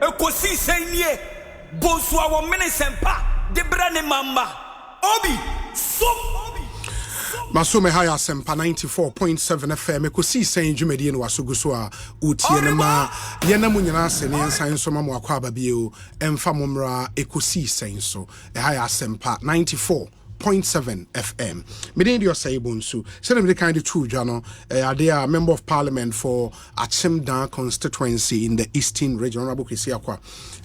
Ekosiisen nie Bonswa wo minisempa de brane mamba Obi Masume haya sempa 94.7 FM Ekosiisen dwumadi no wasoguso a utie ne ma yena munyina se ne ensan so ma akwa ababie emfa momra Ekosiisen so haya sempa 94.7 FM. Medin dio say bonsu. Say me kind of true jano. They are member of parliament for Achimdan constituency in the Eastern Region. Honorable Kwesi Akwa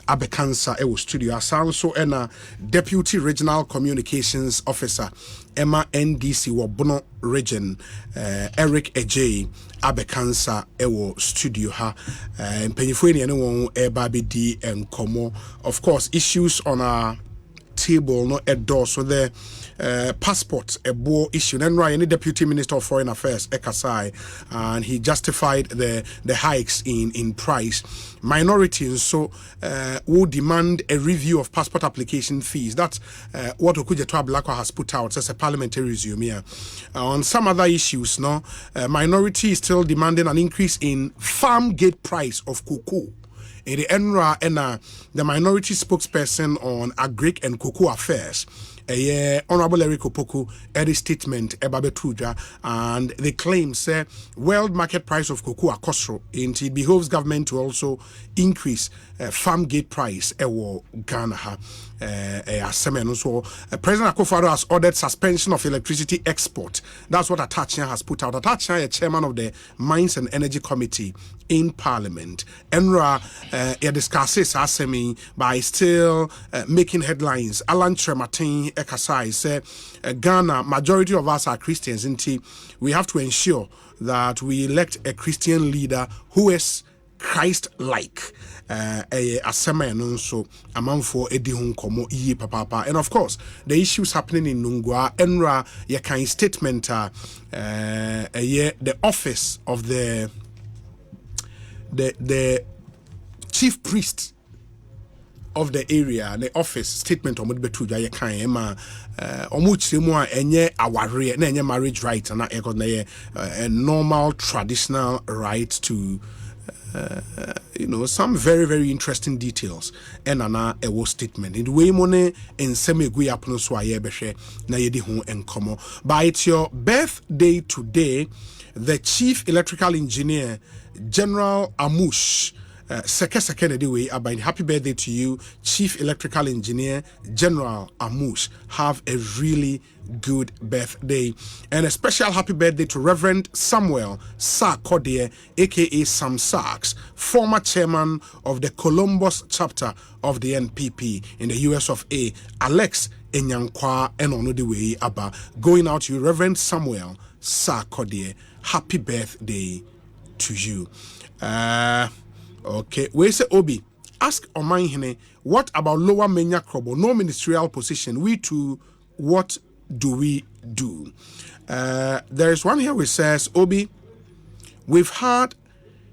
Abekansa ewo studio. Asanso ena Deputy Regional Communications Officer Emma NDC wo Bono Region Adjei Abekansa ewo studio ha. Mpanyifo ni ene won eba bedi enkomo. Of course, issues on our table no door so the passport a bo issue and right any Deputy Minister of Foreign Affairs Ekosisen, and he justified the hikes in price. Minorities so will demand a review of passport application fees. That's what Okujeto Ablakwa has put out as a parliamentary resume. On some other issues, no minority is still demanding an increase in farm gate price of cocoa. In the NRA and the minority spokesperson on agric and cocoa affairs, Honorable Eric Opoku, a statement about Betuja, and they claim say world market price of cocoa are costro. It behoves government to also increase farm gate price Ghana. So President Akufo-Addo has ordered suspension of electricity export. That's what Adjei has put out. Adjei, a chairman of the Mines and Energy Committee in Parliament. NRA discusses Asemi by still making headlines. Alan Trematin Ekosisen say Ghana, majority of us are Christians, and we have to ensure that we elect a Christian leader who is Christ-like. A semi so amount for Edihun Komo Iye Papa. And of course, the issues happening in Nungwa, Enra, your kind statement, the office of the chief priest of the area, the office statement on Betuja, your kind, Omuchimua, enye aware, enye marriage right, and a normal traditional right to. Some very, very interesting details. And a war statement. In the way money in semegui upon swaye beshe na yedi hon enkomo. But it's your birthday today, the Chief Electrical Engineer, General Amush, Kennedy about happy birthday to you, Chief Electrical Engineer, General Amush. Have a really good birthday, and a special happy birthday to Reverend Samuel Sarkodie, aka Sam Sachs, former chairman of the Columbus chapter of the NPP in the US of A. Alex Enyankwa and Onodiwe Abba, going out to you, Reverend Samuel Sarkodie. Happy birthday to you. Okay, we say Obi, ask Omanhene, what about Lower Menya Krobo? No ministerial position. We too, what do we do? There is one here which says, Obi, we've had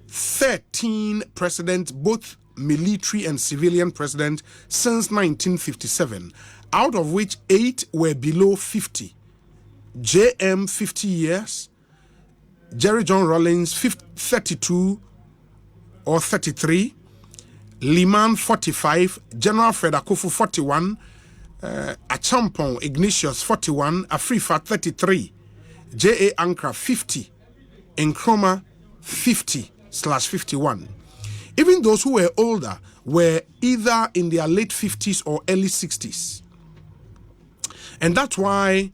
13 presidents, both military and civilian presidents, since 1957, out of which 8 were below 50. JM 50 years, Jerry John Rawlings 32 or 33, Liman 45, General Fred Akufo 41, Achampon Ignatius 41, Afrifa 33, J.A. Ankra 50, Nkrumah 50/51. Even those who were older were either in their late 50s or early 60s. And that's why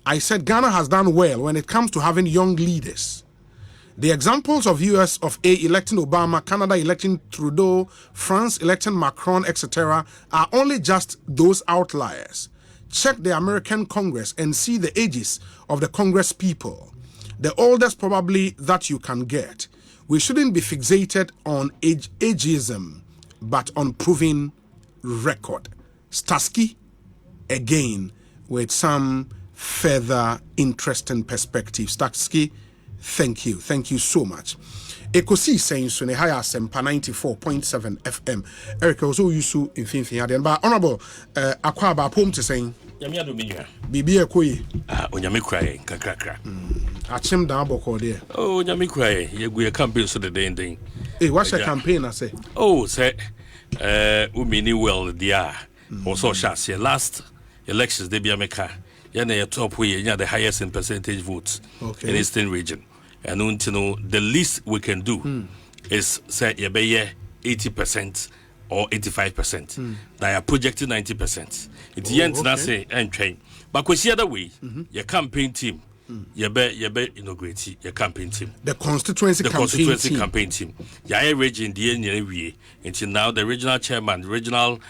I said Ghana has done well when it comes to having young leaders. The examples of US of A electing Obama, Canada electing Trudeau, France electing Macron, etc. are only just those outliers. Check the American Congress and see the ages of the Congress people. The oldest probably that you can get. We shouldn't be fixated on ageism, but on proving record. Starsky, again, with some further interesting perspectives. Starsky, thank you so much. Ekosiisen so ne high asempa 94.7 FM. Eric also used to in fin then but honorable Akwaba pom to saying Yamia Dominia. Bibi Ekoyi. Onyame cry kakrakra. Achim down boko there. Oh, Onyame cry. Ye campaign so the day. Hey, what's your campaign I say? Oh, say umini well dia. Also shots your last elections they be America. Yana top way, you the highest in percentage votes in Eastern region. And you know the least we can do is say you be 80% or 85%. They are projecting 90%. It's the end to say and train. But we see other way, your campaign team, you be inaugurate your campaign team. The constituency campaign team. Your region the end until now the regional chairman, regional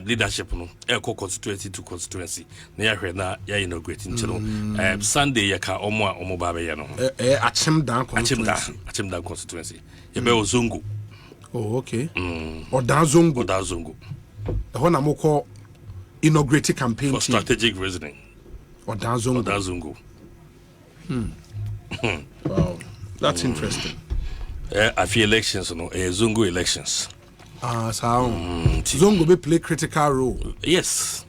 leadership no constituency to constituency. Na ya inaugurating Sunday ya ka omo ba be ya no. Achim down constituency. You be Ozungu. Oh, okay. Oda Zongo. The one I'm call inaugurated campaign for strategic reasoning. Oda Zongo. Wow, that's interesting. I feel elections, Zongo elections. So Zongo be play critical role. Yes.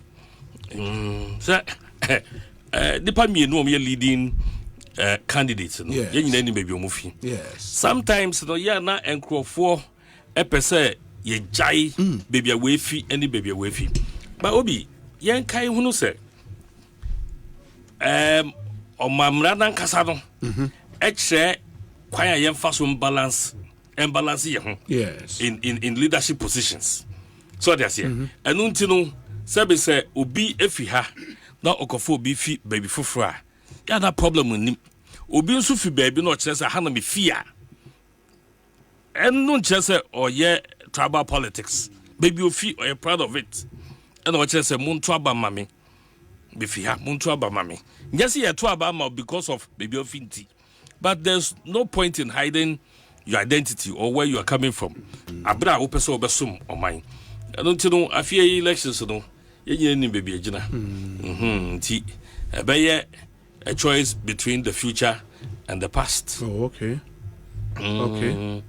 So, the party no me leading candidates. Yes. Sometimes na enkrofo epese ye jai baby awefi any baby awefi. But obi yen kai hunu se omamra nan kasa no ekre kwaya yen faso imbalance ye ho. Yes. In leadership positions. So they say enu ntino sebe se obi efi ha na okofo obi fi baby fufura ya na problem nim obi nso fi baby no kire se ha na me fia enu kire se oye tribal politics baby ofi or proud of it and o kire se muntu aba mame be fi ha muntu aba mame yes ye to aba ma because of baby ofinti but there's no point in hiding your identity or where you are coming from abra wo pese obesum oman enu ntino afie elections no ye ni baby agina nti ebeye a choice between the future and the past. Oh, okay. Okay.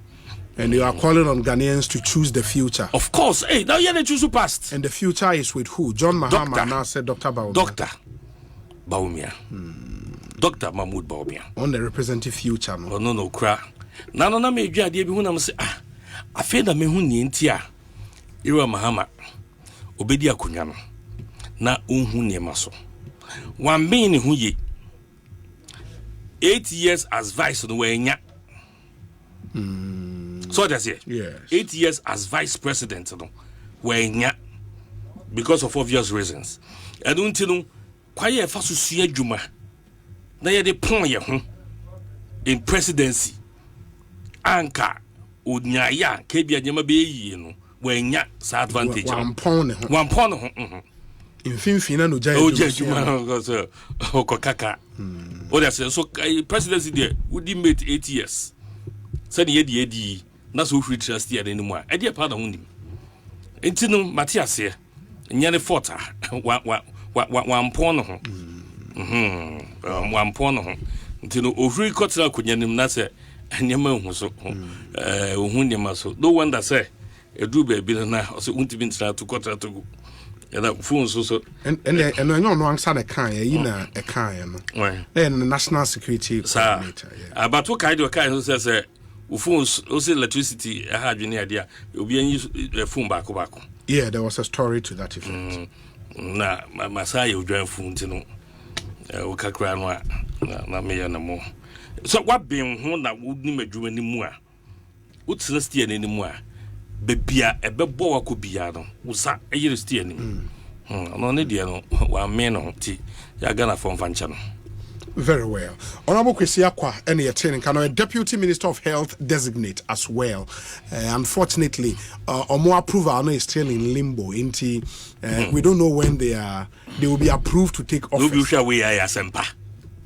And you are calling on Ghanaians to choose the future. Of course. Hey, now you choose the past. And the future is with who? John Mahama now said Dr. Bawumia. Dr. Bawumia. Dr. Mahmoud Bawumia. On the representative future. No. Oh, no, cry. Na me dwa de bi hu na me say afei da me hu ni ntia. Ira Mahama. Obedi akonya no. Na unhu niema so. Wan be ni hu ye. 8 years as vice no wenya. So that's it. Yes. 8 years as vice president no wenya because of obvious reasons. And until kwaye fa so sua dwuma. Na ye de pon ye ho in presidency. Anka odnyaya ke bia nyama be yi no wenya sa advantage. One pon ho. In Finfina no jai. Oh, yes, Okokaka. Oh, that's so presidency there would made 8 years. Said ye not so free trust here anymore. I dear part of him. Intino Matthias here, nearly 40. One pawn. One pawn. Until over Cotter could yanim nasa and Yaman so. So no wonder say a do baby na also won't be to Cotter to go. And that phone so and I know answer the kind na a kind and national security coordinator. But what kind of kind who says phones also electricity had any idea you'll be use a phone back. Yeah, there was a story to that effect. Na my side you join phone to know Kakran na me na more. So what being who that would need me anymore? What's the anymore? Bebia ebebo wa ko bia no usa eyire stie nim no ne de no wa me no ti ya Ghana from fancha no. Very well. Honorable Kwesi Akwa and a Deputy Minister of Health designate as well. Unfortunately, more approval is still in limbo. We don't know when they will be approved to take office. No be sure we are asempa.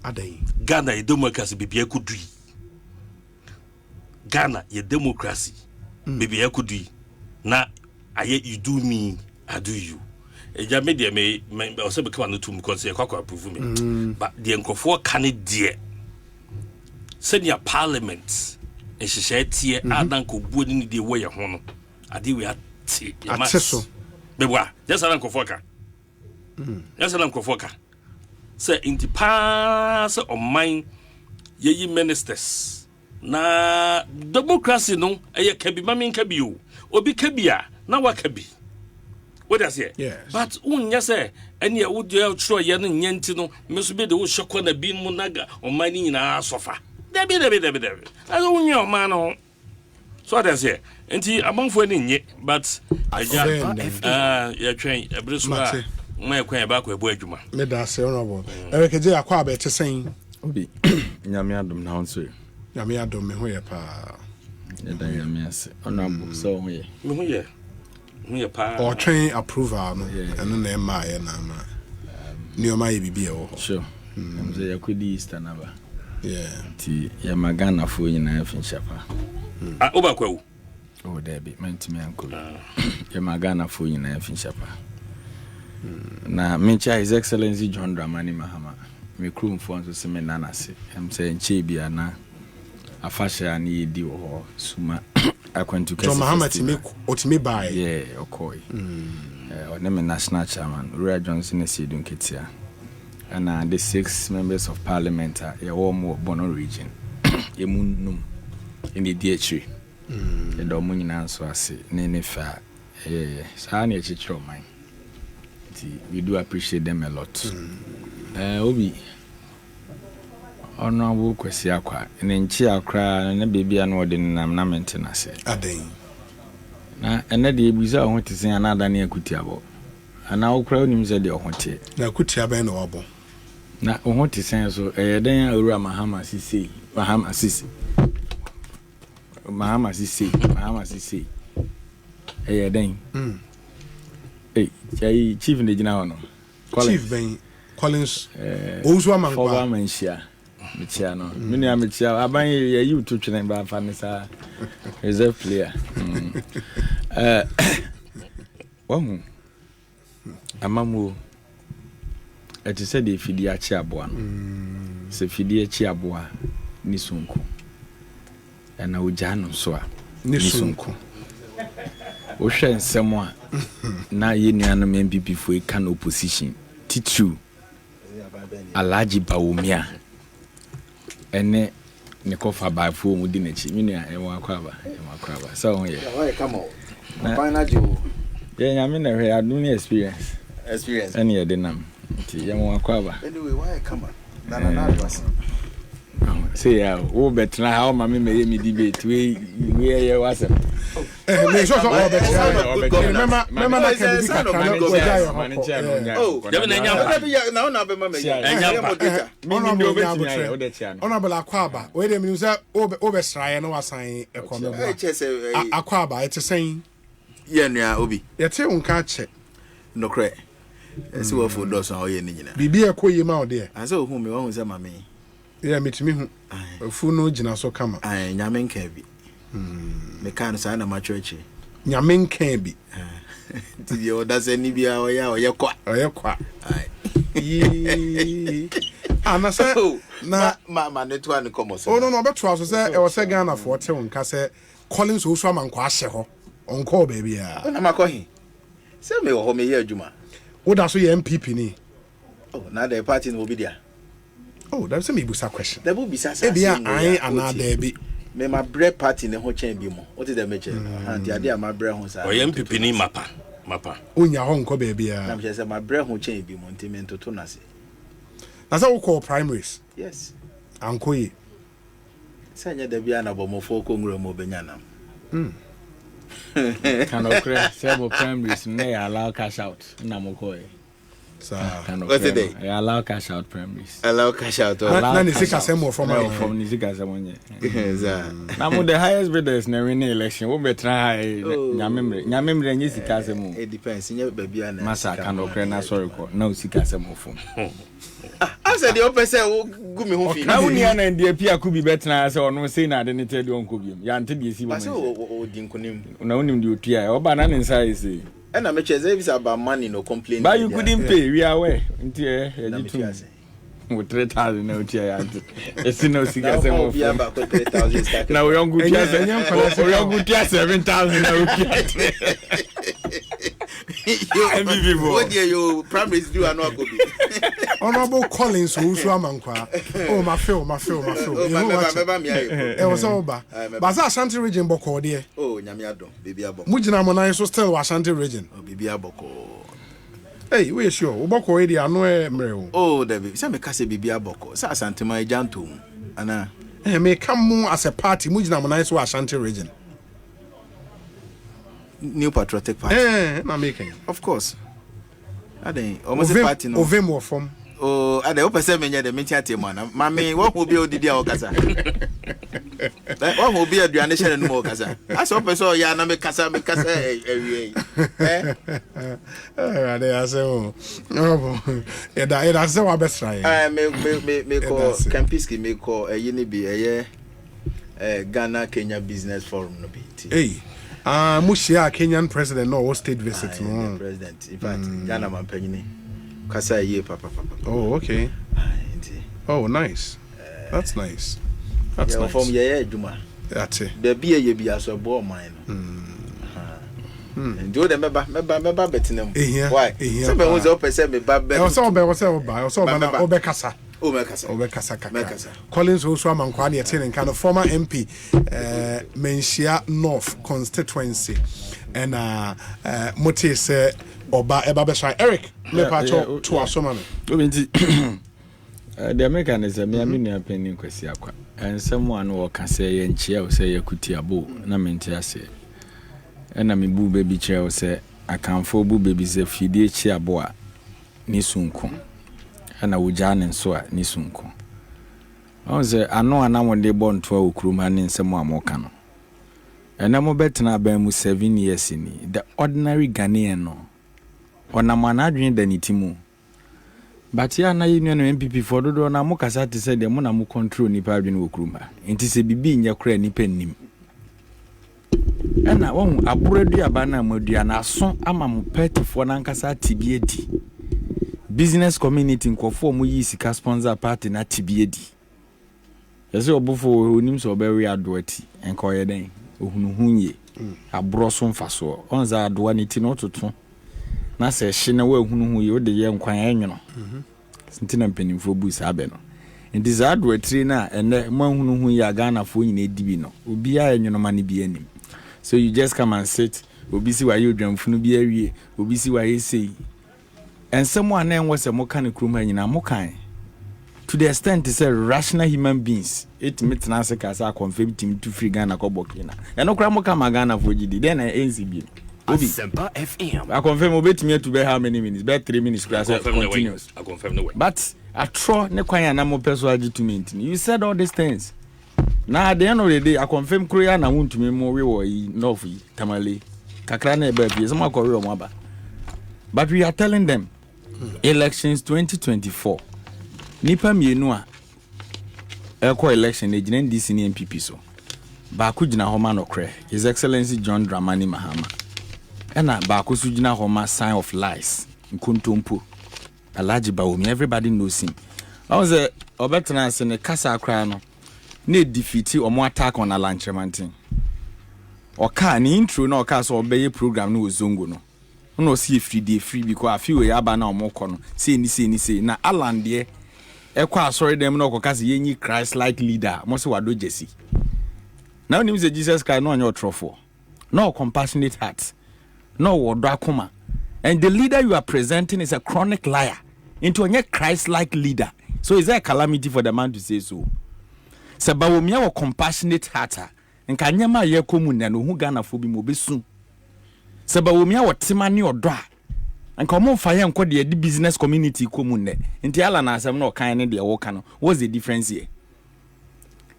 Adjei. Ghana democracy bibia kudui. Ghana ye democracy. Baby ekudi na aye you do me I do you. Eja media me o se be kwa no tum because e kwakwa approve me. But the enkofo can it dear. Senior parliament nhyehyɛ tie adan ko buo ni de wo ye ho no ade we ate ateso bebwa just alan kofoka just alan kofoka say inti pa say oman yeyi ministers na democracy no eye kabi mami kabi o obi kabia na wa kabi what does it but unya say ene e wo de tro ye no nyenti no meso be de wo hwekọ na bi mu naga oman ni nyina asofa debi aso unya oman no so what does it enti amanfo ni nye but aja ya twen ebreso my kwan ba ko ebo adwuma me da se honorable Eric Adjei akwa abete sen obi nyame adom na won so nyame adom me ho ye pa ne da nyame ase honorable so ho ye me ho ye pa or train approval no eno na ma ye na ma ni o ma ye bibie wo sure am say yakodi easter na ba ti ya magana fo nyina afin shapa oba kwa o da bi mentimi anko ya magana fo nyina afin shapa na mencha His Excellency John Dramani Mahama me crew for so se me nanase am say nche bia na afasha na yedi wo suma akwantu kase John Mahama otimi bai okoi on me national chairman Royal Johnson Esidun Ketia and the 6 members of parliament are all more Bono Region emunum in the DHR and the munina so ase ne fa sa na echichiro man. We do appreciate them a lot. Obi honorable kwesi akwa nchi akra na baby anu de nam na maintenance aden na ene de ebuza ho tisen anada na akuti abo ana okra onim ze de ho te na akuti aben na obo na ho tisen so den awura Mahama Sisi den Hey, Chief in the General. Chief Ben Collins. Ozo man kwa. Foba manshia. Michiano. Mini amichia. Aban ye YouTube channel ba fanisa. Reserve player. Wahu. Amamu. Eti se de fidi achi aboa no. Se fidi achi aboa ni sunku. Na ogya no so a ni sunku. O hwe nsem a na ye nuanom MPP fo kan opposition titru Alhaji Bawumia ene ne kofa ba fo mu di nachi minua e wa kwaba so ho ye come on find you ye nyame na hwe adun experience ene ye de nam ti ye wa kwaba anyway why come on na advice say ya wo betra how ma me me debate we ye wasem me so remember na can be kakra oh dem na nya na na be mama honorable Akwaba we dem you say obe sraye no wasan ekono Akwaba it saying ye nua obi ye te unka che no kre esi wo fo doso o ye ni nyina bibi ekoyi ma o de anse o hu me wo hu se mama yeah mitimi hu fu no gina so kama nyame nka bi me kan sa na machochi nyame nka bi ti yo da se ni bia o ya kwa yi anasa na ma ne to an komo so oh no beto aso se e wo se Ghana for te won ka se Collins osu amanko ahye ho onko baby a na makohi se me wo ho me ye adwuma wo da so ye MPP ni oh na the party no be there. Oh, that's a busa question. There will be say I another be. Me my bread party ne ho chen bi mo. What is the meche? And the idea my bread ho sa. O MPP ni mapa. Unya ho nko baby a. Na me say my bread ho chen bi mo ntimento to na se. Na say we call primaries. Yes. Anko yi. Sanya da bia na bomofo ko ngura mo benya nam. Can okre several primaries ne allow cash out na mo ko e. What's the day? I allow cash out primaries. Allow cash out. Na ni sika semo from ni sika semo nye. Na mo the highest bidders na win election. Wo betra high nyamemre nyi sika semo. It depends. Nya baby na. Masa can okre na sorry ko. Na sika semo from. I said the open say go me ho fi. Na woni na NDP akubi betra say ono say na de ne tedi onko biom. Ya nte de esi bo. Masa o di nkonim. Na wonim de otua. Oba na ne nsa ese. And I make sure it's about money, no complaint. But you couldn't pay. We are aware. with 3,000 no tia. It's no cigar. Now be about 3,000. Now we are good. We are good. 7,000 no tia. What do you promise do and not go be? Honorable Collins, who's Ramankwa. Oh, my film. It was over. But Ashanti region boko dear. Oh, Nyamiado, baby aboko. Mujina Mona so still Ashanti region. Oh, baby aboko. Hey, we sure. Boko edi anwe mreo. Oh, David, some case baby aboko. Sa Ashanti my jantum. Ana. Eh, may come as a party. Mujina Mona so Ashanti region. New Patriotic Party. Na making. Of course. Ade, almost a party no. Ovemo from. Oh, ade o pese menye de mentia te man. Mami, what will be odidi a okasa? What will be aduane hye no mo okasa? Asa o pese ya na me kasa ewie. Ade ase o. No. Eda se wa best try. Me ko Campiski me ko yini bi Ghana Kenya Business Forum no bi. Hey. Mushia Kenyan president no state visit no. President. In fact, Ghana man panyini. Kasa ye papa. Oh, okay. Oh, nice. That's nice. That's nice. From ye Juma. That's it. There be ye be aso bo mine. Do the meba betinem. Why? Say be won say me ba be. So be na obekasa. Obekasa kaka. Collins also amankwa de ten kind of former MP Menchia North constituency and Mote say Oba Eba Besha Eric me pacho to asoma me. The mechanism me aminu apeni kwesi akwa. And someone who can say ye nchia o say yakuti abo na mentia say. Na me bu baby chair o say akanfo bu baby say fidie chi abo a ni sunko. Na wujane nso a ni sunko. On say ano anamo de bon to okuruma ne nsemo amoka no. Ena mo betena ban mu 7 years ni. The ordinary Ghanaian no. Ona manadwin da nitimu. But ya na union MPP for do na mo kasa te say de mo na mo control ni pa adwin okuruma. Enti se bibi nya kura ni pannim. Ena won aboradu aba na madua na so ama mo partyfo na nkasa tibiedi. Business community nkofo mu yi sika sponsor party na tibiedi. Yese obufo onim so obewe adoati enkoye den ohunuhunye abroso mfaso onza adoa ni ti no toto na se hye na wa hunuhunye o de ye nkwan enwono sintina mpanimfo bu sa abe no enti za adoati na ene ma hunuhunye agana fo nyina edibi no obi a enwono ma ne bi anim. So you just come and sit obi si wa ye odwamfunu bi awie obi si wa ye sei. And someone then was a mokani kruma nyina mokan to the extent say rational human beings it meet na se kasa confirm team to free Ghana ko bokina and no kra moka magana for gidi then NCB obi Sempa FM I confirm obetimi to be how many minutes be 3 minutes class continuous I confirm the way but I tro ne kwan na mo person agreement you said all these things now at the end of the day I confirm kroya na wontumi mo we wo yi north yi tamale kakra na e ba bi some akore o mo aba but we are telling them elections 2024 nipa mienu a eko election ejina NDC ni MPP so ba ku gina homa no kre His Excellency John Dramani Mahama ena ba ku su gina homa sign of lies nkontompo Alhaji Bawumia everybody knows him I was a obetana se ne kasa akra no na defeat omo attack on Alanchemantin oka ni intro na oka so obeye program no ozongo no no see free because I feel we aba na omoko no say ni na Alan de ekwa asori dem na okoka se yenyi Christ like leader mo se wado Jesse now him say Jesus Christ no anya otrofo no compassionate heart no wodo akoma and the leader you are presenting is a chronic liar into a Christ like leader so is there a calamity for the man to say so Bawumia wo compassionate heart nka nyama ye komunna no hu Ghana fo bi mo besu Bawumia wotima ne odo a nka mo fa ye nko de business community komunne nti ala na asem na okan ne de wo ka no what's the difference here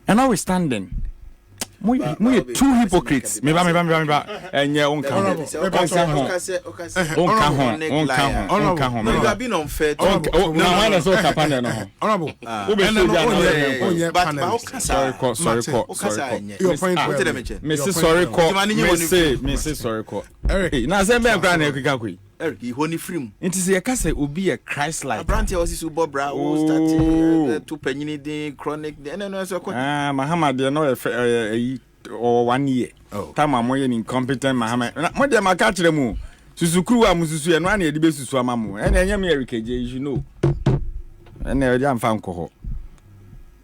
and now we standing we two hypocrites me ba enye onka ho you have been unfair now why does so happen no honorable sorry sorry Eric na say me kra na ekika koi Eric he honi film nti se yɛka sɛ obi yɛ Christ like Abrantia was so bobra o start to penyini din chronic den no so Mahama de no e or 1 year time amoye ni incompetent Mahama mo de maka kyerɛ mu susukuru a mususu ye no ana yɛde besusu ama mo ɛna ɛnyɛ me Eric Adjei you know ɛna yɛde amfa nkɔ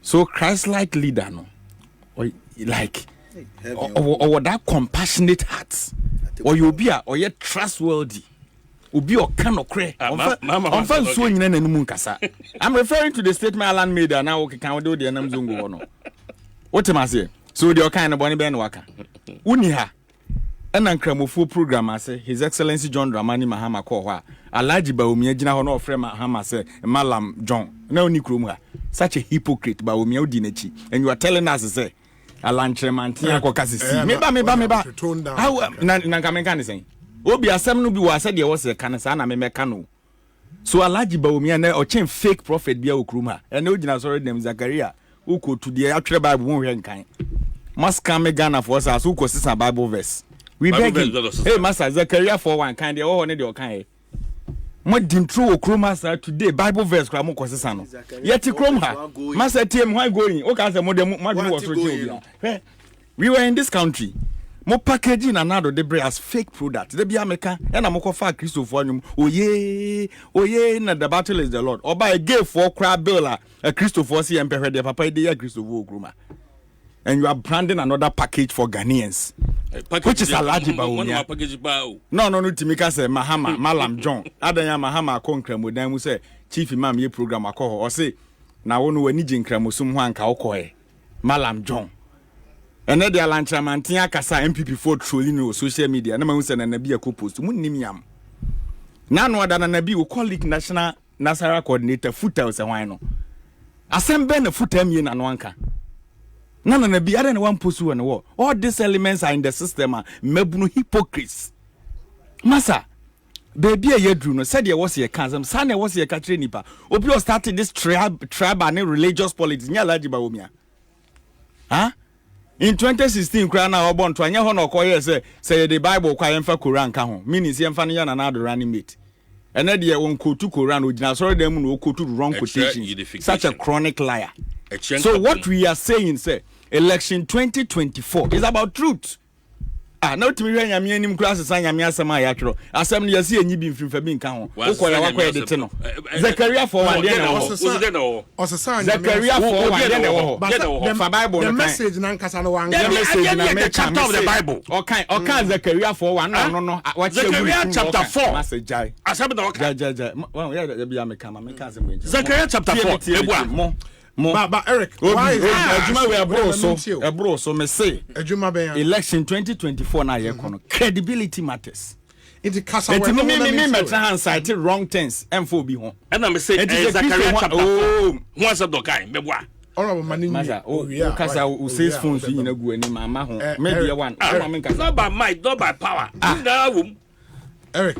so Christ like leader no or like or that compassionate heart or you be or yet trustworthy obi o kan okre on fan so nyina nanum nkasa I'm referring to the statement Alan made and now kan we do the nam zongo no what am I say so the kind of boni ben waka uni ha ena nkramofo program ase His Excellency John Dramani Mahama ko ho a Alhaji Bawumia gina ho na ofre Mahama say Malam John na oni krom ha such a hypocrite Bawumia odi nachi and you are telling us say alanchremantia ko kasisi meba how na kamenka ne sen obi asem no bi wa se de wo se kan sa na memeka no so Alhaji Bawumia na o chen fake prophet bia okrum ha e na ogina sorry dem Zakaria uko to the atwere Bible won hwe nkan must come Ghana for us as uko sisa Bible verse we beg you hey master Zakaria for one kind de wo ne de o kan mo dintro okrum asa today Bible verse kra mo ko sisa no yet krom ha master tiem why going o ka say mo de mo adwene wo so je we were in this country mo packaging another debris as fake product they be ameka and am ko fa Christopher anyum oye na the battle is the Lord oba a gay for crab bill a Christopher see empehwe de papa de ya Christopher okruma and you are branding another package for Ghanaians which is Alhaji Bawumia no timika say Mahama Malam John adanya Mahama konkra modan mu say chief imam ye program akọ o say na wonu wani jinkramusum ho anka okoe Malam John ene de alantramantin akasa MPP4 trolling no social media na mahu se na nabi akopost munnim yam na no ada na nabi wo colleague national nasara coordinator futa se hwan no asembe na futa mie na no anka na nabi ada na one post wo no all these elements are in the system mabunu hypocrites masa baby yedru no said ye was ye kansam sa na was ye ka kire nipa obi o started this tribe and religious politics nya Alhaji Bawumia in 2016 kra na obon to anya ho na okoye say the Bible kwa yemfa Quran ka ho meaning yemfa no ya na do running mate ene de won quote Quran ogina sorry dem no quote wrong quotation such a chronic liar so what we are saying say election 2024 is about truth na timi hwa nyame anim kra sesa nyame asema ya twero asem ne yesi enyi bi mfimfa bi nka ho ukoya wakoya de te no Zakaria for one dey na ho osesa Zakaria for one dey na ho for Bible the message na nkasa no wan the message na me chapter of the Bible okay Zakaria for one no what Zakaria chapter 4 message jai asem da okay ja ya bi ameka asem we Zakaria chapter 4 ebua But Eric, why is Ejuma we abro so me say Ejuma ben election 2024 na ye kono credibility matters. It kasa we me metra hand side wrong things emfo bi ho. And I say Zakaria chapter 4 who answer dokai mebwa. All mani maza o kasa o sales phones yi na gu ani mama ho me be one not by might not by power. Eric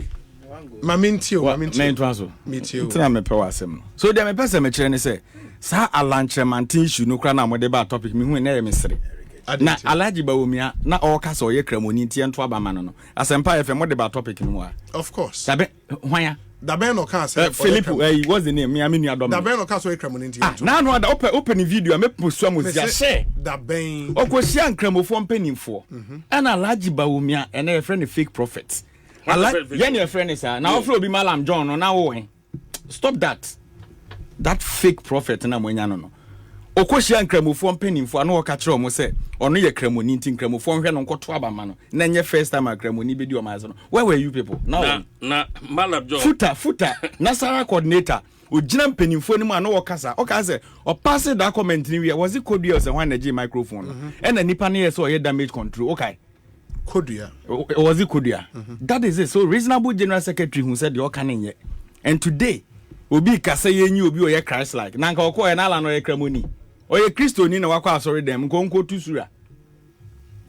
Mamintio me transfer tina me pe wasem so dem me pese me kire ne say sa alanchremantin issue no kra na mo de ba topic me hu na ye mesere na Alhaji Bawumia na o kasa o ye kramoni ntie nto abama no asempa FM mo de ba topic no wa of course dabe hwan dabe no kan say Philip what's the name me aminu adom dabe no kasa o ye kramoni ntie nto na no da open video me post amosia share dabe okosia nkramofo mpanimfo ana Alhaji Bawumia ene ye friend fake prophet yen your friend is now offer obi Malam John no na wo stop that fake prophet na mwanya no okohia nkramofo mpanimfo ana woka kire omo se ono ye kramoni nti nkramofo hwe no nkoto abama no na nye first time kramoni bedi o mazo no where were you people now na Malam John futa nasara coordinator ogina mpanimfo ni mu ana wokasa okase o pass that comment ni we was it code se hwan na G microphone na nipa na ye so ye damage control okay Kodua was it Kodua that is it so reasonable general secretary who said the okanenye and today obi kasa yenyi obi oye Christ like nanka okoye na ala no ye kramoni oye Christoni na wakwa asori dem nkonko tusura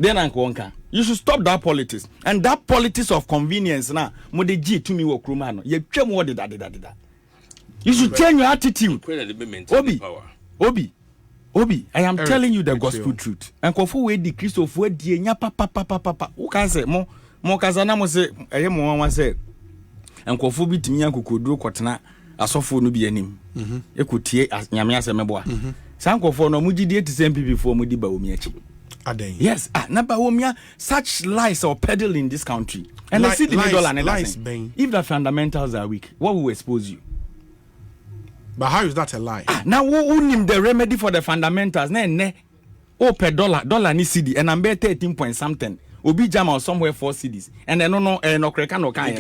then nanka wonka you should stop that politics and that politics of convenience na mo de gi to me wo kroma no ye twam wo de da you should change your attitude Obi, I am telling you the gospel truth. And kofo we di Christopher we di nya papa. Who can say mo kaza na mo say mo wan say enkofo bi timi ankokoduro kotena asofo no bi anim ekutie nyame asemeboa sankofo no mugidie ti MPP for mudi Bawumia chi Adjei. yes na Bawumia such lies are peddled in this country and I see the dollar and lies if the fundamentals are weak what will expose you? But how is that a lie? Now who name the remedy for the fundamentals ne per dollar ni CD and I'm 13 point something obi jama somewhere 4 cities and then no kreka no kan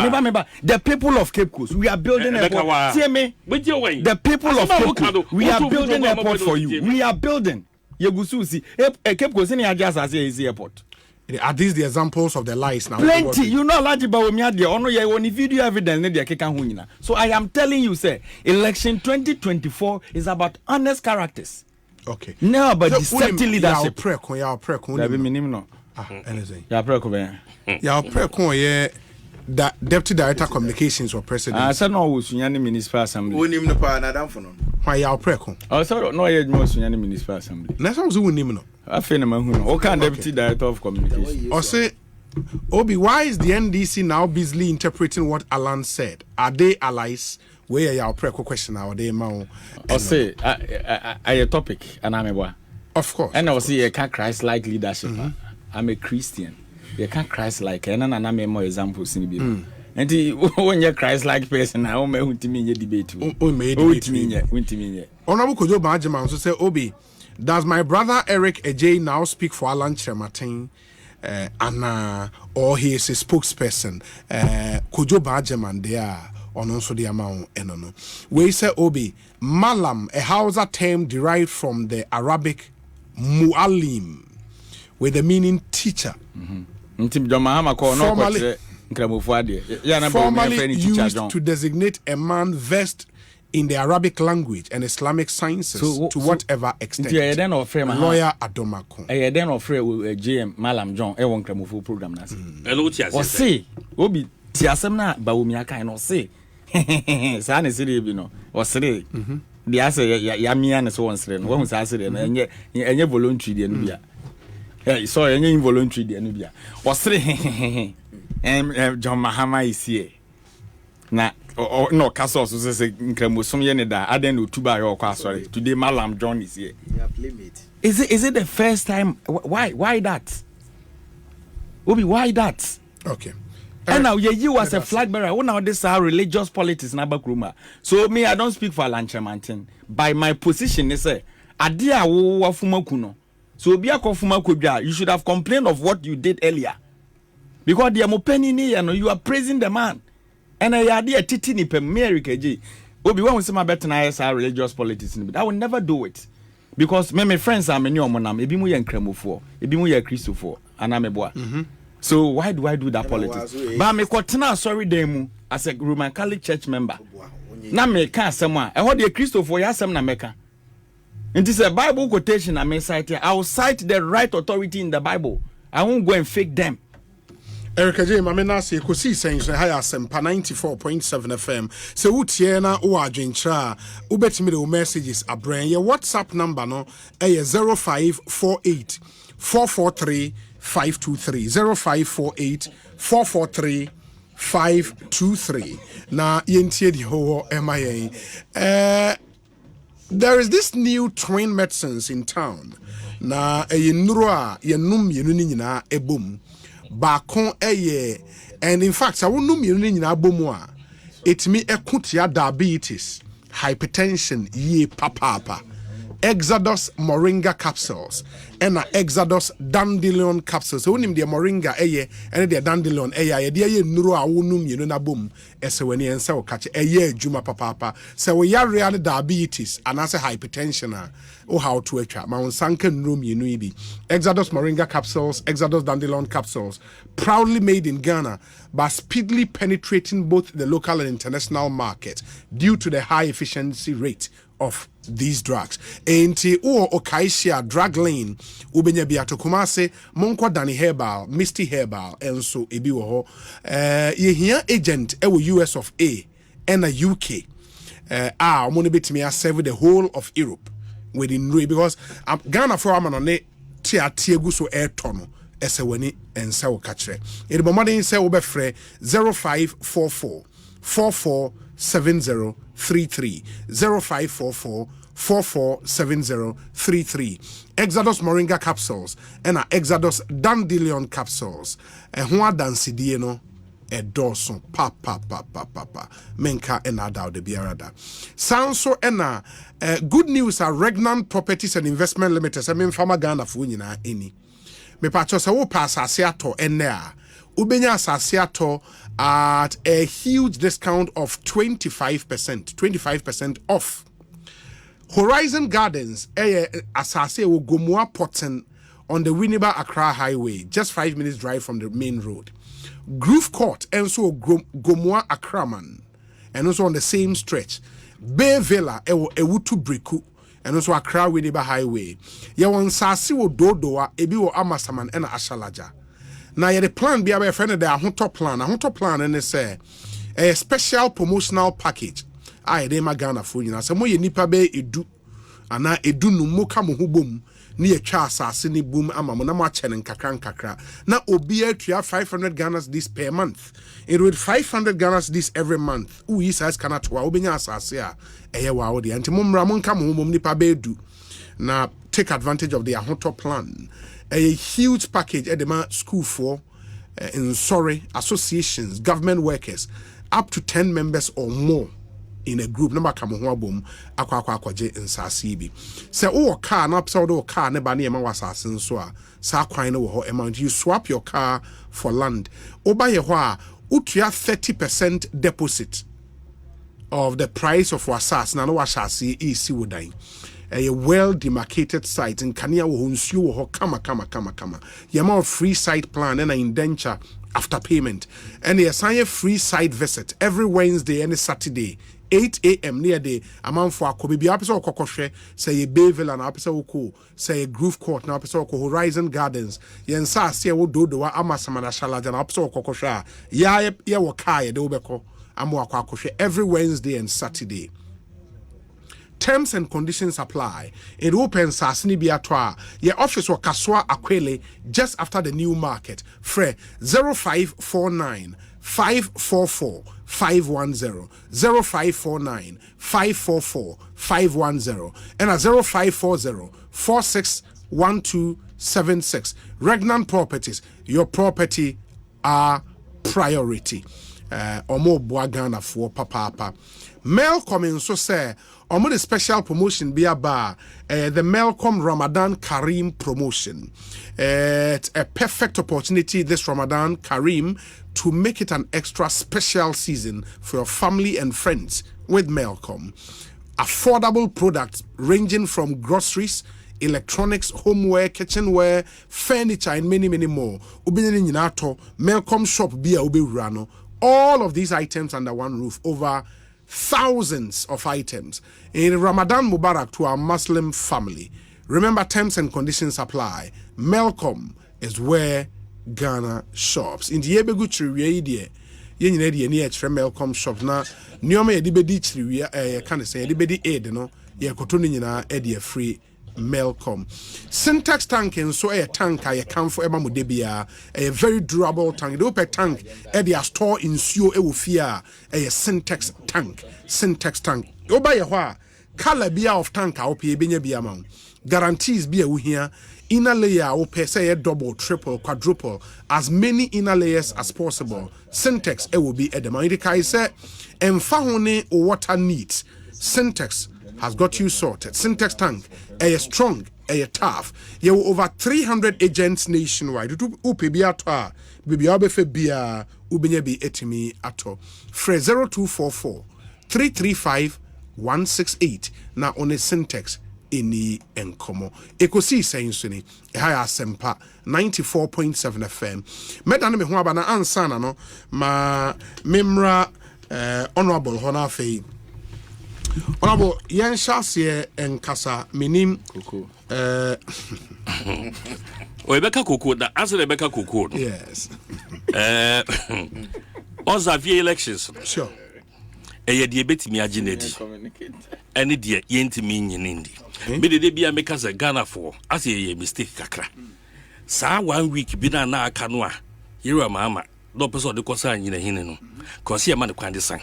remember the people of Cape Coast we are building a airport see me the people of Cape Coast we are building an airport for you we are building yegusu see Cape Coast ni ajas as is airport. Are these the examples of the lies now? Plenty. You know, Laji Bawumia, the ono ye only video evidence ne dia keka hunyina. So I am telling you, say, election 2024 is about honest characters. Okay. No, about deceptive leadership. Ya preko. That be minim no. Anything. Ya preko be. Ya preko ye that Deputy Director Communications or President. I said no Sunyani Municipal Assembly. Who him no pa na dan for no. Why ya preko? I said no ye mo Sunyani Municipal Assembly. Na so who him no. I feel na mahu no. O kan Deputy Director of Communication. Or say Obi, why is the NDC now busily interpreting what Alan said? Are they allies? Where ya preko question are they mao? Or say a topic and I'm a of course. And I say a Christ-like leadership. I'm a Christian. You can't Christ-like, and I'm more examples in the and when you're Christ-like person, I may want to mean your debate. Honorable Kojo Bajama also say, Obi, does my brother Eric Adjei now speak for Alan Chematin? Anna, or he is a spokesperson. Kojo Bajama there, on also the amount, no. We say, Obi, Malam, a Hausa term derived from the Arabic Mu'alim, with the meaning teacher. Formally used to designate a man versed in the Arabic language and Islamic sciences to whatever extent. Lawyer Adomako. I then offer JM Malam John Ewon Kramofu program. Or say, Obi Tiasemna Bawumia kind of say, San is you know, or say, the answer Yamian is one strain, one was answered, and yet voluntary the Nubia. Sorry, any involuntary the Nubia. Or say, John Mahama is here. Na no castle so say Nkramosom ye ne da aden no tuba yo kwa sorry today Malam John is here. Yeah, playmate. Is it the first time why that? Obi, why that? Okay. And now you as a flag bearer, who now this are religious politics na bakruma. So me I don't speak for Lanchamantin. By my position they say adia wo wafuma kuno. So obi akofuma kwabia you should have complained of what you did earlier. Because the amopeni ni you are praising the man. And I had a titi ni pe America G. Obi one say my better na religious politics but I will never do it. Because my friends are many omonam ebi mu ye nkramofo, ebi mu ye Christopher, anameboa. So why do I do that politics? But me kwotena sorry dem mu as a Roman Catholic Church member. Na me ka asem a e ho de Christopher ya asem na meka. It is a Bible quotation I may cite here. I will cite the right authority in the Bible. I won't go and fake them. Eric Adjei mamena se Ekosiisen so high asempa 94.7 FM. Se wutie na wo adwentra ubetimi de messages abran your WhatsApp number no eh 0548 443 523 0548 443 523 na yentie di ho emayen there is this new twin medicines in town na yenuro a yenum yenu ni nyina ebom bakon eye and in fact I won't know me nyina bomu a etimi ekutia diabetes hypertension ye papa Exodus moringa capsules and Exodus dandelion capsules so wonim de moringa eye and de dandelion eye de ye nuro a wonum yenu na bom ese wani ense o kache eye adwuma papa se we yare ne diabetes and as hypertension a o how to atwa ma wonsanka nuro yenu ibi Exodus moringa capsules Exodus dandelion capsules proudly made in Ghana but speedily penetrating both the local and international market due to the high efficiency rate of these drugs. Enti o okaisia drug lane ubenya biato kumase monko dani herbal misty herbal enso ebi wo ho ye hia agent e wo US of A and a UK omo ne betimi serve the whole of Europe within because Ghana for amano ne tiagu so air tono esewani ensa wo kachre ede bomodin se wo befre 0544 447033 0544 447033 Exodus Moringa capsules and Exodus Dandelion capsules ho adansidie no edoso pa menka enada de biarada sanso ena good news are Regnant Properties and Investment Limited se memfama Ghana fo nyina eni me pacho se wo pa asase ato enne a ubenya asase ato at a huge discount of 25% off. Horizon Gardens asase wo Gomua Potten on the Winneba Accra Highway, just 5 minutes drive from the main road. Groove Court and so Gomua Akraman, and also on the same stretch. Bay Villa Ewutu Briku and also Accra Winneba Highway. Yawon sasi wo dodoa ebi wo amasaman ena ashalaja. Na ye the plan be a friend de ahotop plan and say a special promotional package. I de Ghana for you. So mo ye nipa be edu ana edu no mo ka mo ho bom na ye twa asase ni boom ama mo na mo ache nkakra na obi atua 500 Ghana this per month. It with 500 Ghana this every month. Who is as kana to obenya asase a eye wa wo de anti mo mra mo nka mo ho bom nipa be edu na take advantage of the ahotop plan. A huge package at the school for in associations, government workers, up to 10 members or more in a group. Number come on boom, akwa in Sasibi. Say, oh, car, no episode of car, never near my assassin, so amount. You swap your car for land. Oba yewa, utria 30% deposit of the price of wasas. Na no washasi is siwudai. A well demarcated site in Kania wo nsuo wo kama yama free site plan and an indenture after payment and a sign free site visit every Wednesday and Saturday 8 a.m. near the amount for akobi episode kokoshe say a Bayville and episode ko say a Groove Court na episode ko Horizon Gardens yensa se wo dodo wa amasamana shalaja na episode kokosha ya wo kai de obeko amo akoshe every Wednesday and Saturday. Terms and conditions apply. It opens Sasini Biatoa. Your office or Kaswa Akwele just after the new market. Fre 0549 544 510 0549 544 510 and a 0540 461276. Regnant Properties. Your property are priority. Omo Boagana for Papa. Melcom so say omo the special promotion be about the Melcom Ramadan Kareem promotion. It's a perfect opportunity this Ramadan Kareem to make it an extra special season for your family and friends with Melcom. Affordable products ranging from groceries, electronics, homeware, kitchenware, furniture, and many more. Ubinini nyinato Melcom shop be a ubirano. All of these items under one roof, over thousands of items in Ramadan Mubarak to our Muslim family. Remember, terms and conditions apply. Melcom is where Ghana shops. In the Ebegu Chiriye, yen yedi ni etre Melcom shop na nioma yedi bedi chiriye can say yedi bedi aid no ye kotoni nyina edi free Melcom. Syntax tank and so a tank I come for Emma Mudebia, a very durable tank. The open tank, a store in Sio Ewufia, a syntax tank. Syntax tank. Oba Yawa, color beer of tank, I'll pay Benya Biamon. Guarantees be a here. Inner layer or per se a double, triple, quadruple, as many inner layers as possible. Syntax it will be at the Maidika said, and Fahone or water needs. Syntax has got you sorted. Syntax tank, a strong, a tough. You have over 300 agents nationwide. Upe bia toa, bibi abefe bia, ubenye bi etimi ato. Fre 0244 335 168. Na on a Syntax any enkomo. Ekosiisen suni. Ehaya Sempa 94.7 FM. Medane me ho aba na ansana no ma memra honorable Honafe. Honorable Yen Shasie and Kasa Minim Coco. Rebecca Coco, the answer Rebecca Coco. Yes. On the elections. Sure. A debate me aginity. Any dear yenti mean in Indy. Maybe they be a make us a Ghana for as a mistake kakra. Sa 1 week bi na aka no a yera mama no person de kosa nyina hine no cause ye man kwan de san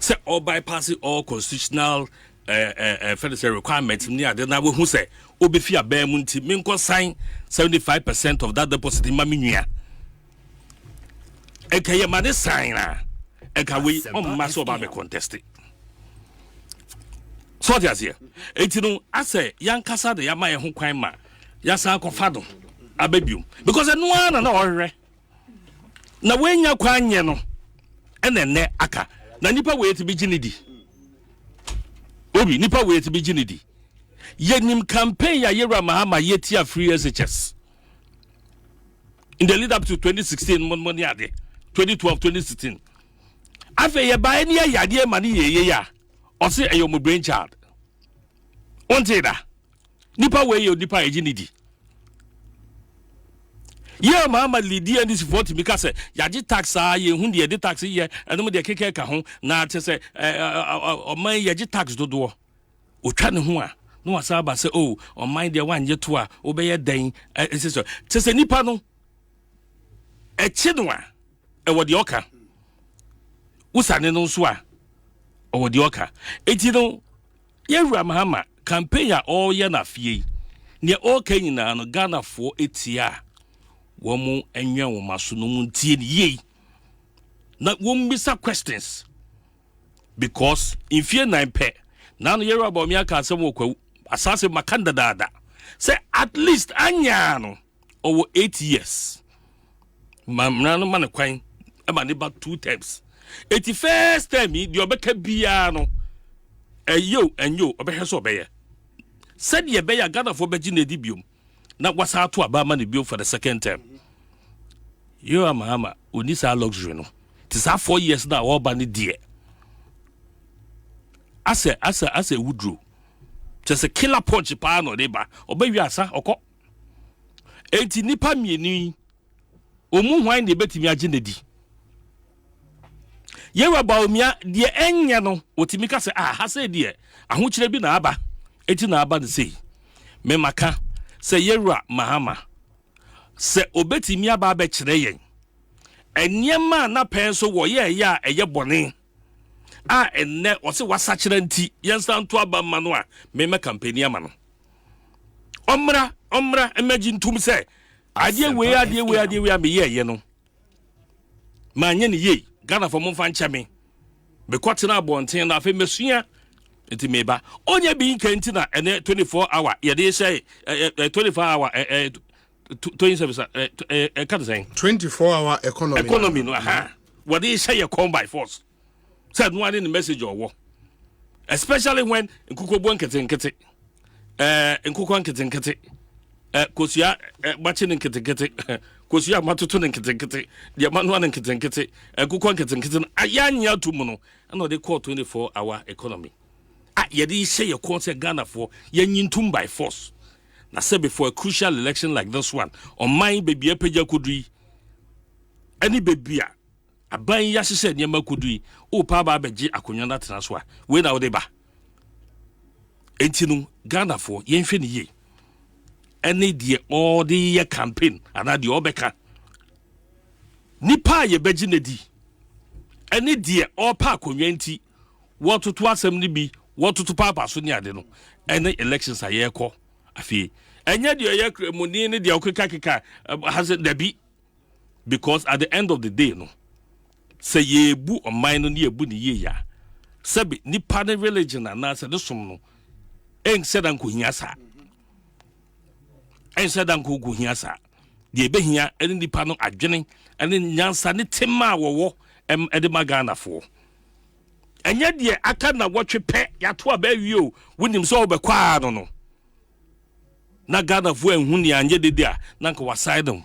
say all bypass all constitutional federal requirements ni ade na we hu say obefi aba mu nti me nko sign 75% of that deposit ma me nua e kaye ma de sign na e ka we on ma so ba be contest so dia here etinu ase yankasa de ya ma ye ho kwan ma ya sa akɔfa do ababium because no ana na ɔhwɛ na wenya kwanye no ene aka na nipa we ti bi ginidi obi nipa we ti bi ginidi yenim campaign ya yera mahama yetia free SHS in the lead up to 2016 money ade 2012 2016 afa ye ba eni ayade ma ne yeye ya ɔse eyo mo brain child ontida nipa we yo nipa ginidi yeah mama lidi and this vote because yaji tax ye hu de de tax ye enum de keke ka ho na te se oman yaji tax dodo otwa ne ho a no wasa ba se oh oman de wanje to a obeye dan so te se nipa no echi no a e wo de oka usane no so a wo de oka eti no yewura mahama campaign a all ye na fie ne okay nyina no Ghana for etia womu enwa wo maso no muntie ye na wom bisa questions because in fear 9 pe na no yero Bawumia ka asem okwa asase makanda dada say at least anya no over 8 years mamna no man kwan e ma ne ba 2 times 81st time di obeka bia no enyo obehwe obeye said ye beya Ghana for beji na di biom na wasa to aba ma ne bio for the second time you are mama onisa luxury no tis 4 years now all ban die ase wudro just a killer punch pa no dey ba obawi asa okọ enti nipa mieni omu hwan de betimi age na di yewa Bawumia de enya no otimi ka se ha se de ahokyere bi na aba eti na aba de sei me maka se yewura mahama se obetimi aba be kire yen enyema na pen so wo ye ya eye bone a enne o se wasa kire nti yensan to aba ma no a me campaign ama no omra imagine tum se adie we me ye no ma nye ne ye Ghana for monfa nche me be kwatena abonten na afa mesua enti meba onye bi nka nti na ene 24 hour ye dey say 24 hour 27 cut saying 24 hour economy no what dey say you come by force said no one in the message or war especially when nkukobo nketenkete nkuko nketenkete kosia bachi nketenkete kosia matoto nketenkete dia manu nketenkete nkuko nketenkete ayanya tumu no na dey call 24 hour economy ye dey say you call say Ghana for yanyintum by force na say before a crucial election like this one on my baby epeja kudui any baby aban ya hye nyema kudui o pa ba beji akonwa na tena so a we na wo dey ba entinu Ghana for yenhwe ne ye any die all the year campaign ana die obeka nipa ye beji na di any die all pa akonwa nti wototo asem ne bi wototo papa so ni ade no any elections ayeko afi enya de ye kremoni ne de okeka has it be because at the end of the day no say ye bu o man no ye bu ni ye ya sabi ni partner religion na say the som no en sedan ko hiasa en sedan ko go hiasa de be hia en ni pa no adwene en nyansa ne tema wowo e de magana fo enya de aka na wotwe pe ya to aba wio wonim so obekwa no na Ghana fo enhu ni anye dede a na nka waside no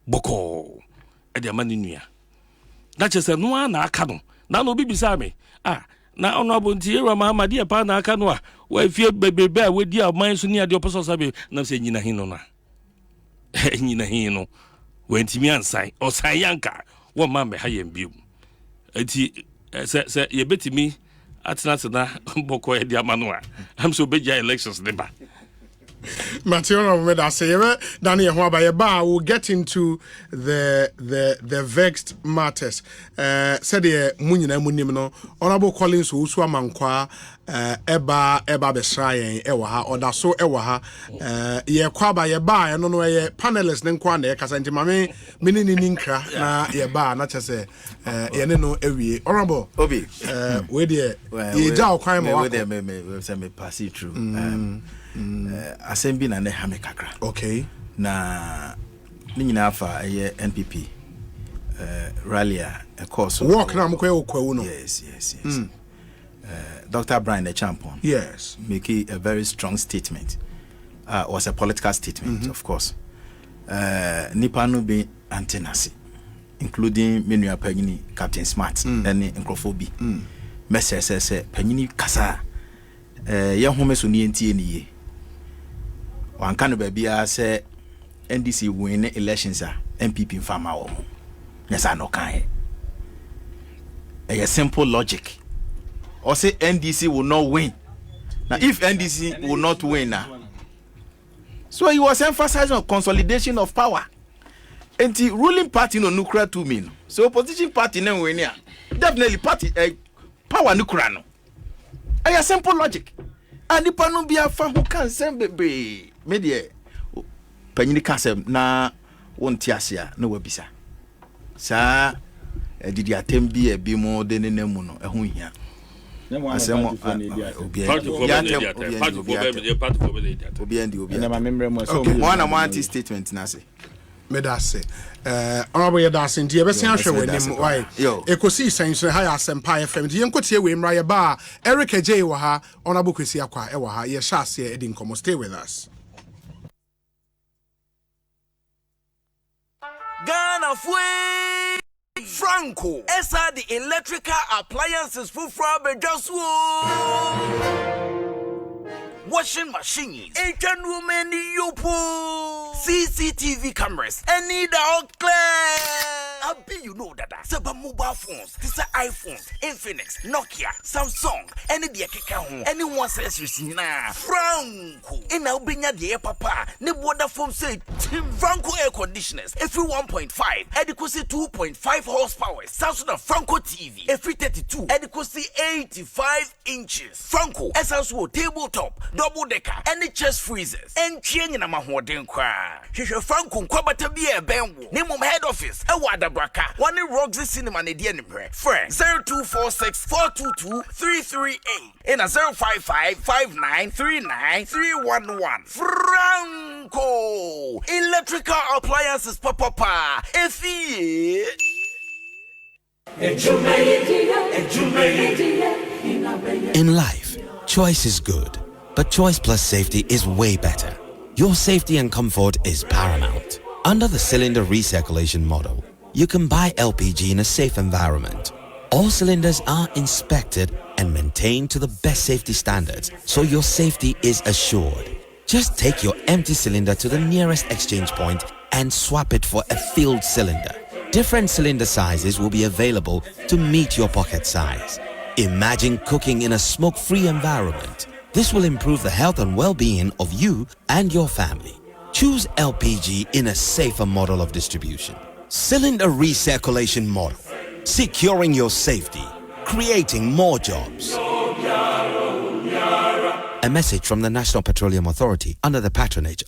boko e de amani nua na chese no na aka no na no bibisa me na ono abonti era Muhammad e pa na aka no a wa fie bebebe a wedi aman so ni ade oposo sabe na se nyina hin no na nyina hin no wentimi ansan osan yanka wo ma me ha yem biom enti se ye betimi atena boko e de amano a am so beja elections de ba Material of say Daniel Huabayaba will get into the vexed matters. Said the Munina Munimno, Honorable Collins Uswa Mankwa, Eba Besrayen, Ewaha, or Daso Ewaha, ye Kwaba Yaba, and no way panelists Nenkwane, Casanti Mame, Minin Ninkra, Yaba, not as a Yeneno Ewi. Honorable Obi, where the Yao crime or me pass it through. Assembly na ne hame kakra. Okay. Na ni nyina fa NPP rally a course. Walk na mkwe okwa no. Yes. Dr. Brian the champion. Yes. Make a very strong statement. Was a political statement, of course. Nipa no be antenasi, including Menua Pagini, Captain Smart, and Nkrofobi. Message say Pagini kasa ye home so ni ntie ni wan kan ba bia say NDC win elections a MPP farmer wo nyesa no kan a simple logic or say NDC will not win. Now if NDC will not win now, so he was emphasizing on consolidation of power. And the ruling party no nuclear to mean. So opposition party no win here. Definitely party power nuclear no. A simple logic. And the panu be a fan who can send baby media panini kasem na won't yasia no webisa. Sa did ya tembi a be more than a nemuno a hunya. One amount statement nasi. Medase. Honorable Yadasi, nti ebese ahwe wenim why Ekosiisen so high Asempa FM nti yenkotie we mra ye ba Eric Adjei wa ha Honorable Kwesi Akwa e wa ha ye sha ase edi nkomo. Stay with us. Ghana Fwe Franco esa the electrical appliances for just washing machines, Asian women, yopo, CCTV cameras, and need all clear. I be you know that. Seba mobile phones, this are iPhones, Infinix, Nokia, Samsung, any the home, anyone says you see na Franco. In our binya the papa, ne water foam say Franco air conditioners, every 1.5, adequacy 2.5 horsepower, Samsung Franco TV, every 32, adequacy 85 inches. Franco, essential tabletop. Double decker, any chest freezers, and change na mahoden kwa. Shisha Franco kwabata biye benwo. Name head office, Awada Braka, one Roxy Cinema ne die nimre. Friend 0246 422 338 and a 055 5939 311. Franco electrical appliances papa. Efi in life, choice is good. But choice plus safety is way better. Your safety and comfort is paramount. Under the cylinder recirculation model, you can buy LPG in a safe environment. All cylinders are inspected and maintained to the best safety standards, so your safety is assured. Just take your empty cylinder to the nearest exchange point and swap it for a filled cylinder. Different cylinder sizes will be available to meet your pocket size. Imagine cooking in a smoke-free environment. This will improve the health and well-being of you and your family. Choose LPG in a safer model of distribution. Cylinder recirculation model. Securing your safety. Creating more jobs. A message from the National Petroleum Authority under the patronage.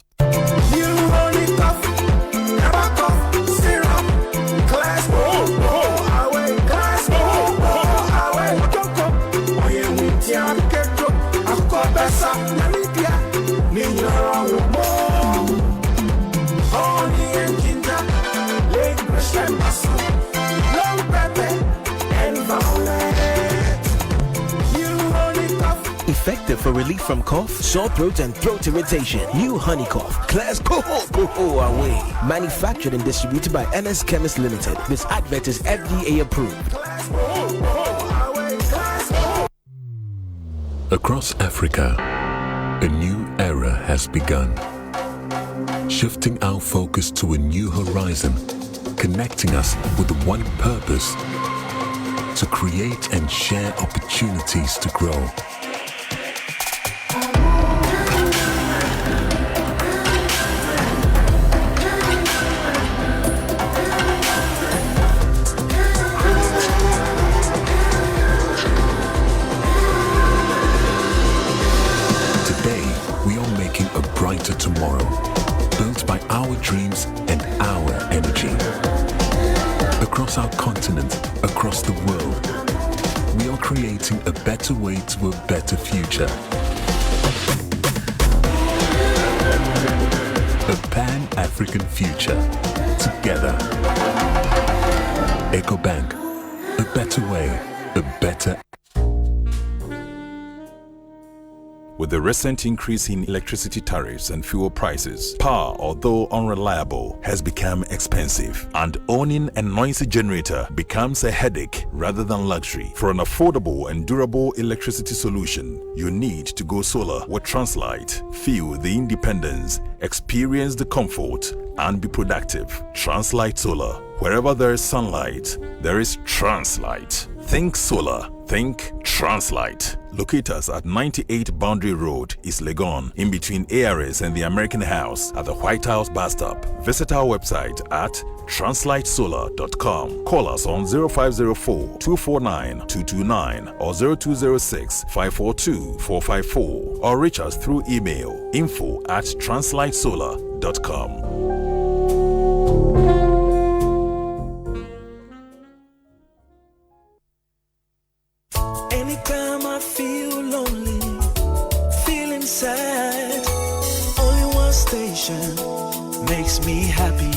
Effective for relief from cough, sore throat, and throat irritation. New Honey Cough. Class away. Manufactured and distributed by NS Chemist Limited. This advert is FDA approved. Across Africa, a new era has begun. Shifting our focus to a new horizon, connecting us with one purpose: to create and share opportunities to grow. across our continent, across the world. We are creating a better way to a better future. A Pan-African future. Together. EcoBank. A better way. A better. With the recent increase in electricity tariffs and fuel prices, power, although unreliable, has become expensive, and owning a noisy generator becomes a headache rather than luxury. For an affordable and durable electricity solution, you need to go solar with Translight. Feel the independence, experience the comfort, and be productive. Translight Solar. Wherever there is sunlight, there is Translight. Think solar. Think Translight. Locate us at 98 Boundary Road, East Legon, in between ARS and the American House at the White House bus stop. Visit our website at translightsolar.com. Call us on 0504-249-229 or 0206-542-454 or reach us through email info@translightsolar.com. Anytime I feel lonely, feeling sad, only one station makes me happy.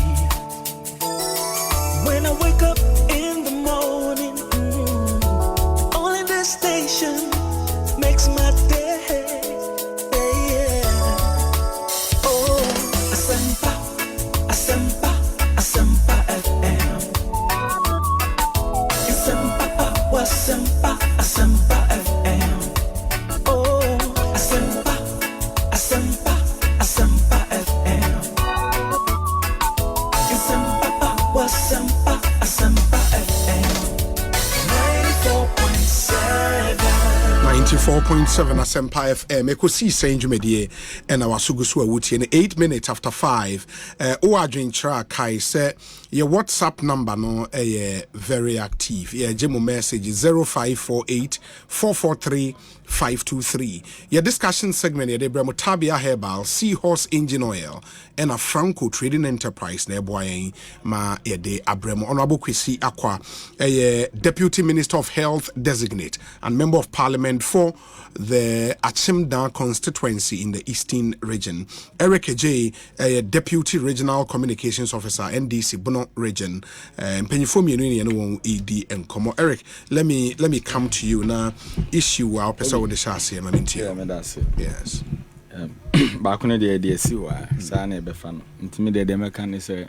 When I wake up in the morning, only this station makes my day. Yeah. Oh, Asempa, Asempa, Asempa FM. Asempa, Asempa. Asempa FM. Oh, Asempa, Asempa, Asempa FM. Asempa, Asempa, Asempa FM. 94.7 Asempa FM. Ekosiisen Jumedie and our Sugusu Awuti in 8 minutes after 5. Adjei Tra Kai say your WhatsApp number no very active. Yeah, Jemo message 0548 443 523. Your discussion segment ya Debramo Tabia Herbal, Seahorse Engine Oil, and a Franco Trading Enterprise nearby ma de Abremo Honorable Kwesi Akwa, a Deputy Minister of Health designate and Member of Parliament for the Achimda constituency in the Eastern Region. Adjei, a Deputy Regional Communications Officer, NDC Bono Region. Penifumi and ED and Como. Eric, let me come to you now. Issue our person with the chassis. Yes. Back on the idea, see why Sane Befano. Intimidate the mechanic said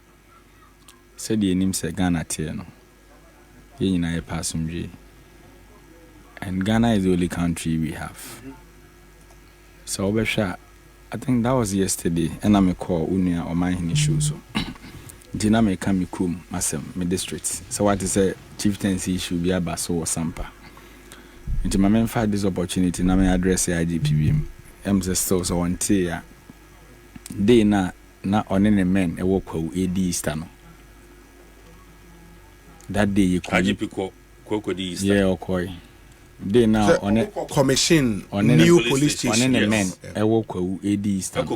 the name said Ghana Tiano. In a passenger. And Ghana is the only country we have. So, I think that was yesterday, and I'm a call Unia or my issues. Dina me come kum masem me district. So what is a chieftaincy issue be abaso or sampa. Into my men find this opportunity na me address the IGPB. Say still so one tea day na on any men a work with AD Eastern. That day you call IGP Koko di Eastern. Yeah, okay. They now on a commission on new police station. On any men a work with AD Eastern.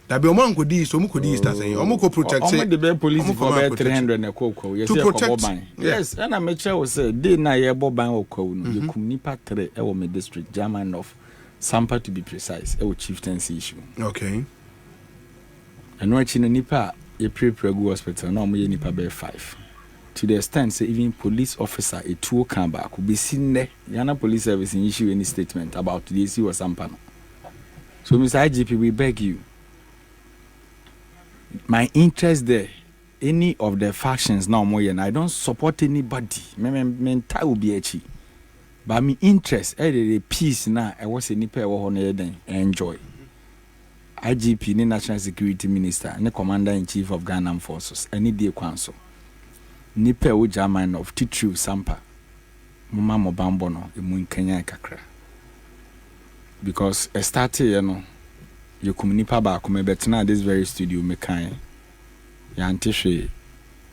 That be omo ko di so omo ko di star say omo ko protect omo the be police for 300 na koko yes to protect yes and I make sure say dey na ye boban okwo no ye kum nipa 3 e wo me district German of Sampa to be precise e wo chieftaincy issue. Okay. And no chi no nipa ye prepare go hospital na omo ye nipa be 5 to the extent say even police officer a two can back could be seen there Ghana police service in issue any statement about the issue or Sampa. So Mr. IGP, we beg you, my interest there, any of the factions now more and I don't support anybody. Me will be a chi. But my interest, the peace now, I was a nipa then enjoy. IGP, the National Security Minister, and the Commander in Chief of Ghana Armed Forces, any day council. Nipa wo German of Titru Sampa. Mama mo bambono emu in Kenya kakra. Because I started you come nipa ba come betena this very studio me kan ya antehwe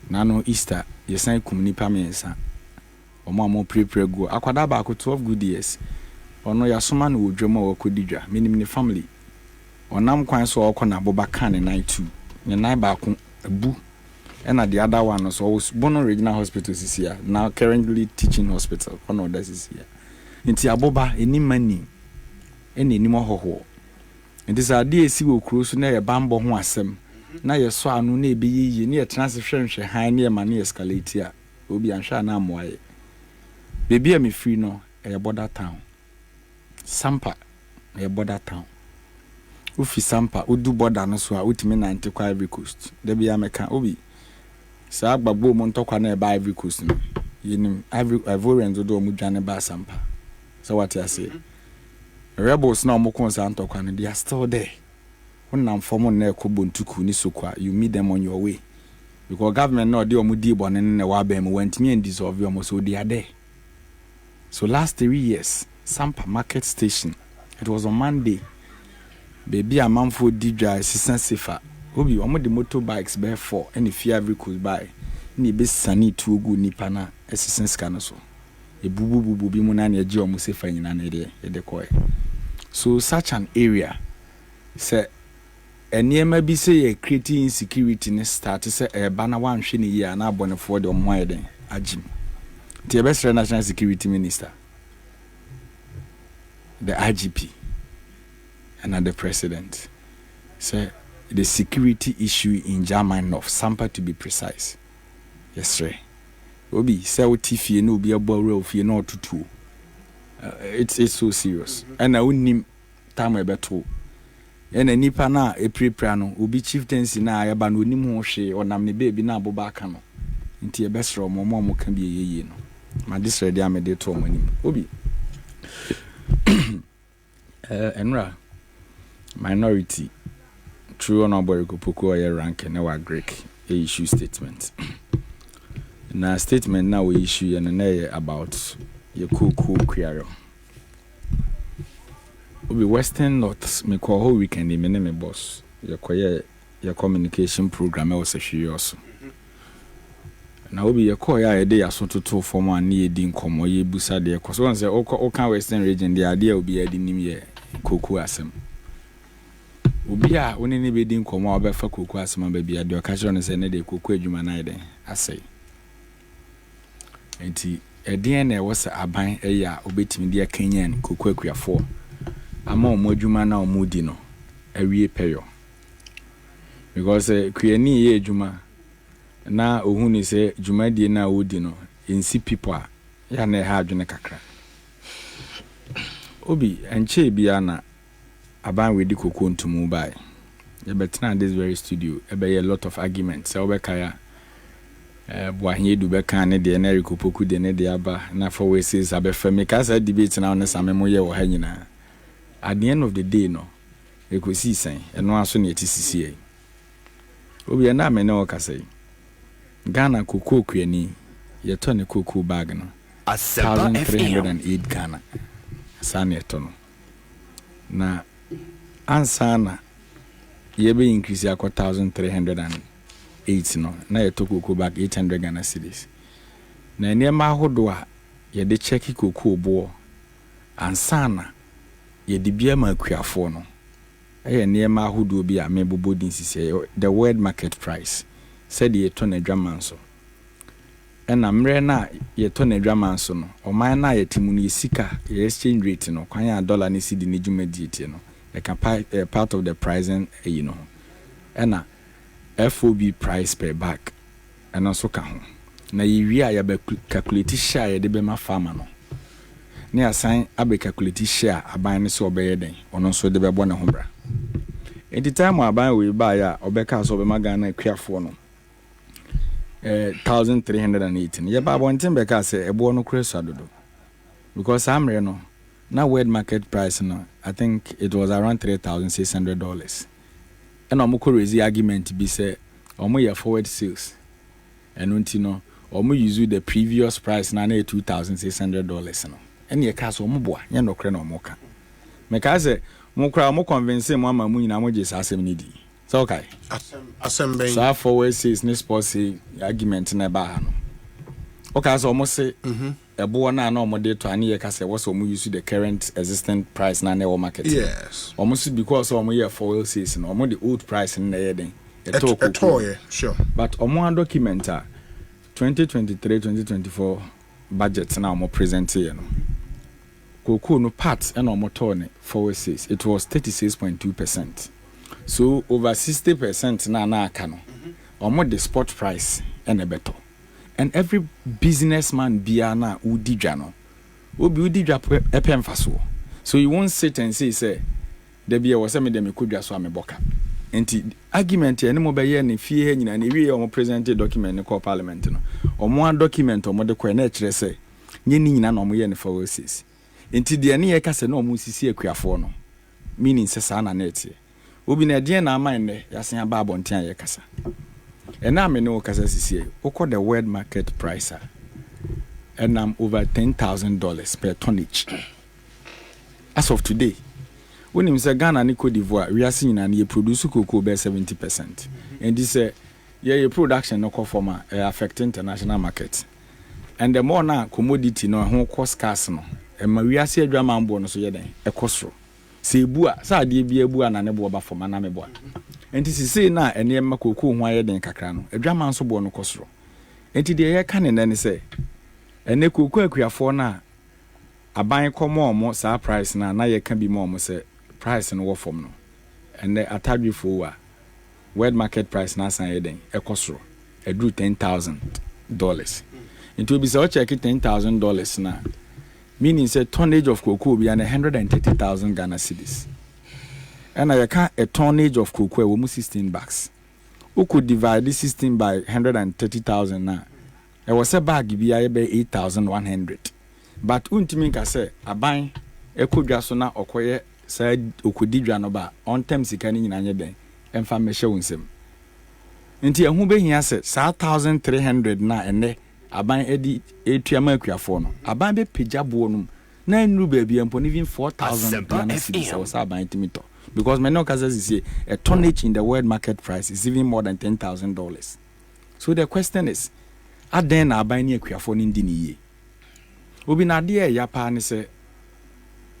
nano Easter you san come nipa mensa omo prepare go akwada ba ko 12 good years ono ya soma na wodwema wo kodidwa minim ni family onam kwan so okọ na boba kan ne 92 ne nai ba ko abu And the other one also was Bono Regional Hospital this year. Now currently teaching hospital. One of this is here. Inti aboba any money any more ho. And this idea see will cruise near a bambo who asem. Now you saw no ne be ye near transfer high near money escalate here. Will be unsure now more. Baby, I'm free no a border town. Sampa a border town. Ufi Sampa, Udu border no so ultimate 90 Ivory Coast. There be American Obi. Sa gbagbo mo ntokwa na eba Ivory Coast no yinim Ivorians do mo dwane ba Sampa. So what you say? Rebels na mo kon sa ntokwa no, they are still there. Wonam form na ekobontuku ni sokwa, you meet them on your way. Because government no dey omo di bone na wa ba mo wantimi and dissolve omo, so they are there. So last 3 years, Sampa market station, it was on Monday. Baby a man for DJ assistant safer. Obi omo the motorbikes bear 4 and if you every could buy ni be sani too good ni pana assistance scanner so e bubu bi mu na na je omo safer nyina na de koy. So such an area say eniema bi say e create insecurity ne start say e ba na wan hwe ne yi na abonefo de omo ayeden agim. The best national security minister, the IGP and the president say the security issue in German of Sampa to be precise. Yes, sir. Obi say otifie no obi aboro ofie no tutu. It's so serious. And I wouldn't time ebeto. And nipa na epre no obi chieftaincy na ayaba no nim ho hwe onam ne baby na aboba aka no. Nti ebesro mo kan bi yeye no. Ma this ready am dey to omanim. Obi. Enra minority true honorable Kupoko aye rank na wa Greek issue statement. Na statement na we issue and na about your kuku query. Obi Western North me call whole weekend me ne me boss. Your communication program was a hwe also. Na obi ye call ya dey asototo form an ne edi nkomo ye busa de ko so won say o kan Western region de ade obi edi nim ye kuku asem. Obi a woni ne be di nkomo obefa kuku asem ba bia de o ka jiro ne say ne de kuku adwuma na ide asai. Enti edien na was aban eya obetimi de Kenyan kuku akuafo ama omo adwuma na omo di no awie peyo because kuani ye adwuma na ohuni say adwuma die na odi no ensi people a ya na ha adwene kakra obi enche bia na aban we di kuku ntumu bai ye betna this very studio e be a lot of arguments so be kaya boahie du be kan ne de na rikopoku de ne de aba na for we says abefa me ka sa debate na on samemo ye wo ha nyina at the end of the day no Ekosiisen eno aso ne etisisi obi na me na o ka say Ghana kuku kuani ye to ne kuku bag no 1308 Ghana sana eto no na ansana ye be increase akwa 1308 no na ye to kuku bag 800 Ghana cedis na niema ahodo a ye de check kuku bo ansana ye de bia ma akuafo no eye niema ahodo bi a mebobodin sisi the world market price said ye to na dwaman so ena mre na ye to na dwaman so no oman na ye timu ni sika ye exchange rate no kwan ya dollar ni cedi ni dwumadi tie no e can part of the pricing you know ena FOB price per bag ena so ka ho na ye wi a ya be calculate share ye de be ma farmer no ne asan abe calculate share aban ne so obeye den ono so de be bo na ho bra enti time aban we ba ya obeka so be magana akuafo no 1318 ye ba bontin be ka say ebo no kreso adodo because amre no na world market price no I think it was around $3,600 and omo raise argument be say omo ye forward sales and unti no omo use the previous price na $2,600 no and ye ka so omo boa ye no kre na omo ka me ka say mo kra mo convince mo ama mu nyina mo je sa asem ni di so okay assemble so forward says ne sports argument na ba ha no okay so omo say ebo na na omo de to ani ye ka say was omo use the current existing price na na market yes omo say because omo ye forward says no omo the old price na ye den Sure. But omo document 2023-2024 budget now more present here no. Cocoa no part and omo tone forward says it was 36.2%. So over 60% na aka no. Omo the spot price and a better. And every businessman bia na udi dwa no. Obi udi dwa epem faso. So you won't sit and say there be was me dem kodwa so ameboka. Enti argument ene mo be ye ne fie nyina ne wie omo present document ne call parliament no. Omo document omo de ko na kire say nye ni nyina na omo ye ne for overseas. Enti de ne ye ka se na omo sisi akuafo no. Meaning say sa na net. Obi na de na aman ne yasen aba abonten ye kasa. Ena me no kasa sisi ukọ the world market price and I'm over $10,000 per tonnage. As of today, when him say Ghana and Cote d'Ivoire, we are seeing and you produce cocoa by 70%. And this your production no conform affect international market. And the more now commodity no who cost scarce no. And we are see a drama no so yeden e kosro. Say bua sa de bia bua na ne bo ba for na me boa. And this is say na ene ma cocoa ho ayeden kakra no. A drama so bo no kosro. Enti de ye ka ne na ne say ene cocoa akuafo na aban komo mo sa price na ye ka bi mo mo say price no wo form no and the atadwifo wa world market price na san yeden ekosoro edru $10,000 into be say check $10,000 na meaning say tonnage of cocoa be an 130,000 Ghana cedis and I can a tonnage of cocoa we 16 bags who could divide this 16 by 130,000 na it was a bag be 8,100 but untimi ka say aban ekodwa so na okoye said okudidwa no ba on time sika ni nyina nye den emfa mehye wonsem nti ehu behia se 1,300 na ene aban edi etuama akuafo no aban be pejabo no na nru ba bia mpo even 4,000 was aban timito because me no kaza say a tonnage in the world market price is even more than $10,000. So the question is aden na aban ni akuafo ni ndi ni ye obi na de ya pa ne se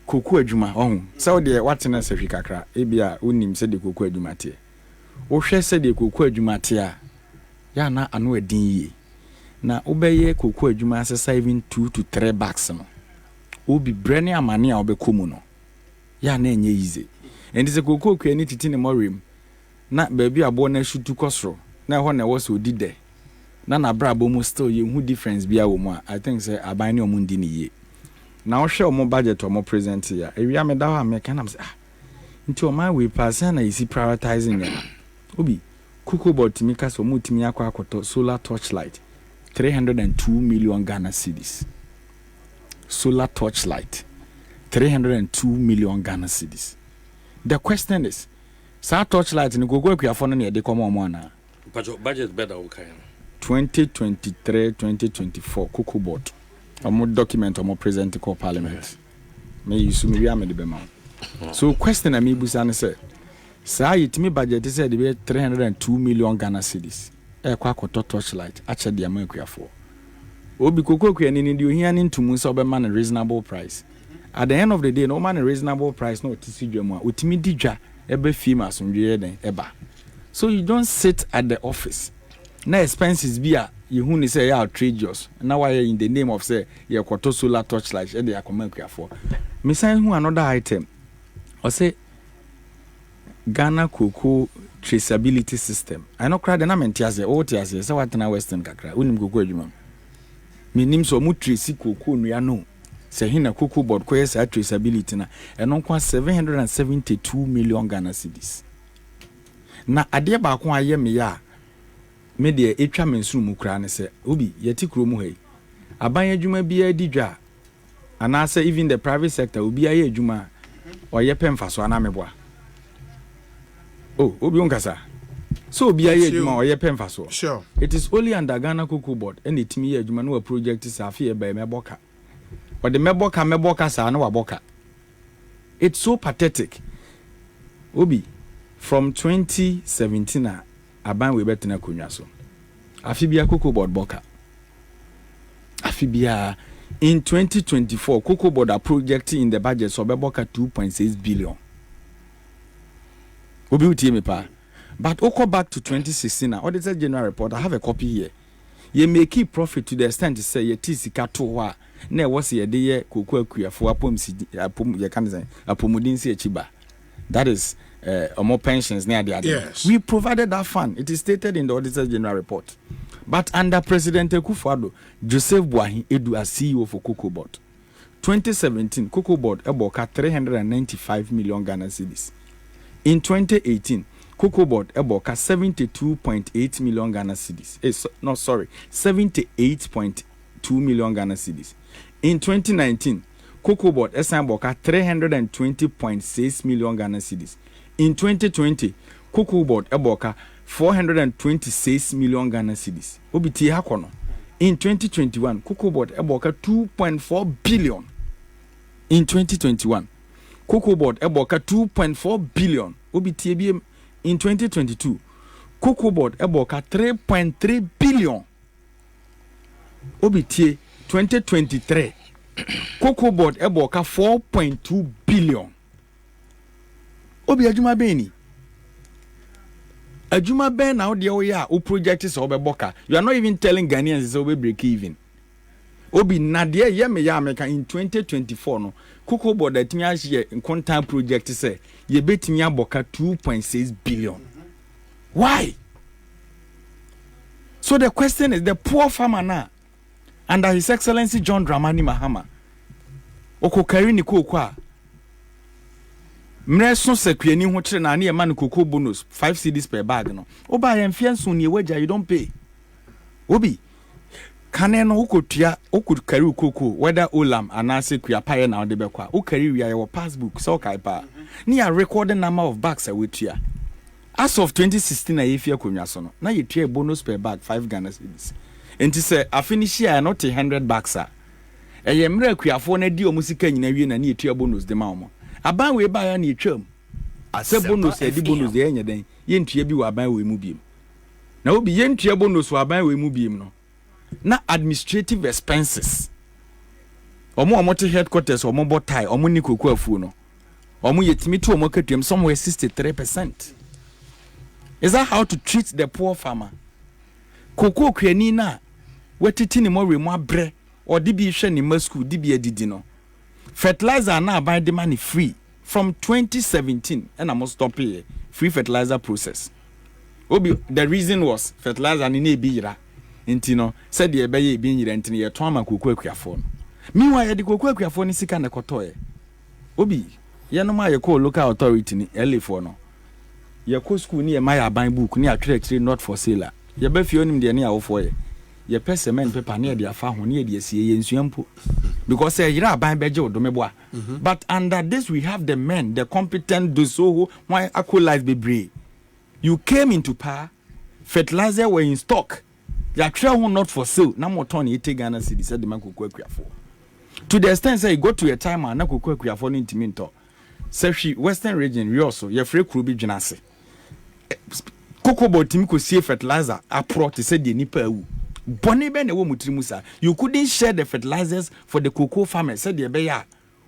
koku adwuma ohun so de watena se hwikakra ebia unim se de koku adwuma te wo hwe se de koku adwuma te a ya na ano adin yi na obeye koku adwuma se saving 2 to 3 bags no obi brene amane a obekomu no ya na enye easy endi se koku okua ni titi ne morem na baabi abo na shutu kosro na ho na wo se odide na brabo mu still ye hu difference bia wo mu a I think say aban ne omundi ni ye na wo hwe omo budget omo present ya ewia me da ho ameka na say nti o man we pass na isi prioritizing ya obi kuku bot mi ka so mu timi akoto solar torchlight 302 million Ghana cedis solar torchlight 302 million Ghana cedis. The question is sa torchlight ni gogo akuafo no ne de komo omo ana budget better okay 2023-2024 Kuku Board. Omo document omo present ko parliament. Me yusu me wi amede be ma. So question na me busa ne say say it me budget say dey 302 million Ghana cedis. E kwa akoto torchlight ache de amakuafo. Obi kokokua ni ndi ohia ni ntumu say obema na reasonable price. At the end of the day no man a reasonable price no otisi dwamu a otimi didwa ebe fim asomdwe den eba. So you don't sit at the office. Na expenses bia you who ni say outrageous now why in the name of say your quarter solar torchlight e dey akomakuafo me say who another item or say Ghana cocoa traceability system I no cry the na mentiase o tiase say what na western kakra unim cocoa adwuma me nim so mu trace cocoa nua no say hina cocoa board ko yes traceability na eno kwa 772 million Ghana cedis na ade ba ko aye me ya me de etwa mensuru mu kra ne se obi yeti kro mu hai aban adwuma bia didwa ana say even the private sector obi aye adwuma oye pemfa so ana meboa oh obi onkasa so obi aye adwuma oye pemfa so sure it is only under Ghana Cocoa Board and etimi ye adwuma no project safi e ba meboka or the meboka sa na waboka. It's so pathetic obi from 2017 aban we betina konwa so afibia Cocoa Board boka afibia in 2024 Cocoa Board are projecting in the budget so be boka 2.6 billion obi utie me pa But Oko back to 2016, Auditor General report, I have a copy here. You may keep profit to the extent to say, ye tisika to wa. Ne was ye de cocoa queer for apomudinsi chiba. That is more pensions near the other. Yes. We provided that fund. It is stated in the Auditor General report. But under President Akufo-Addo, Joseph Boahi Edu as CEO for Cocoa Board. 2017, Cocoa Board eboka 395 million Ghana cedis. In 2018, Cocoa Board eboka 72.8 million Ghana cedis. 78.2 million Ghana cedis. In 2019, Cocoa Board eboka 320.6 million Ghana cedis. In 2020, Cocoa Board eboka 426 million Ghana cedis. Obiti hakono. In 2021, Cocoa Board eboka 2.4 billion. In 2021, Cocoa Board eboka 2.4 billion. Obiti ebiem. In 2022, Cocoa Board eboka 3.3 billion. Obiti 2023, Cocoa Board eboka 4.2 billion. Obi adwuma beni. Ajuma ben now the way o project is obeboka. You are not even telling Ghanaians is over break even. Obi nadia ye me ya America in 2024 no. Cocoa Board that me share in content project say ye betimi aboka 2.6 billion. Why? So the question is the poor farmer now under His Excellency John Dramani Mahama. Oko carry ni cocoa. Mreso sekwani ho kire na na man cocoa bonus 5 cedis per bag no. Oba ye mfianso ne waja you don't pay. Obi kane no ukotua ukud carry cocoa whether olam anase kuapaye na ode bekwa. U carry wi your passbook so kai pa. Ni a record number of bags awetua. As of 2016 na ye fie konwa so no. Na ye tua bonus per bag 5 Ghana cedis. Enti say a finish here not 100 bags a. Eye mre kuafo na di omusika nyina wie na ye tua bonus de ma omo. Aban we ba ya na etwam ase bonus edi bonus ye nya den ye ntua bi wa aban we mu biem na obi ye ntua bonus wa aban we mu biem no na administrative expenses omo te headquarters omo botai omo ni koku afu no omo yetimi to omo katwam somewhere 63%. Is that how to treat the poor farmer? Koku kwani na wetiti ni mo remu abre odi bi hwe ni masku di bi adidi no. Fertilizer now buy the money free from 2017 and I must stop here. Free fertilizer process. Obi the reason was fertilizer ni be yira. Intino said the ebe be yira intino ye twama koku akuafo. Meanwhile the koku akuafo ni sika na kotoye. Obi ye no ma ye call local authority ni LA4 no. Ye ko school ni ye ma ya ban book ni atwere not for sale. Ye ba fie onim de ne awofo ye. Ye cement paper na ye de afa ho na ye de asie ye nsuampo. Because but under this we have the men, the competent, those who why acolytes be brave. You came into power, fertilizer were in stock. You are not for sale. Now more turn you take Ghana city said the man could work for. To the extent say you go to a time and could work for intimate. Say she Western region we also your free crew be genasi. Cocoa Board team could see fertilizer approach to say the nipa. You couldn't share the fertilizers for the cocoa farmers. Said the beya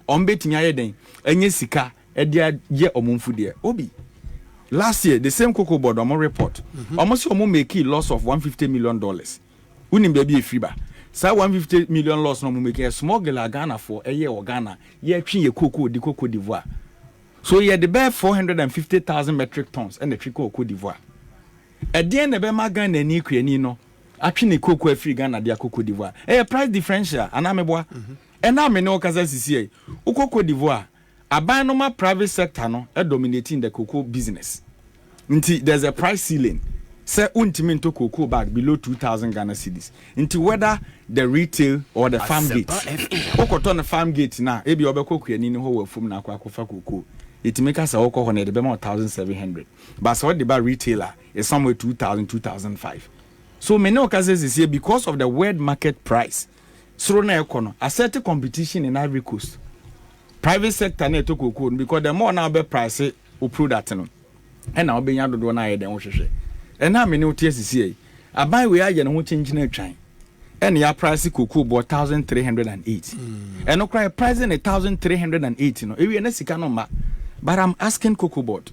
on betting den enye sika edia ye omunfu de obi. Last year the same Cocoa Board omo report almost omo make a loss of $150 million. Unim baby e free ba. Say $150 million loss no make a small girl Ghana for a year or Ghana ye twi ye cocoa di Cocoa d'Ivoire. So ye the bear 450,000 metric tons and the Cocoa d'Ivoire. At the end the be Ghana ni kwani no actually cocoa free Ghana dia Cocoa d'Ivoire. Price differential anameboa. Na me no kaza sisi Cocoa d'Ivoire aban no ma private sector no dominating the cocoa business. Nti there's a price ceiling. Say untimi into cocoa bag below 2,000 Ghana cedis. Nti whether the retail or the farm gate. Okoto na farm gate na ebi obeko kwani ni ho wafum na akwafa cocoa. It make us a oko honey the be 1,700. But so the bar retailer is somewhere 2,000 2,005. So many occasions is here because of the world market price. So na econo a certain competition in Ivory Coast. Private sector na to cocoa because the more now be price o product no. And now be yan do na ye den wo hwehwe. And now many oties is here. Abai we aye no ho change na twan. And ya price cocoa bo 1,308. And no cry price in 1,308 no. E we na sika no ma. But I'm asking Cocoa Board.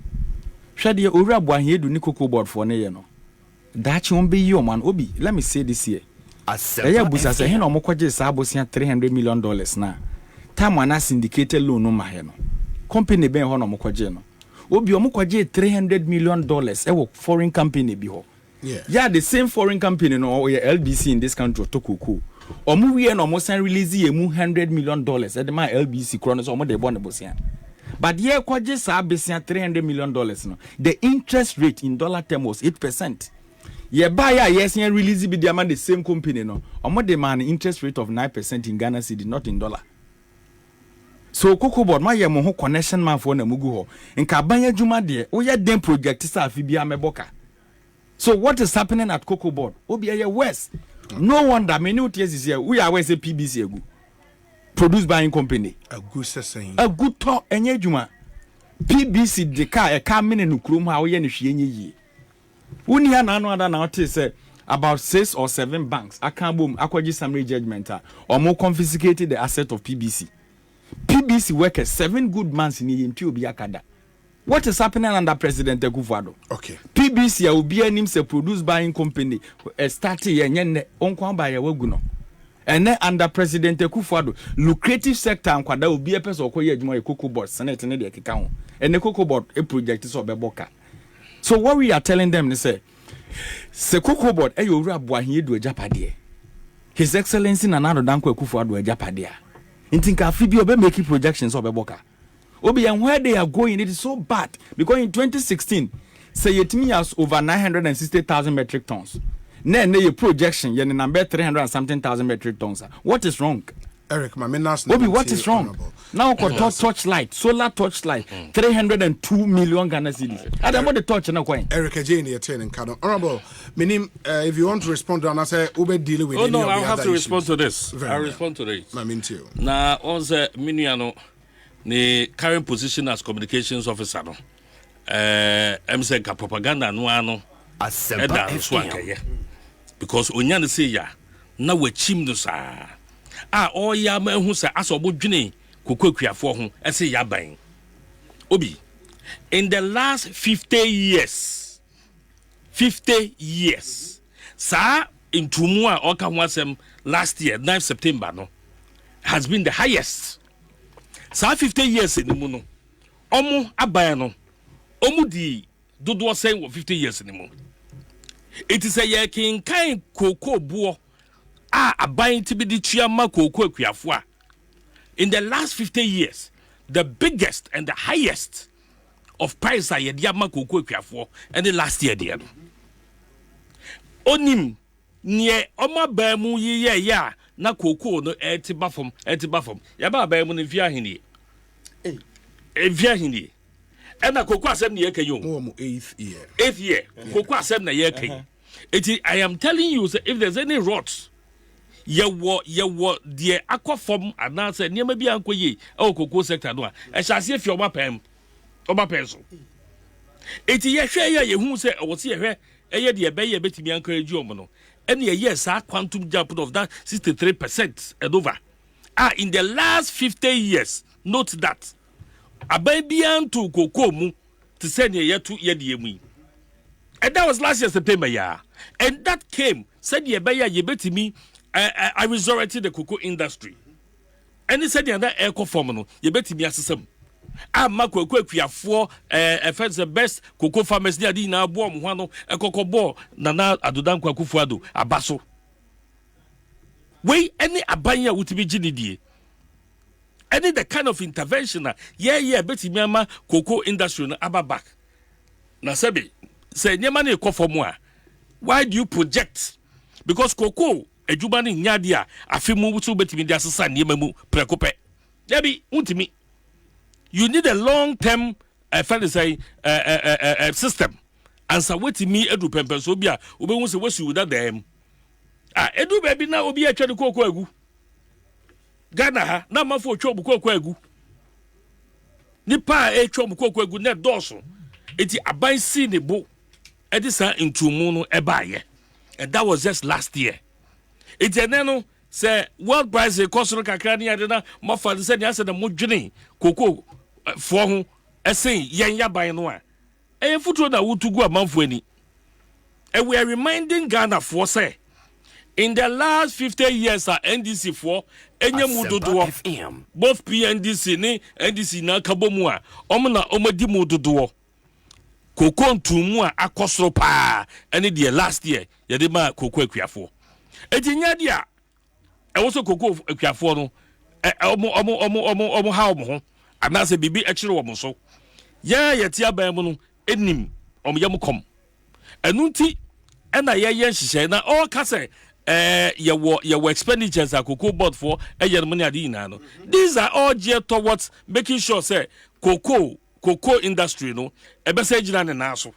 Shadi owura boahe du ni cocoa board for ne ye no. Dachi won be yi man obi. Let me say this here. Aya busa se he no mokwaje sa abosia $300 million na. Time ana syndicated loan no ma he no. Company ben ho no mokwaje no. Obi omokwaje $300 million e wo foreign company bi ho. Yeah, the same foreign company no or LBC in this country to cocoa. Omu we no mo san release ye mu $100 million e de ma LBC krono so mo de bon bosia. But here kwaje sa abosia $300 million no. The interest rate in dollar term was 8%. Ye buy yes and release be the same company no. Omo demand interest rate of 9% in Ghana cedi, not in dollar. So cocoa board my ye mo ho connection man for na mugu ho. Nka banya juma de o ye den project sa afi bia meboka. So what is happening at cocoa board? Obi aye west. No wonder many UTS is here. We are where say PBC egu. Produced by company. A good saying. A good talk enye juma. PBC de car e car mini no krum ha wo ye no hwe enye yi. Uni ha na no ada na what say about 6 or 7 banks akambom akwaji summary judgment or more confiscated the asset of PBC. PBC workers 7 good months in the obi akada. What is happening under President Akufo-Addo? Okay. PBC will be an se produce buying company starting yenye onkwan ba ye wagu no. And then under President Akufo-Addo lucrative sector ankwada will be a person okoye adwuma e cocoa board senate ne de keka ho. And the cocoa board a project so beboka. So what we are telling them is say cocoa board e yowura boahe edu ajapade. His Excellency Nana Danko Akufo-Addo ajapade. Intinka afi obe make projections so beboka. Obi and where they are going, it is so bad because in 2016, say Yetimi has over 960,000 metric tons. Then your projection, you number 300 and something thousand metric tons. What is wrong? Eric, Obi, what is wrong? Honorable. Now torchlight, solar torchlight, 302 million Ghana cedis. I don't want the torch no coin. Eric Adjei in the attending card. Honorable, meaning if you want to respond to answer, Ube deal with. Oh no, I'll have to respond to this. I'll respond to this. I mean too. Now on the Miniano. The current position as communications officer no say ka propaganda no ano eda so ankaye because onya say ya na wachim no sa o ya ma hu sa aso bodwene kokwakuafo ho say ya ban obi in the last 50 years sa intumu a oka ho asem last year 9 September no has been the highest. So 50 years in the moon. Omu abayano. Omu di dodo saying 50 years in the moon. It is a yekin kind cocoa buo. Abaying to be the chiama cocoa kuafua. In the last 50 years, the biggest and the highest of price are yama cocoa kuafua and the last year there. Onim near Oma Bamu ye na cocoa no etibafom. Yaba Bamu in Viahini. Viahini. And na cocoa asem na yeke yo. 8th year. Cocoa asem na yeke. I am telling you, if there's any rots, ye wo the aqua form and answer near maybe uncle ye cocoa sector no. I shall see if you're my pen. Oba pencil. Ye share ye who say I was here. Eye de be betimi encourage you no. Any yes quantum jump of that 63% and over. In the last 50 years, note that ababian to kokomu to send ye 2 year de. And that was last year September and that came said ye betimi I resurrected the cocoa industry. And he said that eco form no ye betimi asesem. Mako Kuafo the best cocoa farmers near the na boom one a cocoa ball Nana Adudan Akufo-Addo Abaso. Way any abanya would be GDD. Any the kind of intervention betty mama cocoa industry na ababak. Na sebi say nyamani eko for more. Why do you project? Because cocoa ejubani nyadia afimu wutu betimi dia sesa nyemamu prekope. Yabi untimi. You need a long-term system. And so what me edu pempen so bia obe hu se wasi without them. Edu baby na obi a twa de kokko agu. Ghana ha na mafo twa bu kokko agu. Nipa e twa bu kokko agu na doso. Eti aban si ne bo. Edisa intumu no ebaye. And that was just last year. Eti eneno say world price e cost no kakra ni ade na mafa de say ni ase na modwene kokko for ho esen yen yaban no a e futu na wutugu amanfo ani. And we are reminding Ghana for say in the last 50 years NDC for FM. Both PNDC ni NDC na kabomu a omna omadi mu dodo koko ntumu a akosoro pa ene the last year ye de ma koko akuafo etinya dia e wo so koko akuafo no omo ha omo ho anase bibi e kire wo mo so ye tia ban mu no enim omo yam kom enunti ena ye nhihye na all ka say your expenditures are cocoa board for money adina no. These are all geared towards making sure say cocoa industry no ebe say jina ne na so.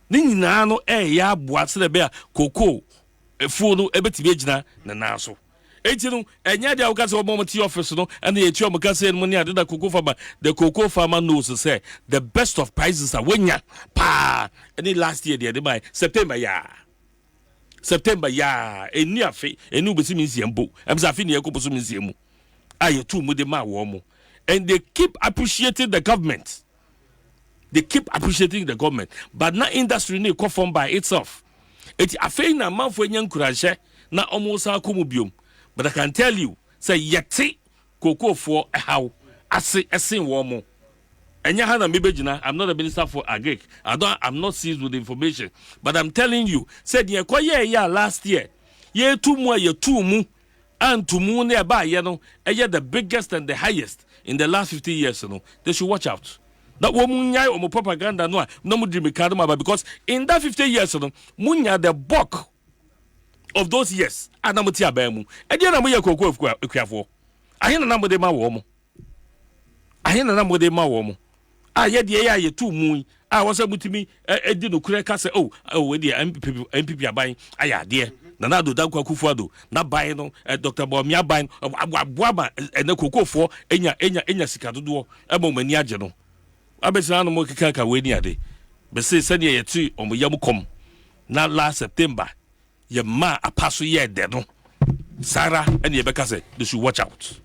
Ni nyina no ya boate le be cocoa fu no ebe tibe jina ne na so. Eti no enya dia ukase omo ti office no and ye tuo mukase money adida cocoa farmer. The cocoa farmer knows say the best of prices are wenya pa any last year they buy September ya eni afi eni ubesi minsiembo emsa afi ne yakoposo minsiemu aye tu mu de ma wo mo and they keep appreciating the government but na industry ne conform by itself eti afi na manfo enya nkuraje na omo sa akomu biom but I can tell you say yeti cocoa for how ase wo mo. I'm not a minister for agric. I'm not seized with information. But I'm telling you, said last year, ye 2 more, ye 2 mu, and 2 mu nearby, the biggest and the highest in the last 50 years, they should watch out. That woman or propaganda no because in that 50 years, munya the bulk of those years, and I'm a tia bemu. And then I'm a cocoa of Quafo. I hear a number de ma woman. Ye ye 2 mu was able to me did no crack say we the MPP are buying dear Nanado Akufo-Addo na buy no Dr. Bawumia buying Abuaba and the cocoa for enya sikadodo ebo mani agye no abesa no mo keka we ni ade be say send ye 2 on yam kom na last September ye ma apaso ye de no Sarah and ye beka say they should watch out.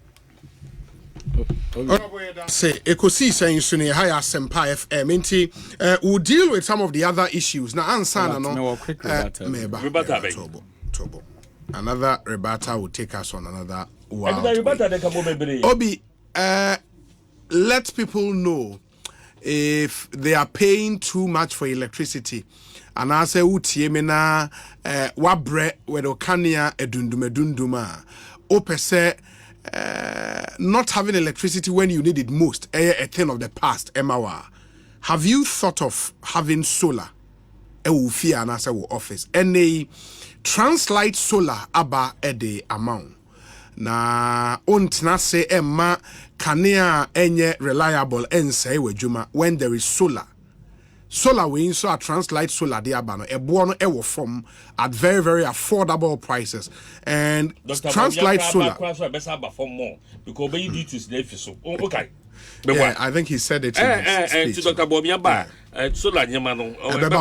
Say Ekosiisen suni higher Sempa FM inti we'll deal with some of the other issues now ansana no Tobo another rebata will take us on another Obi let people know if they are paying too much for electricity and I say utie me na wabre wedokania edunduma opese not having electricity when you need it most, a thing of the past, Emma. Have you thought of having solar? Fear and I say office. And a translate solar aba the amount. Na untna say Emma kania enye reliable and say juma when there is solar. Solar we so a translate solar the abano a buono ewo from at very very affordable prices and translate solar okay. Yeah, I think he said it in his speech. Dr. Bawumia solar nyama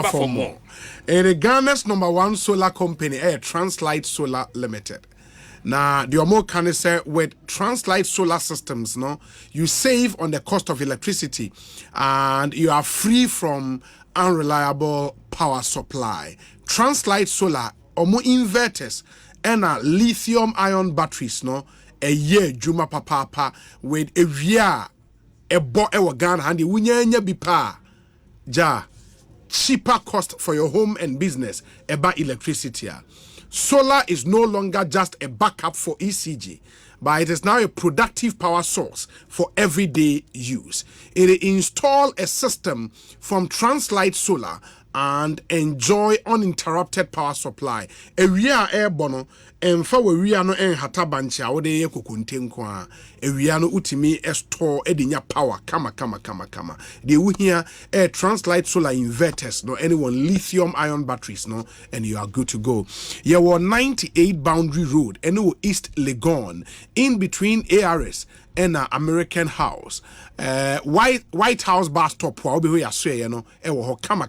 for more. Ghana's #1 solar company Translite Solar Limited. Now, the more can say with Translite solar systems, no, you save on the cost of electricity and you are free from unreliable power supply. Translite solar or more inverters and lithium ion batteries, no, a year juma papa with a year a bo ewa Ghana handy winya bipa ja cheaper cost for your home and business about electricity. Solar is no longer just a backup for ECG, but it is now a productive power source for everyday use. It install a system from Translite Solar and enjoy uninterrupted power supply. Ewia air bono emfa wewia no enhata banchi a wode ye kokonte nko a ewia no utimi store edinya power kama de wu here air Translite solar inverters no anyone lithium ion batteries no and you are good to go. You were 98 Boundary Road and East Legon in between ARS and American House. White House bus stop wa obi ho ya so ye no e wo ho kama.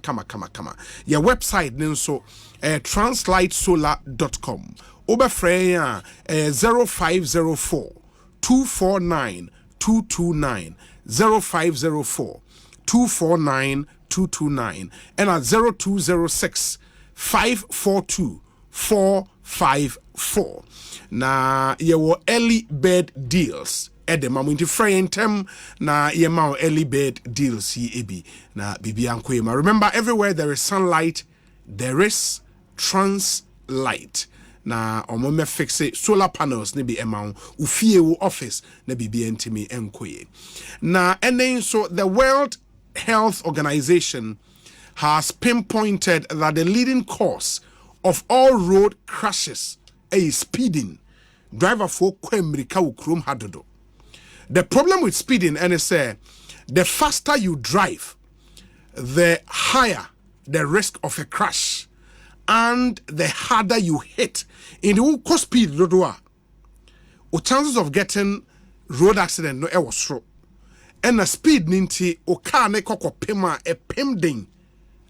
Your website nenso translitesolar.com. Obafreya 0504 249 229 0504 249 229 and at 0206 542 454. Na yewo early bird deals. Edema mwinti freyentem na yema early bird deals yi ebi na bibi ankwema. Remember, everywhere there is sunlight, there is translight. Na omome fixe solar panels ne bi ema ufie wo office na bibi entimi enkoye. Na enen so the World Health Organization has pinpointed that the leading cause of all road crashes is speeding. Driver for Kwemrika ukrum hadodo. The problem with speeding, and it's the faster you drive, the higher the risk of a crash, and the harder you hit. In the whole speed, the chances of getting road accident no was so. And the speed ninti o car ne koko pema e pemding.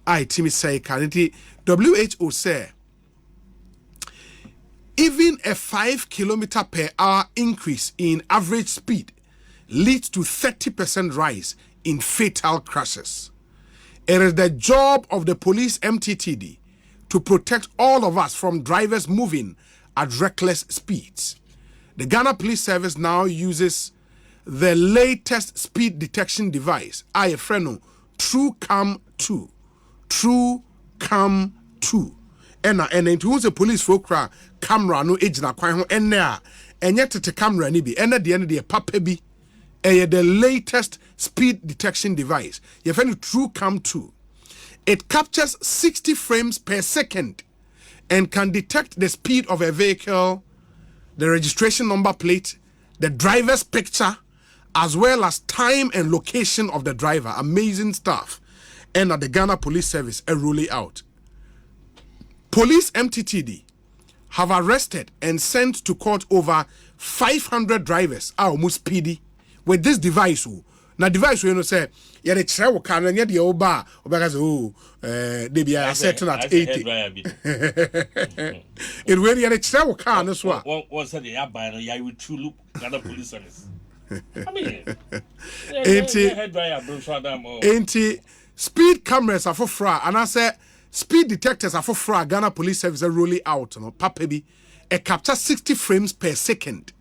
I timi say kaniti WHO say even a 5 km per hour increase in average speed leads to 30% rise in fatal crashes. It is the job of the police MTTD to protect all of us from drivers moving at reckless speeds. The Ghana Police Service now uses the latest speed detection device, IFRENO, TrueCam 2. TrueCam 2. And it was a police folk camera no age na kwan ho enne enye tete camera ni bi enne de papa bi the latest speed detection device. You find TrueCam 2. It captures 60 frames per second and can detect the speed of a vehicle, the registration number plate, the driver's picture, as well as time and location of the driver. Amazing stuff. And at the Ghana Police Service, a rolling out. Police MTTD have arrested and sent to court over 500 drivers almost speedy with this device. Now device you know say yeah the travel can and the oba because they be set at 80. It really the travel can as well. One said the app by you will true look Ghana Police Service. I mean, ain't speed cameras are for fra and I say speed detectors are for fra. Ghana Police Service are rolling out no papebi. It captures 60 frames per second.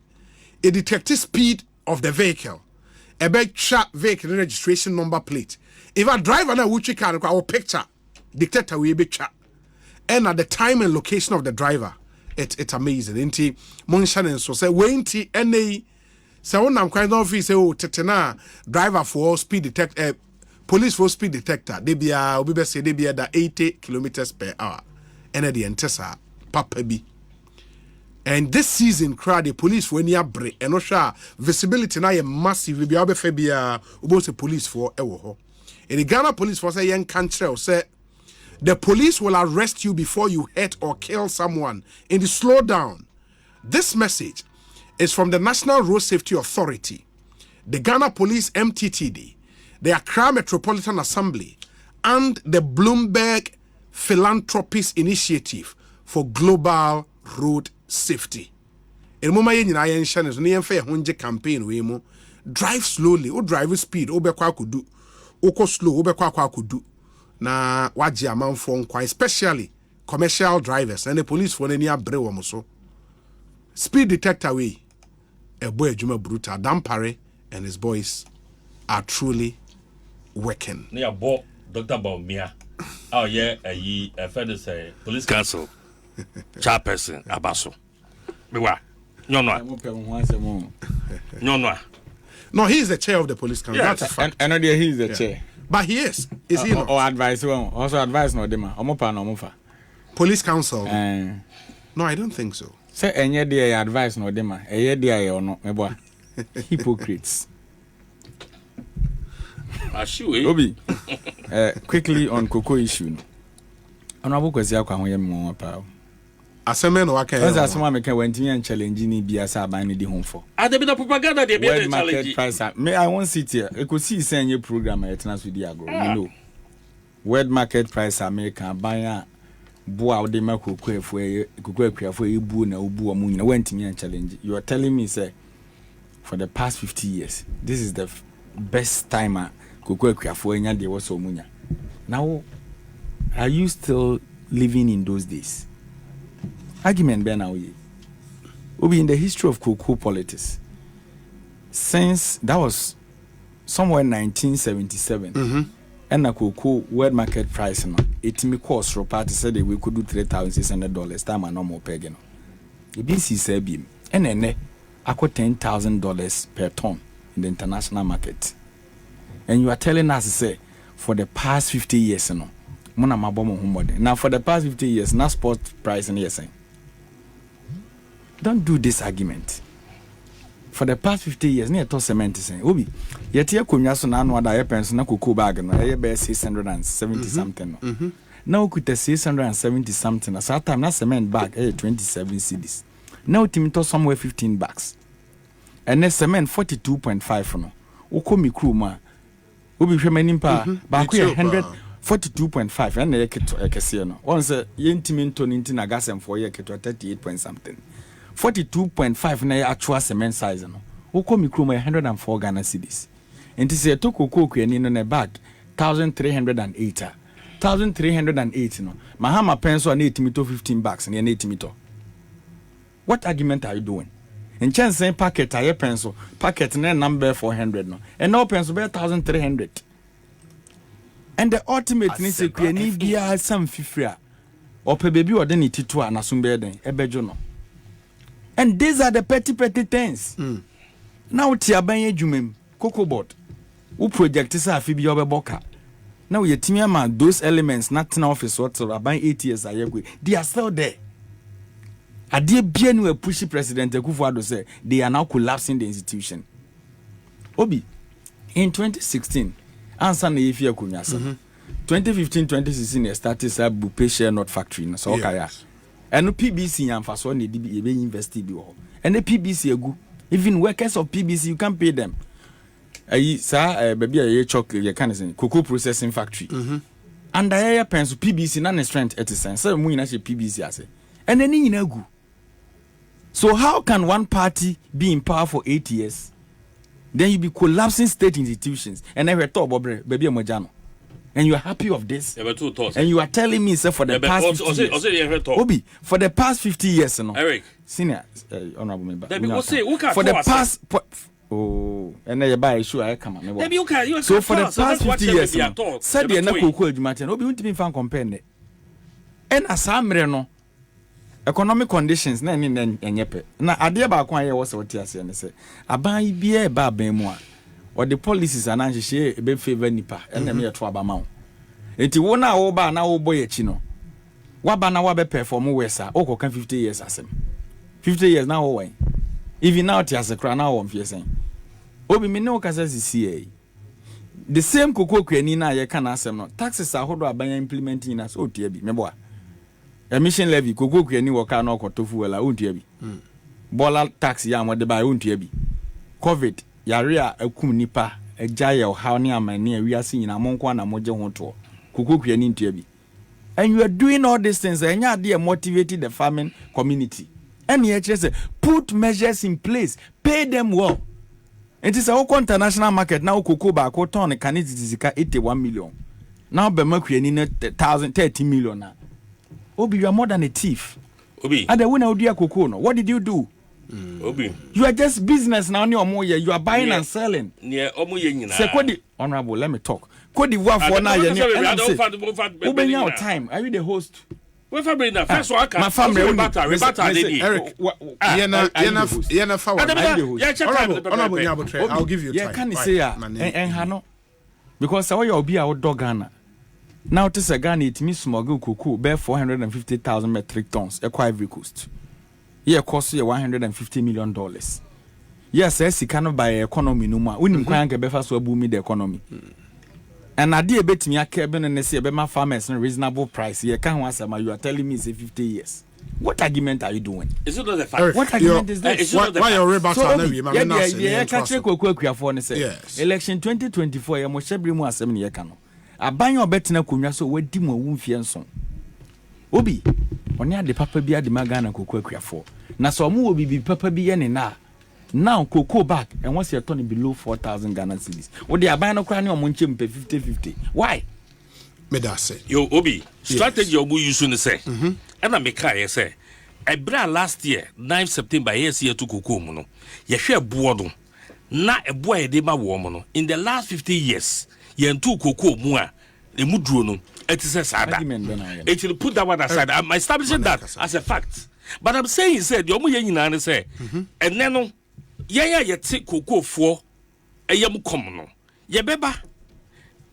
It detects speed of the vehicle. A big trap vehicle registration number plate. If a driver na wuchi car or picture detector we be chat. And at the time and location of the driver, it's amazing. Inti Monshan so say wainti NA so when I'm quite office say tetena driver for speed detector police for speed detector they be we say they be at 80 kilometers per hour. And at the entesa papa bi. And this season, crowd the police when you break and no visibility now a massive. We be able to be about police for ewo. In the Ghana police force, a young country say the police will arrest you before you hurt or kill someone. In the slow down. This message is from the National Road Safety Authority, the Ghana Police MTTD, the Accra Metropolitan Assembly, and the Bloomberg Philanthropies Initiative for Global Road Safety. In moma yen nyina yen hye ne so ne yen fa ye honje campaign we mu drive slowly o drive speed o be kwa akodu o ko slow o be kwa akodu na waje amanfo nkwa especially commercial drivers and the police for any abre wo mo so speed detector we a boy adwuma brutal Dampare and his boys are truly working. Ne abo Dr. Bawumia oh yeah a fed say police council chairperson abaso mewa no he is the chair of the police council. Yes. That's a fact. And he is the chair, but he is he not? Or advice also advice no dem omopa no omofa police council no I don't think so. Say enye dey advice no dem eye dey no meboa hypocrites. Obi quickly on cocoa issue. Honorable Kwesi Akwa ho yem mo pa. Aseme no waka. Once asema meka wantimi challenge ni bia sa ban ni di home for. There be the propaganda dey be the challenge. Price, me I won't sit here. Ekosiisen ye program e tena so di agro. You know. World market price America ban bo a de makoko efo kokoko akuafo e bu na obu o mu nyina wantimi challenge. You are telling me say for the past 50 years this is the best time Koko Akuafo enya de was omunya. Now, are you still living in those days? Argument be now ye. Obi in the history of cocoa politics. Since that was somewhere in 1977, and a cocoa world market price no, it me cost for party said that we could do $3,600 time and no more peg. The BC said beam and then I got $10,000 per ton in the international market. And you are telling us say for the past 50 years no, mona mabomo humode. Now for the past 50 years, now spot price and yes. Don't do this argument. For the past 50 years, near to cement is saying, Obi, yet here could yaso na no da pens na kuku bag no e be 670 something. Now could the 670 something. As that time na cement bag 27 cedis. Now timito somewhere 15 bags. And then cement 42.5 no. Oko mi crew ma. Obi hwemani pa ba ko 142.5 and e keto ekese no. Once yentimento ninti na gasem for ye keto 38 point something. 42.5 na actual cement size no. Oko mikroma 104 Ghana cedis. Enti se to koko kwani no na bag 1308. 1308 no. Mahama pencil na etimito 15 bags na etimito. What argument are you doing? In chance say packet aye pencil, packet na number 400 no. And no pencil be 1300. And the ultimate ni se kwani bia sam fifria. Ope baby ode ni titu na sumbe den ebejo no. And these are the petty things. Now tiabanye jumem cocoa board. Who project is a fibi boka. Now you man those elements not in office whatsoever about 8 years they are still there. Adjei bien we pushy President Akufo-Addo say they are now collapsing the institution. Obi in 2016 answer na ifia kunyasa. 2015-2016 they started a bupe share not factory so okay. And the PBC and for so need be invested be and the PBC go even workers of PBC you can't pay them. Sir baby a chocolate you can say cocoa processing factory. And the pens PBC non strength 80 cents. So we na PBC ase. And then you go. So how can one party be in power for 8 years? Then you be collapsing state institutions and then we talk about baby mojano. And you are happy of this. And you are telling me, sir, for the past 50 years. Obi, for the past 50 years, no. Eric. Senior, honorable member. For the past... Oh, and then you buy a shoe, I come on. So for the past 50 years, said the Nakoko Jumatin, Obi, won't be found comparing it. And as I'm no economic conditions, na nyepe. Na adie ba kwa ye was what you say, and say, Aban bie ba ben mo. Or the policies are not share a bit favor nipa and the mere twaba mount. Eti wona oba na obo ye chino. Waba na wabe perform wesa oko kan 50 years asem. 50 years now way. Even now ti as a crown now on saying. Obi me no kasa CCA. The same koko kwani na ye kan asem no. Taxes are hodo abanya implementing na so tie bi meboa. Emission levy koko kwani wo ka na okotofu wala ontie bi. Bola tax ya mo de ba ontie bi. COVID yarea akum nipa Adjei how ne amane awiase nyina monko na moje hoto kokokua ni ntua bi. And you are doing all these things and you are motivating the farming community. And you say put measures in place, pay them well. It is a whole international market now cocoa ba ko ton can it is 81 million. Now be makua ni 1,030 million na. Obi, you are more than a thief. Obi. And the winner odia cocoa no. What did you do? Obi. You are just business now. You are buying and selling. Sekodi, honorable, let me talk. Kodi wa for now. Ubenya time. Are you the host? My family. Eric, I'll give you time. Yeah, can you say Hano? Because I will be our dog Ghana. Now to say Ghana it means smuggle cocoa bear 450,000 metric tons acquire every coast. Yeah, cost you $150 million. Yes, I cannot buy economy no more. We need to befa so boom the economy. And I did bet me a cabin and say about my farmers a reasonable price. You can't answer my you are telling me say 50 years. What argument are you doing? Is it not the fact? What argument is this? Why your rebuttal? Yeah, catch a quick for yes. Election 2024. You must be more 7 years. I buy your bet na kunya so we dimo wumfianson. Obi, only the papa be the magana kukwe for. Na so mu obi papa be na. now cocoa bag and once you're turning below 4,000 Ghana cedis. What they are buying a cranny on Munchim pay 50-50. Why? Me da say. Yo, Obi, strategy obu use to say. And I make say. Ebra last year, 9 September, yes, year to cocoa mono. Ye share boardon. Na a boy de ma woman. In the last 50 years, ye two cocoa mua. The mudrono. It is a sad. It will put that one aside. I'm establishing that as a fact. But I'm saying, he said, Yomu Yen say, and then, ye take cocoa for a yamu common. Ye beba.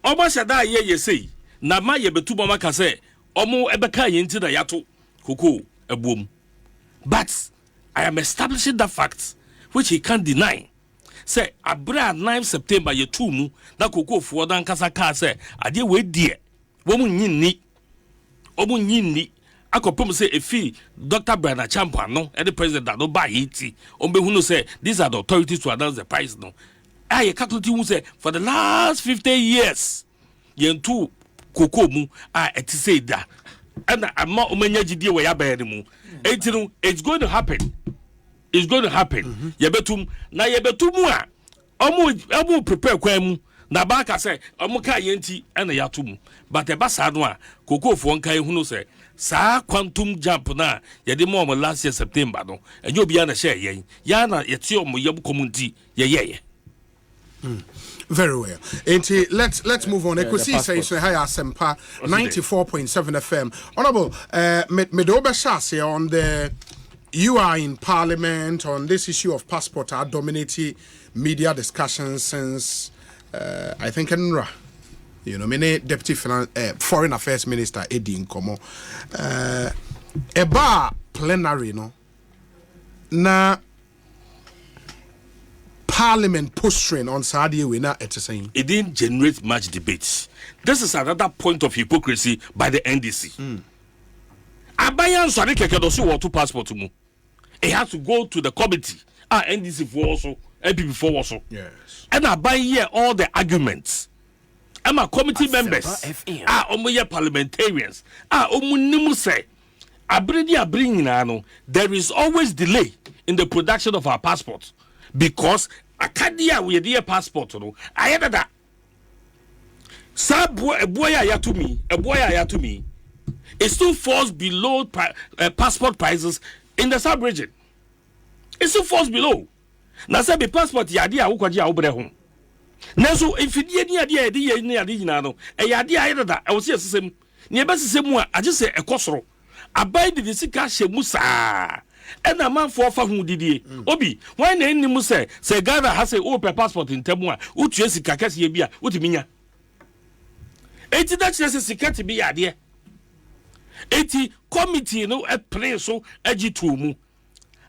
Almost a die ye say. Na ma ye betu mama ka say, Omo ebeka yenti da yato cocoa a boom. But I am establishing that fact, which he can't deny. Say, Abra 9 September, ye tumu, that cocoa for dan kasaka say, Adjei we dear. Woman ni. Omu ni. Akopom say a fee, Dr. Bernard Champa, no, and the president that no buy it. Ombe who say, these are the authorities to announce the price, no. I calculate who say, for the last 50 years, yen two cocoa mu, I say that. And I'm not umenya jidi we yabe mu. It's going to happen. It's going to happen. Yebetum na yebetum a omu prepare kwam na baka say omu ka yenti na yatum. But e ba sa no a cocoa fo nkai hunu say sa quantum jump na yede mo last year September no. Enyo bia na share yen. Ya na yeti omu yeb community ye. Very well. Let's move on. Ekosiisen so high asempa 94.7 FM. Honorable, Medobeshase on the you are in Parliament on this issue of passport are dominating media discussions since I think Enra. You know, many Deputy Foreign Affairs Minister Eddie Nkomo. Eba plenary no. Na Parliament posturing on Saudi winner at the same. It didn't generate much debate. This is another point of hypocrisy by the NDC. Abayan sorry kekedosi water passport mu. It has to go to the committee. NDC for also, NPP for also. Yes. And I buy here all the arguments. I'm a committee members. Omoye parliamentarians. Omunimu say. There is always delay in the production of our passport. Because Akadia we dear passport no I had that a boy to me it still falls below passport prices in the sub region. It still falls below. Now say the passport yadia ukwaji obre ho. Na so if you ni adi no e yadia I that I was here sesem ne be sesem a age say ekosoro abai de sika hyemu saa. And a man for who did Obi, why name him say Ghana has a open passport in Temua, Uchi Kakasi Bia, Utiminia. 80 that is a be idea. 80 committee no at place so edgy to mu.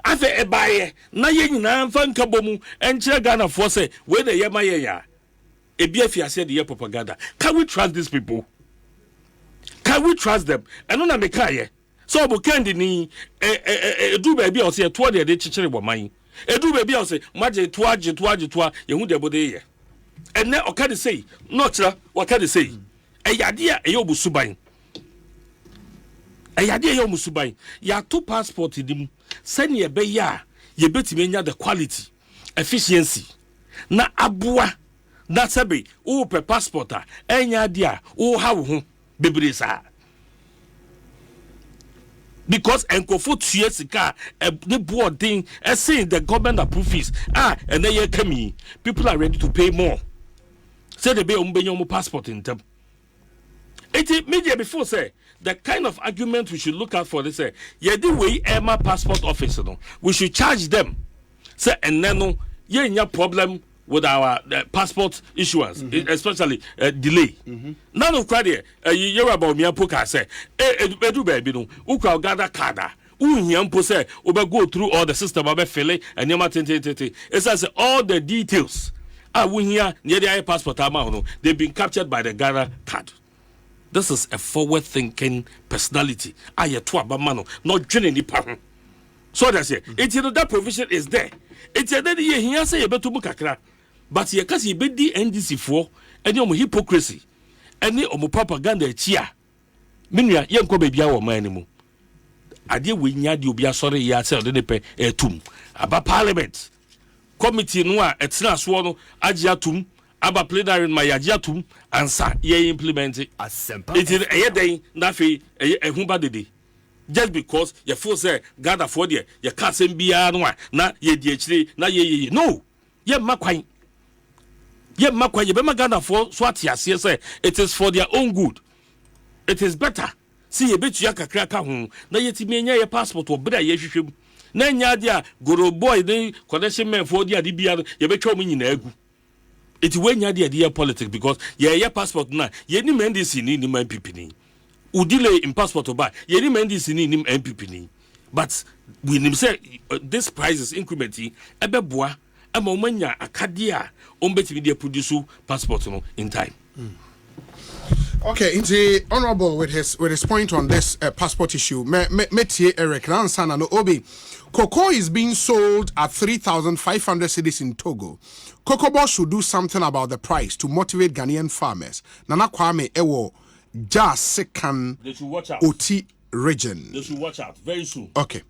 Afe a buyer, Nayan Nan Fankabomu, and Chair Ghana for say, where the Yamaya. A BFia said the propaganda. Can we trust these people? Can we trust them? And on a Mekaya. So Bukendi ni do baby or say toward the chichere wa mine. Do baby or say maje twa yehu de bode ye. And then okade say not what can they say? A yadia a yobu subain. A yadia yomu subain. Ya two passport dim send ye be ya ye betimi the quality efficiency. Na abua na sabe o pe passport a enya dia o ha wo ho bebre sa. Because Enkofo Tuesika, the board thing, saying the government approve fees. And then you come people are ready to pay more. Say the be passport in them. It media before say the kind of argument we should look out for. They say, yeah, the way Emma passport officer, no, we should charge them. Say and then no, yeah, problem with our passport issuance, especially delay. None of credit, you Bawumia Puka say, do baby, no, Uka gather Kada, Unyampo say, go through all the system of Fele and Yamatin. It says all the details. We here near the passport amount, they've been captured by the Ghana card. This is a forward thinking personality. Mano, not joining the pattern. So that's it. It's that provision is there. It's a day here say about to Mukakra. But ye kasi be di NDC for any omo hypocrisy any omo propaganda chia minua ye nko bebia wo man mu ade we nya de obi asore ya se ode ne pe etum aba parliament committee no a etina so no Adjei atum aba plenary ma yaje atum ansa ye implement it is den na fe ehun ba dede just because you feel say gather for there you can't send bia no na ye di akire na ye no ye makwan ye be gather for so atiase say it is for their own good. It is better see ye betu ya kakra ka ho na ye timi nya ye passport obra ye hwehwem na nya dia Goro boy den connection men for dia di bia ye betwa mu nyina agu. It when nya dia politics because ye passport na ye ni NDC ni MPP ni udile in passport oba ye ni NDC ni MPP ni but we nim say this prices increment ebeboa ama omanya akade a ombetimi dia produce passport no in time. Okay, the honorable with his point on this passport issue. Metie Eric Ransana no Obi. Cocoa is being sold at 3,500 cedis in Togo. Cocoa Boss should do something about the price to motivate Ghanaian farmers. Nana Kwame Ewo Jasekan Oti Region. They should watch out very soon. Okay.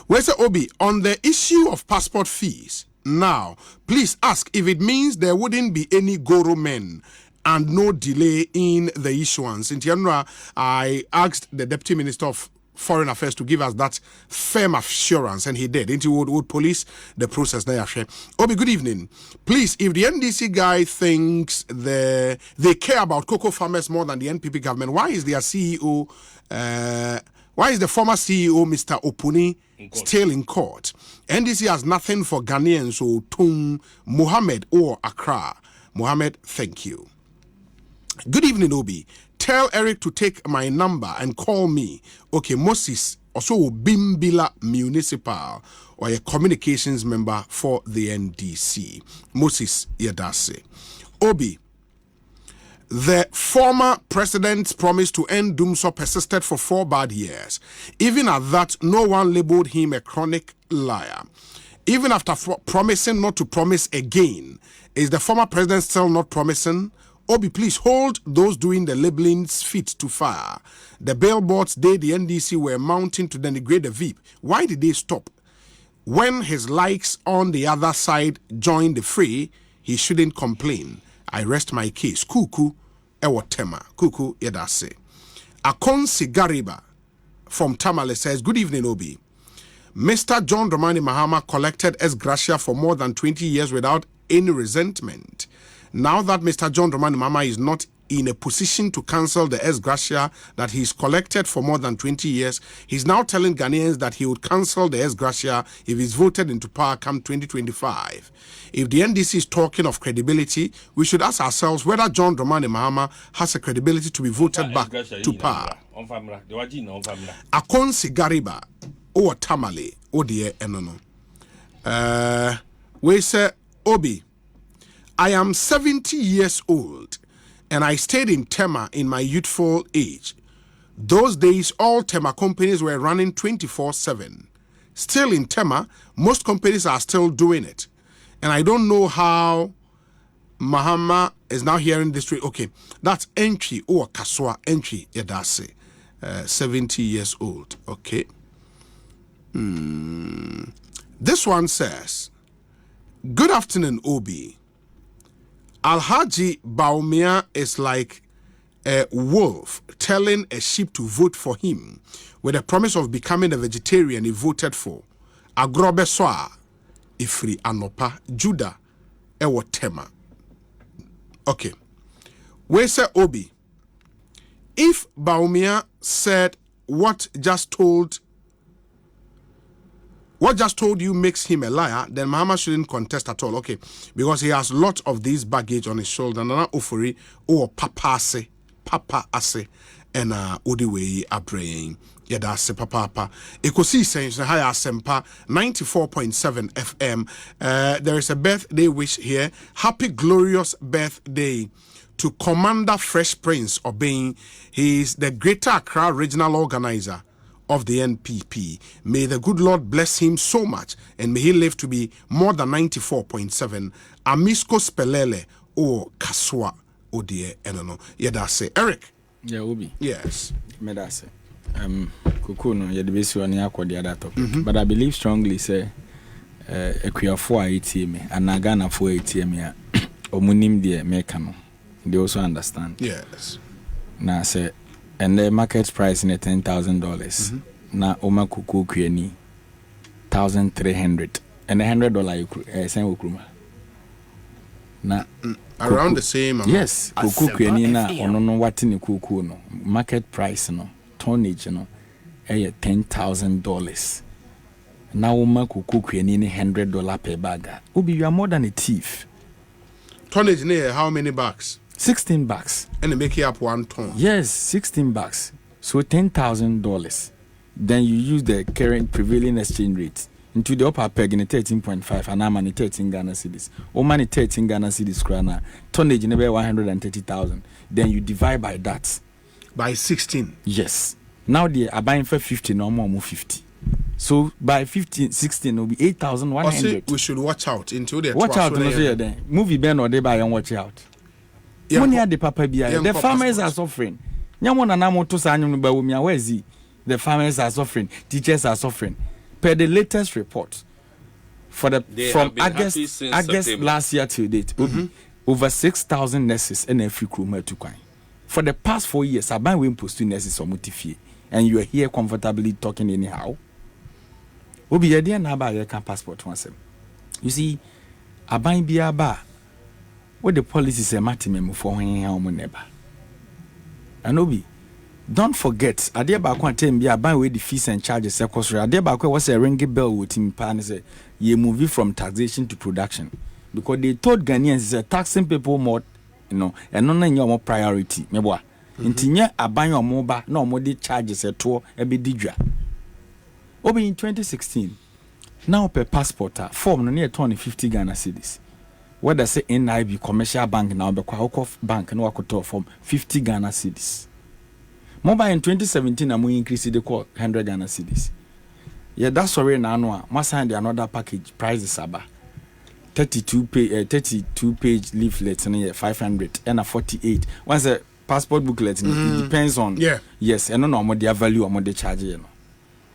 Where's the Obi on the issue of passport fees? Now, please ask if it means there wouldn't be any Goro men and no delay in the issuance. In Tianra, I asked the Deputy Minister of Foreign Affairs to give us that firm assurance, and he did. He would police the process. Obi, good evening. Please, if the NDC guy thinks they care about cocoa farmers more than the NPP government, why is their CEO, why is the former CEO, Mr. Opuni, still in court? NDC has nothing for Ghanaians, so Tung, Mohammed or Accra. Mohammed, thank you. Good evening, Obi. Tell Eric to take my number and call me. Okay, Moses, also Bimbila Municipal, or a communications member for the NDC. Moses Yedase. Obi, the former president's promise to end Doomsor persisted for 4 bad years. Even at that, no one labeled him a chronic liar. Even after promising not to promise again, is the former president still not promising? Obi, please hold those doing the labeling's feet to fire. The billboards the NDC were mounting to denigrate the VIP. Why did they stop? When his likes on the other side joined the fray, he shouldn't complain. I rest my case. Kuku Ewotema. Kuku Yedase. Akonsi Gariba from Tamale says, good evening, Obi. Mr. John Dramani Mahama collected ex gratia for more than 20 years without any resentment. Now that Mr. John Dramani Mahama is not in a position to cancel the ex gratia that he's collected for more than 20 years, he's now telling Ghanaians that he would cancel the ex gratia if he's voted into power come 2025. If the NDC is talking of credibility, we should ask ourselves whether John Dramani Mahama has a credibility to be voted back to power. Akonsi Gariba or Tamale or the Enono. We say Obi. I am 70 years old and I stayed in Tema in my youthful age. Those days, all Tema companies were running 24/7. Still in Tema, most companies are still doing it. And I don't know how Mahama is now hearing this story. Okay, that's entry or Kaswa entry Yedase. 70 years old. Okay. This one says, good afternoon, Obi. Alhaji Bawumia is like a wolf telling a sheep to vote for him with a promise of becoming a vegetarian he voted for. Agrobe soa ifri anopa Judah Ewotema. Okay. We say Obi. If Bawumia said what just told you makes him a liar, then Mahama shouldn't contest at all. Okay, because he has lots of these baggage on his shoulder. Nana Ofori or Papa ase, and Odiwe Abraying. Yadase Papa. Ekosiisen higher Sempa 94.7 FM. There is a birthday wish here. Happy glorious birthday to Commander Fresh Prince Obeying. He is the Greater Accra Regional Organizer of the NPP. May the good Lord bless him so much and may he live to be more than 94.7. Amisko Spelele or Kaswa Odie Enono. Yedase. Eric. Yeah, Obi. Yes. Medase. Kukuno, Yedibisi on the other topic. But I believe strongly, say, Ekuafo a ATM and Ghana for ATM ya omunim de meka they also understand. Yes. Na say and the market price in $10,000. Na oma kuku kweni $1,300 and $100 you send ukruma. Na around the same amount. Yes, kuku kweni na ono no wati ni kuku no market price no tonnage no $10,000. Now oma kuku kweni ni $100 per bag. Ubi you are more than a thief. Tonnage near how many bags? 16 bags. And they make it up 1 ton. Yes, 16 bags. So $10,000. Then you use the current prevailing exchange rate into the upper peg in 13.5 and I'm 13 Ghana cedis. Or money 13 Ghana cedis krana. Tonnage never 130,000. Then you divide by that. By 16. Yes. Now they are buying for 50, no more 50. So by 16 will be 8,100. We should watch out into the watch out then. Movie Ben or they buy and watch out. Money at the papa the farmers are suffering. Nyamona na moto sa anyum Bawumia, where is he? The farmers are suffering, teachers are suffering. Per the latest report for from August last year to date, over 6,000 nurses in every crew to coin. For the past 4 years, I've been waiting post nurses or motifie, and you are here comfortably talking anyhow. Obi yedi na ba ye kan passport once. You see, aban bia ba what the policy say matimem for when how neighbor. And Obi, don't forget, ade ba kwa tem bia aban we the fees and charges secretary. Ade ba kwa was a ringy bell with him pan say ye move from taxation to production. Because they told Ghanaians is taxing people more, you know, and no more priority. Meboa. Intinya aban your moba no more the charges at all e be didra. Obi in 2016, now per passport form no near 250 Ghana cedis. Whether say NIB commercial bank now be kwa bank no wakoto form 50 Ghana cedis. Mobile in 2017 amu increase the call 100 Ghana cedis. Yeah, that's sorry na no ma sign the another package prices aba. 32 page leaflet and 500 and a 48. Once a passport booklet it depends on yes, and no more their value or more the charge you know.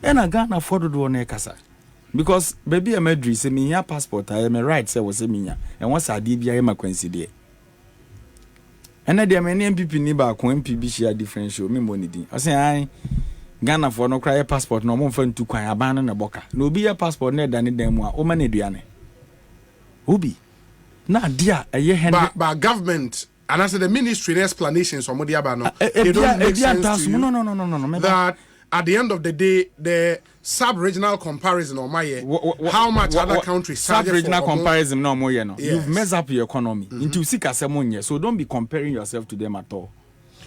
And I can't afford to do on a casa. Because baby a medri say me your passport, I am a right say was a minya. And once I did be a coincidence. And there are many MPP niba ko MPB share differential me money din. I say I Ghana for no cry passport no more fun to kwan abandon na boka. No be a passport ne than them o man aduane. Obi. Na dia a year but government and as the ministry explanations on Modiaba no. They don't make sense to you. No. That at the end of the day, the sub-regional comparison on my how much other countries sub-regional comparison no more no. Yes. You've messed up your economy into sika semonye, so don't be comparing yourself to them at all.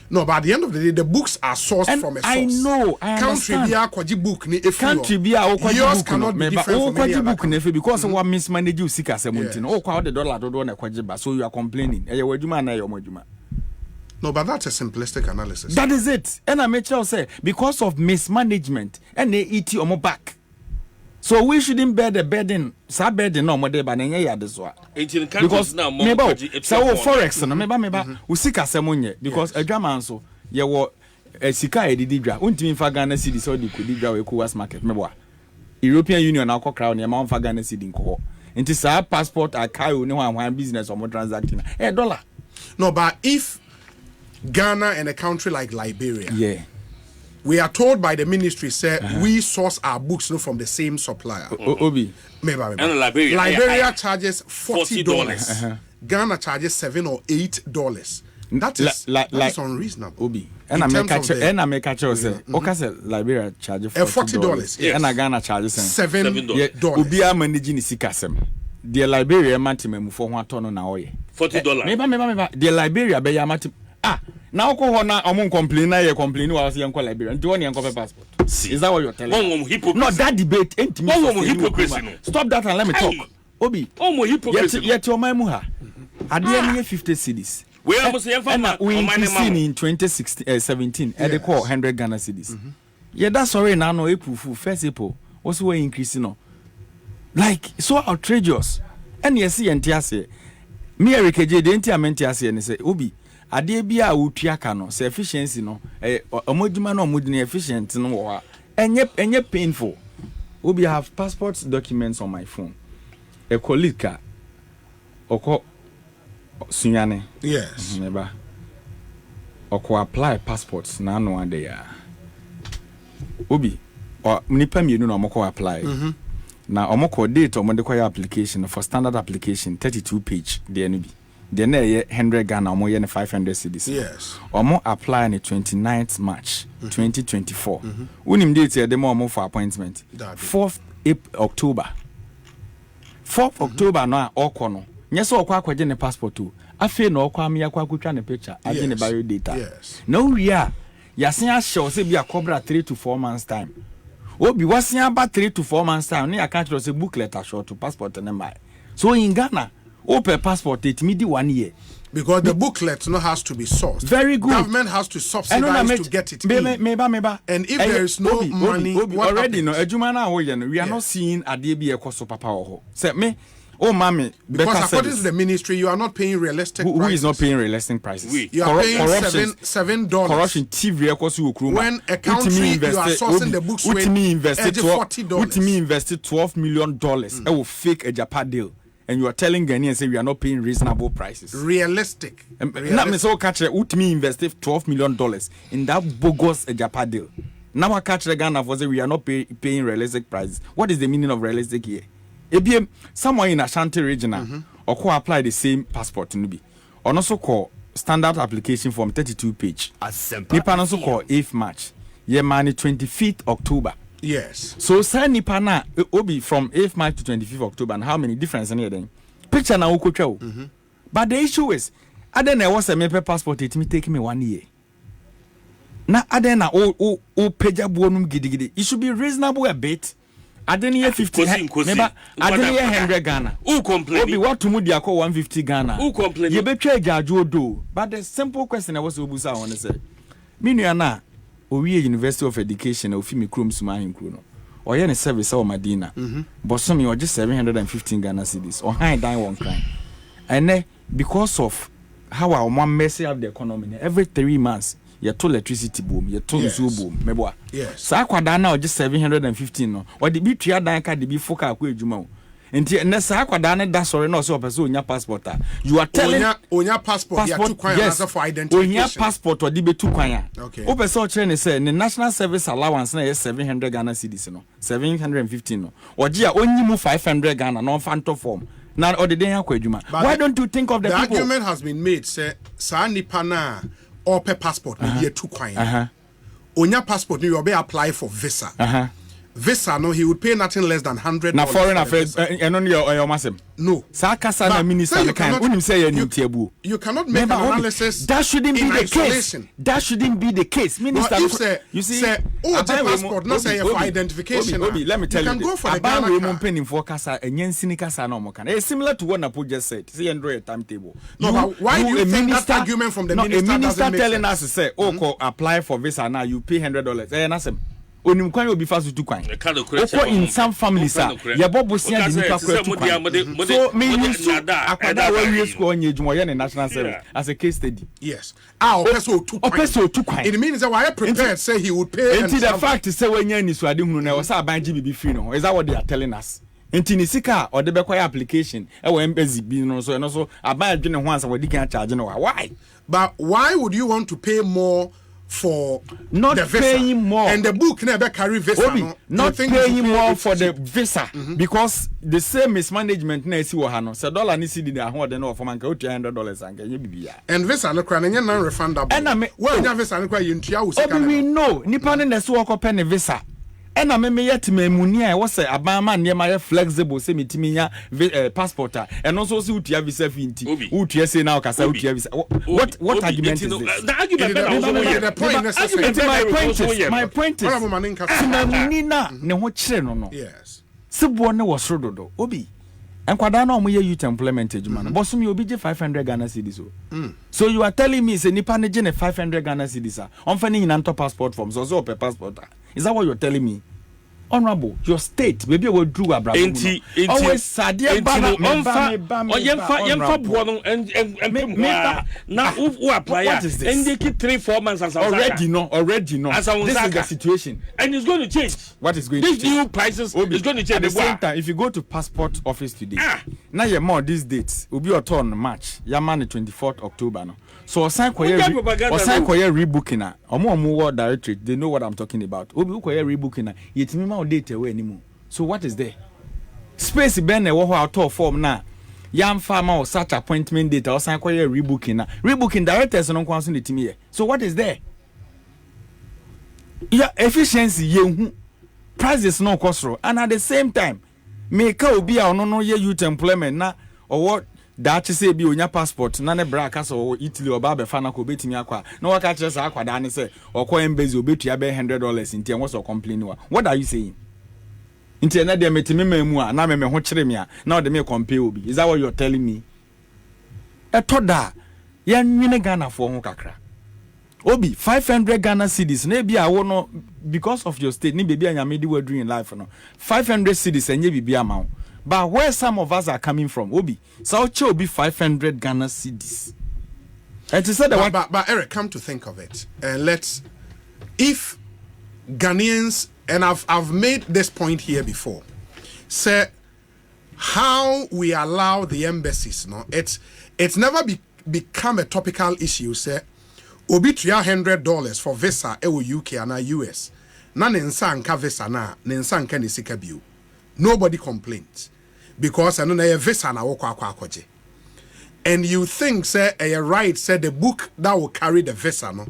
No, but at the end of the day, the books are sourced from a source. I know, I understand. Country be book ni country be a yours cannot be different from any book other because we mismanage you sika semontin. Oh, kwa the dollar do na kwajiba, so you are complaining. Eye wadwuma na eye omodwuma. No, but that's a simplistic analysis. That is it. And I make sure say because of mismanagement and they eat your back. So we shouldn't bear the burden. Sa burden no more there, but then yeah, this one. Because now more so forex no meba usika semonye because a drama so ye wo sika e dididwa. Untimi fa Ghana cedi so di kudidwa we Kowas market meba. European Union akọ crowd ne ma fa Ghana cedi nko. Nti sa passport akayo ne wan business or more transacting. $1. No, but if Ghana and a country like Liberia, we are told by the ministry, say we source our books from the same supplier. Obi, and Liberia charges $40. Ghana charges $7 or $8. That is unreasonable. Obi, and I make a choice. Okay, say Liberia charges $40, and Ghana charges $7. Obi are managing the sikasem. The Liberia mantimem for 1 ton na oye. $40. Maybe the Liberia be yamati. Now go na among complain na you complain was young Liberia. Do you want passport? Is that what you're telling me? No, that debate ain't me. Hypocrisy. Stop that and let me talk. Obi. Hypocrisy. Yet your memoir. At the end 50 cities. We increased in 2017 at the core 100 Ghana cedis. Yeah, that's already now no April first April. Also we increasing no. Like so outrageous. And you see NTS me Eric J the NTS and say Obi ade bia wotua ka no say efficiency no omoduma no omodine efficient no wo enye painful. Obi have passport documents on my phone. a colleague oko sunyane yes neba oko apply passports na no ade ya obi o nipa mienu na omoko apply na omoko date omode kwa application for standard application 32 page de no bi de na ye 100 Ghana omo ye 500 cedis yes omo apply on 29th March 2024 unim date ye de mo omo for appointment 4th October 4th October no a okọ no nyese okọ akwaje ne passport o afi na okọ am yakwa akutwa ne picture age ne bio data na uri a yasen ahye se bi akobra 3 to 4 months time obi wasen aba 3 to 4 months time na yaka tro se booklet a short to passport ne mai so in Ghana open passport it midi 1 year because the booklet no has to be sourced. Very good. Government has to subsidize to get it in. Meba. And if there is no money, what already happens? no ejuma na we are not seeing ade bi ekoso papa ho. Say me, oh mami, because according to the ministry, you are not paying realistic prices. Who is not paying realistic prices? You are paying $7. Corruption TV ekoso okruma. When a country you are sourcing the books with $40. Invested $12 million. It will fake a Japan deal. And you are telling Ghanaians say we are not paying reasonable prices. Realistic. Not me so catch me invested $12 million in that bogus Japan deal. Now I catch the Ghana for say we are not paying realistic prices. What is the meaning of realistic here? If someone in Ashanti region or co apply the same passport in be or also call standard application form 32 page. Nipa also call 8th March. Ye money 25th October. Yes. So send nipa na obi from 8th March to 25th October and how many difference in here then? Picture na ukotwa. But the issue is other na was a paper passport it me take me 1 year. Na other na o peja bonum gidigidi. It should be reasonable a bit. Other near 50 remember other near 100 Ghana. Who complain? Obi what to mu dia call 150 Ghana. Who complain? You be charge do. But the simple question I was obusa I want to say. Me na Owie University of Education ofi me krom suma henkro no oye ne service o Madina bosom me oje 715 Ghana cedis o high dan one kind and because of how our mom mess up the economy every 3 months you to electricity boom you to so boom meboa yes sa kwada na oje 715 no o de bi tua dan ka de bi foka akwa ejuma o enti na sa kwada na da sore na so person onya passport you are telling onya passport ya tu kwan as for identification onya passport odi be tu kwan okay o person chere ne say the national service allowance na 700 Ghana cedis no 715 no oji a onyi mu 500 Ghana no fanto form na odi den akwa adwuma why don't you think of the people? The argument has been made say sa nipa na or per passport na ye tu kwan onya passport you be apply for visa visa no he would pay nothing less than $100 na foreign affairs and on your massive no sakasa na minister the kind unim say you tiabu you cannot make an analysis that shouldn't be the isolation. Case that shouldn't be the case minister you see passport not say for identification Obi, let me tell you go for the Ghana we mon penin for kasa enyansini kasa na omo kan it's similar to what Napo just said see and draw a timetable why do you think that argument from the minister doesn't make telling us to say apply for visa now you pay $100 na say onim kwan obi faso tu kwan oko in some families ya bobo sia di nipa kwa tu kwan so me use akwada wa wie school onye edwuma ye national service as a case study yes opeso tu kwan it means that why prepared say he would pay and the fact say when nya ni so ade hunu na o sa ban GBB free no is that what they are telling us enti ni sika o de be kwa application e wo embassy bi no so aban adwene ho ansa wadi kan charge no why but why would you want to pay more for not the visa paying more and the book never carry visa not paying more for the visa because the same mismanagement na esi wo ha no se dollar ni cedi na ho de no for man ka $200 anka nye bibia and visa no kra na nye non refundable when nya visa no kra yentua wo sika we know nipa ne so okope ne visa ena me yetima emuni a wo se abama ne ma ye flexible se mitimi nya passport and also se utua visa finti utua se na okasa utua visa what argument is this the argument the point necessary my point is emuni na ne ho kire no yes sebo ne wo sorododo obi enkwada na omo ye youth employment ejuma no boso me obi je 500 Ghana cedis so you are telling me say nipa ne je ne 500 Ghana cedis on fa ni nyina ntop passport form so per passport is that what you're telling me honorable, your state, maybe we drew a brother. Always sad, and now who apply? What is this? And they keep 3-4 months as already know. This is the situation, and it's going to change. What is going to change? These new prices is going to change. At the same time, if you go to passport office today, now you're more these dates will be your turn March. Your man 24th October. No, so sign rebooking. Omo directory. They know what I'm talking about. Rebooking. Yet me ma date away anymore. So what is there? Space ben e wo ho auto form na. Yam farmer or such appointment date or sign rebooking na. Rebooking directors no kwanso the team here. So what is there? Yeah, efficiency ye prices no cost and at the same time make obi a no ye youth employment na or what that say be onya passport na ne braka so Italy or ba be fa na ko betimi akwa na waka kire sa akwa da ne say okwa embassy obetua be $100 inti enwo so complain wa. What are you saying? Inti na de metimi mamu a na me ho kire me a na o de me compare obi. Is that what you're telling me? Etoda ya nwine Ghana for ho kakra. Obi 500 Ghana cedis na bia wo no because of your state ni baby anyamedi we doing in life no 500 cedis enye bibia ma. But where some of us are coming from, Obi, so will be 500 Ghana cedis. And to say that but Eric, come to think of it, let's if Ghanaians, and I've made this point here before, say how we allow the embassies, no, it's never become a topical issue. Say Obi $300 for visa UK and US. Na nensa nka visa na nensa nka ne sika bio. Nobody complains because I know a visa na woko akwaje. And you think say a right said the book that will carry the visa no.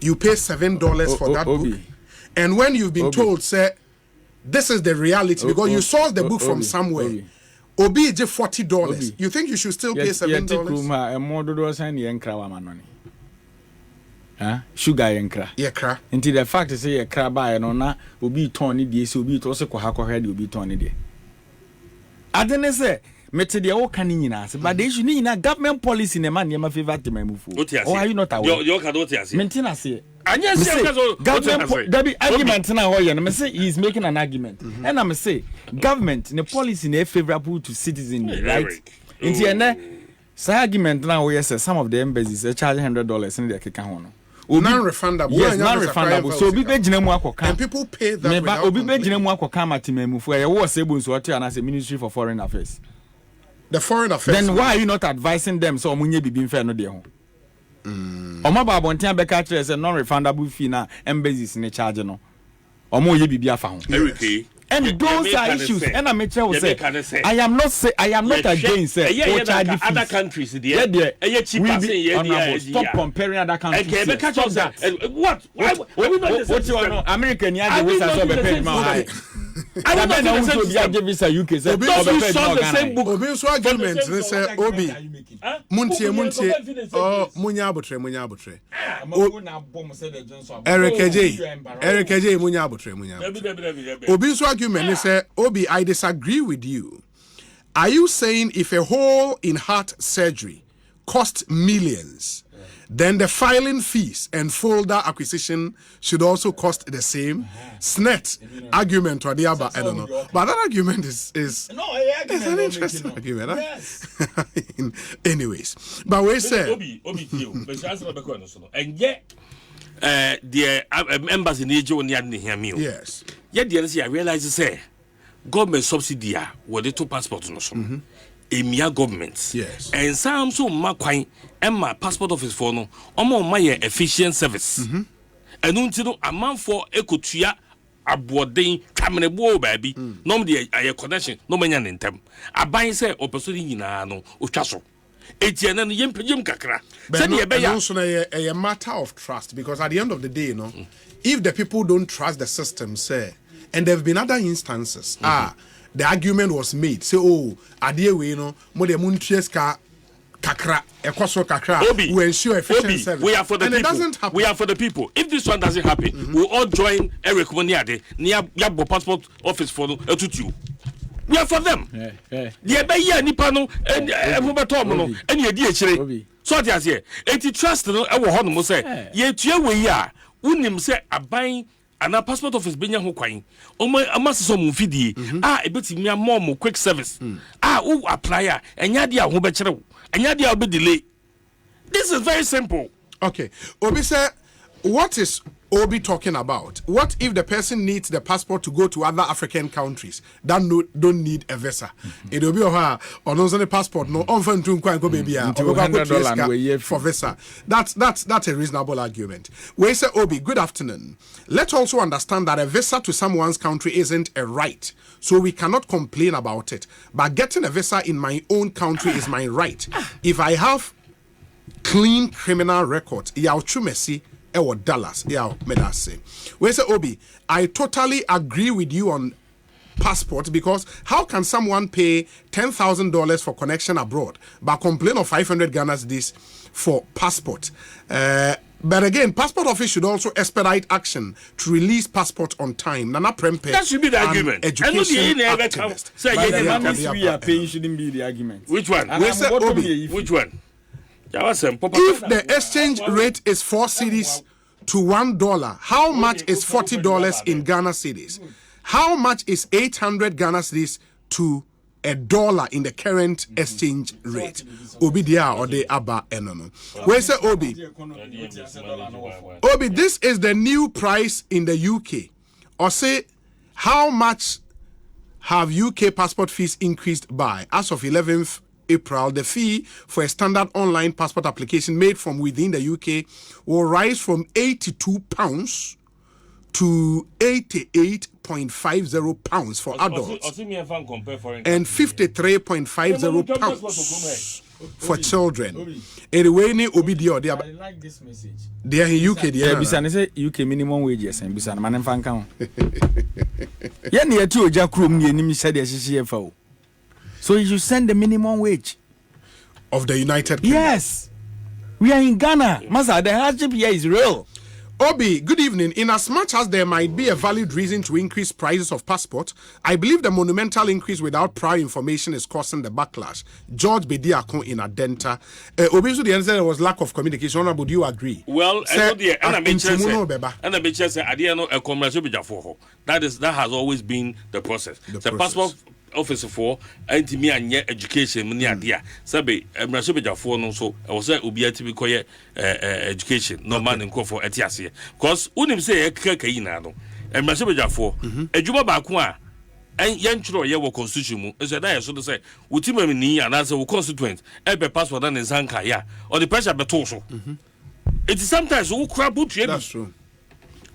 You pay $7 for that book. And when you've been told say this is the reality because you sourced the book from somewhere. Obi je $40. You think you should still pay $7? Sugar yenkra. Yekra. Until the fact is say yekra buy no na obi ton ni die so obi to so kwa ha head obi ton ni die. Adene say mete de wo kan nyina se but the issue ni nyina government policy ne man ma favor to mamufu. Or are you not aware? You can don't say. Maintain say. Anya say government there be argument na ho ye no me say he is making an argument. And I say government ne policy ne favorable to citizens, right? Until na say argument na ho ye say some of the embassies charge $100 in the keka ho no. Non-refundable. Yes, non-refundable. So obi be gina mu akoka. And people pay that. Me ba obi be gina mu akoka matimemu fu. E wo say bo nso ote ana say Ministry for Foreign Affairs. The Foreign Affairs. Then why are you not advising them so omunye bibi nfa no de ho? Omo ba bontia be ka kire say non-refundable fee na embassies ne charge no. Omo ye bibi afa ho. And those are issues. And I may tell you, I am not against other countries. Stop comparing other countries. Stop that. What? Why we not the same? American, I don't know who to give visa UK. Those who saw the same book. Obi so argument. They say Obi. Muntie. Oh, munya abotre. Eric Adjei, munya abotre. Obi so argument. They say Obi, I disagree with you. Are you saying if a hole in heart surgery costs millions? Then the filing fees and folder acquisition should also cost the same. SNET argument or the other, I don't know. But that argument is an interesting argument. Yes. Anyways, but we say and yet the members in Adjei only had hear me. Yes. Yet the other I realize say government subsidy were the two passports no so. Emia government. Yes. And some so makwan my passport office for no omo my efficient service. And until a man for ekotua aboden tamenebo baby. No the a connection no manya ntem. Aban say opesori nyina no otwa so. Etiana no yem kakra. Say e also a matter of trust because at the end of the day, you know, if the people don't trust the system, say, and there have been other instances, the argument was made, say, oh, Adjei we, you know, mo de muntieska kakra, ekoso kakra, we ensure efficient service. We are for the and people. It doesn't happen. We are for the people. If this one doesn't happen, we'll all join Eric Moniade, near Yabo passport office for you. We are for them. The Abeya Nipano and Mubatomo and your DHA. So that's here. 80 trust no, I will say, yet you we are. Unim say a buying and a passport office benya ho kwan amase so mu fidie ebetimi am quick service who apply enya dia ho be kire wo enya dia be delay. This is very simple. Okay, Obi say, what is Obi talking about? What if the person needs the passport to go to other African countries that don't need a visa? It will be on the passport. No, on go baby for visa. That's a reasonable argument. We say, Obi, good afternoon. Let's also understand that a visa to someone's country isn't a right, so we cannot complain about it. But getting a visa in my own country is my right. If I have clean criminal record, Messi. Dallas, Medase. We say, Obi, I totally agree with you on passport, because how can someone pay $10,000 for connection abroad but complain of 500 Ghana cedis for passport? But again, passport office should also expedite action to release passport on time. Nana Prempe. That should be the argument. Education activist. But the money we are paying shouldn't be the argument. Which one? We say, Obi, which one? If the exchange rate is 4 cedis to $1, how much is $40 in Ghana cedis? How much is 800 Ghana cedis to $1 in the current exchange rate? Obi dia or the Abba enono. Where say Obi? Obi, this is the new price in the UK. Or say, how much have UK passport fees increased by? As of 11th April, the fee for a standard online passport application made from within the UK will rise from £82 to £88.50 for adults and £53.50 for children. Anyway, I like this message. They are in UK. They are UK minimum wages and Bisan man fan count. Yan near to Jackroom, you said CFO. So you should send the minimum wage of the United Kingdom. Yes. We are in Ghana. Masa, the hardship here is real. Obi, good evening. In as much as there might be a valid reason to increase prices of passport, I believe the monumental increase without prior information is causing the backlash. George Bediakon in Adenta. Obi, so the answer there was lack of communication. Would you agree? Well, that has always been the process. The passport office for anti-me and education many idea sabe emrasebejafo no so I was say obi atibi koye education no man nko for etiase because unim say e kaka na no emrasebejafo adwuma ba ko a yen chiro ye wo constitution mu so that so say utima ni ana say wo constituent e be passport na nsanka ya or the pressure beto so it is sometimes wo kra butu that's true.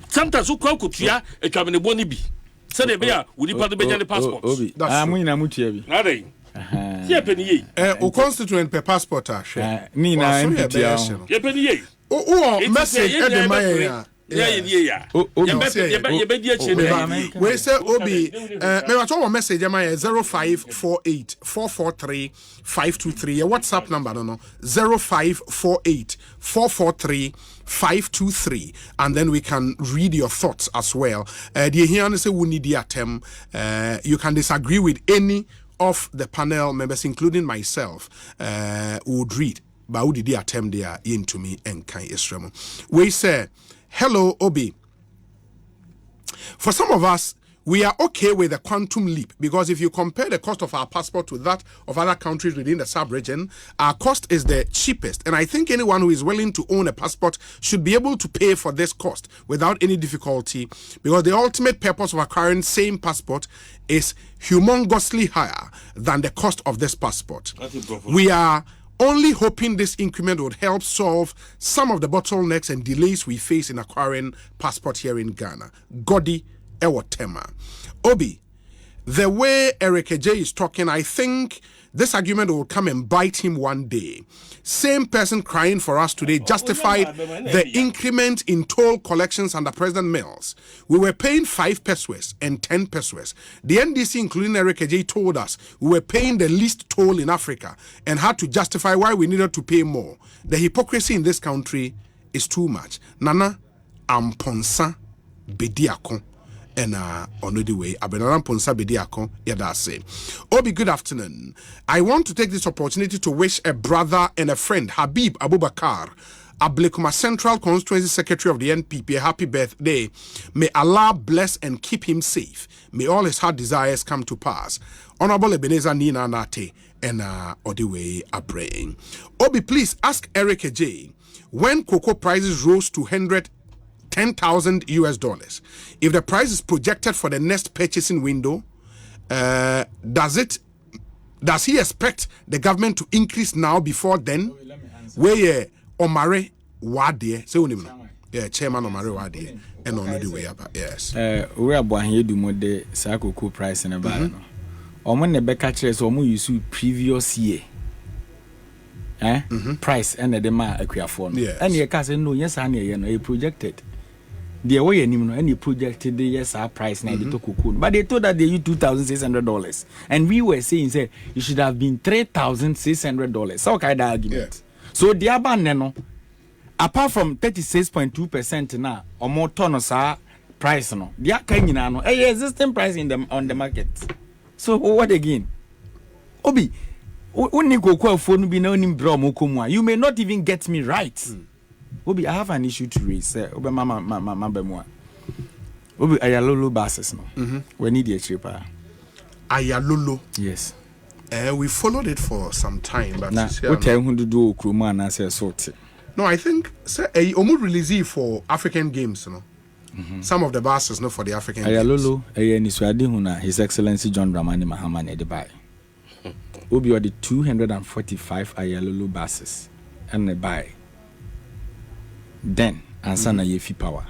Sometimes wo kra kutua etwamene boni bi say the beya we need to be the passport. O constituent per passport ni na MPT ye penny ye o message e de my we say Obi me wa cho message my 0548 443 523 your WhatsApp number no 0548 443 523 and then we can read your thoughts as well. The here say we need the attempt. You can disagree with any of the panel members, including myself, would read, but who did the attempt there into me and kind Israel. We say, hello, Obi. For some of us, we are okay with the quantum leap because if you compare the cost of our passport to that of other countries within the sub-region, our cost is the cheapest. And I think anyone who is willing to own a passport should be able to pay for this cost without any difficulty because the ultimate purpose of acquiring same passport is humongously higher than the cost of this passport. We are only hoping this increment would help solve some of the bottlenecks and delays we face in acquiring passport here in Ghana. Godi Ewotema. Obi, the way Adjei is talking, I think this argument will come and bite him one day. Same person crying for us today justified the increment in toll collections under President Mills. We were paying 5 pesos and 10 pesos. The NDC, including Adjei, told us we were paying the least toll in Africa and had to justify why we needed to pay more. The hypocrisy in this country is too much. Nana Amponsa Bediakon. And on the way, Abenaram Ponsa Bediakon Yadase. Obi, good afternoon. I want to take this opportunity to wish a brother and a friend, Habib Abubakar, Ablekuma Central Constituency Secretary of the NPP, a happy birthday. May Allah bless and keep him safe. May all his heart desires come to pass. Honorable Ebenezer Nina Nate and Odiwe Abraham. Obi, please ask Eric Adjei, when cocoa prices rose to $10,000 US, if the price is projected for the next purchasing window, does he expect the government to increase now before then? Where Omare Wade, say yeah, Chairman Omare Wade, and on the way up. Yes. We are born here do more the cocoa price in a bar. Omo ne be catch us omo use previous year. Price and the ma akwiafo no. And ye ka say no, yes an ye no, e projected. The way any no, any projected the yes our price na the cocoa. But they told that they use $2,600. And we were saying say it should have been $3,600. So kind of argument. So the aban no, apart from 36.2% now, or more ton of price no, the akanyina no, a existing price in them on the market. So what again? Obi, you may not even get me right. Obi, I have an issue to raise. Obi, mama, Obi, Ayalolo buses no. We need a cheaper. Ayalolo. Yes. We followed it for some time, but now what time who do Kruma and say sort? No, I think say almost release for African games, you know. Some of the buses not for the African Ayalolo, Niswadi His Excellency John Dramani Mahama Edibai. Obi or the 245 Ayalolo buses and they buy. Then ansana yefi power.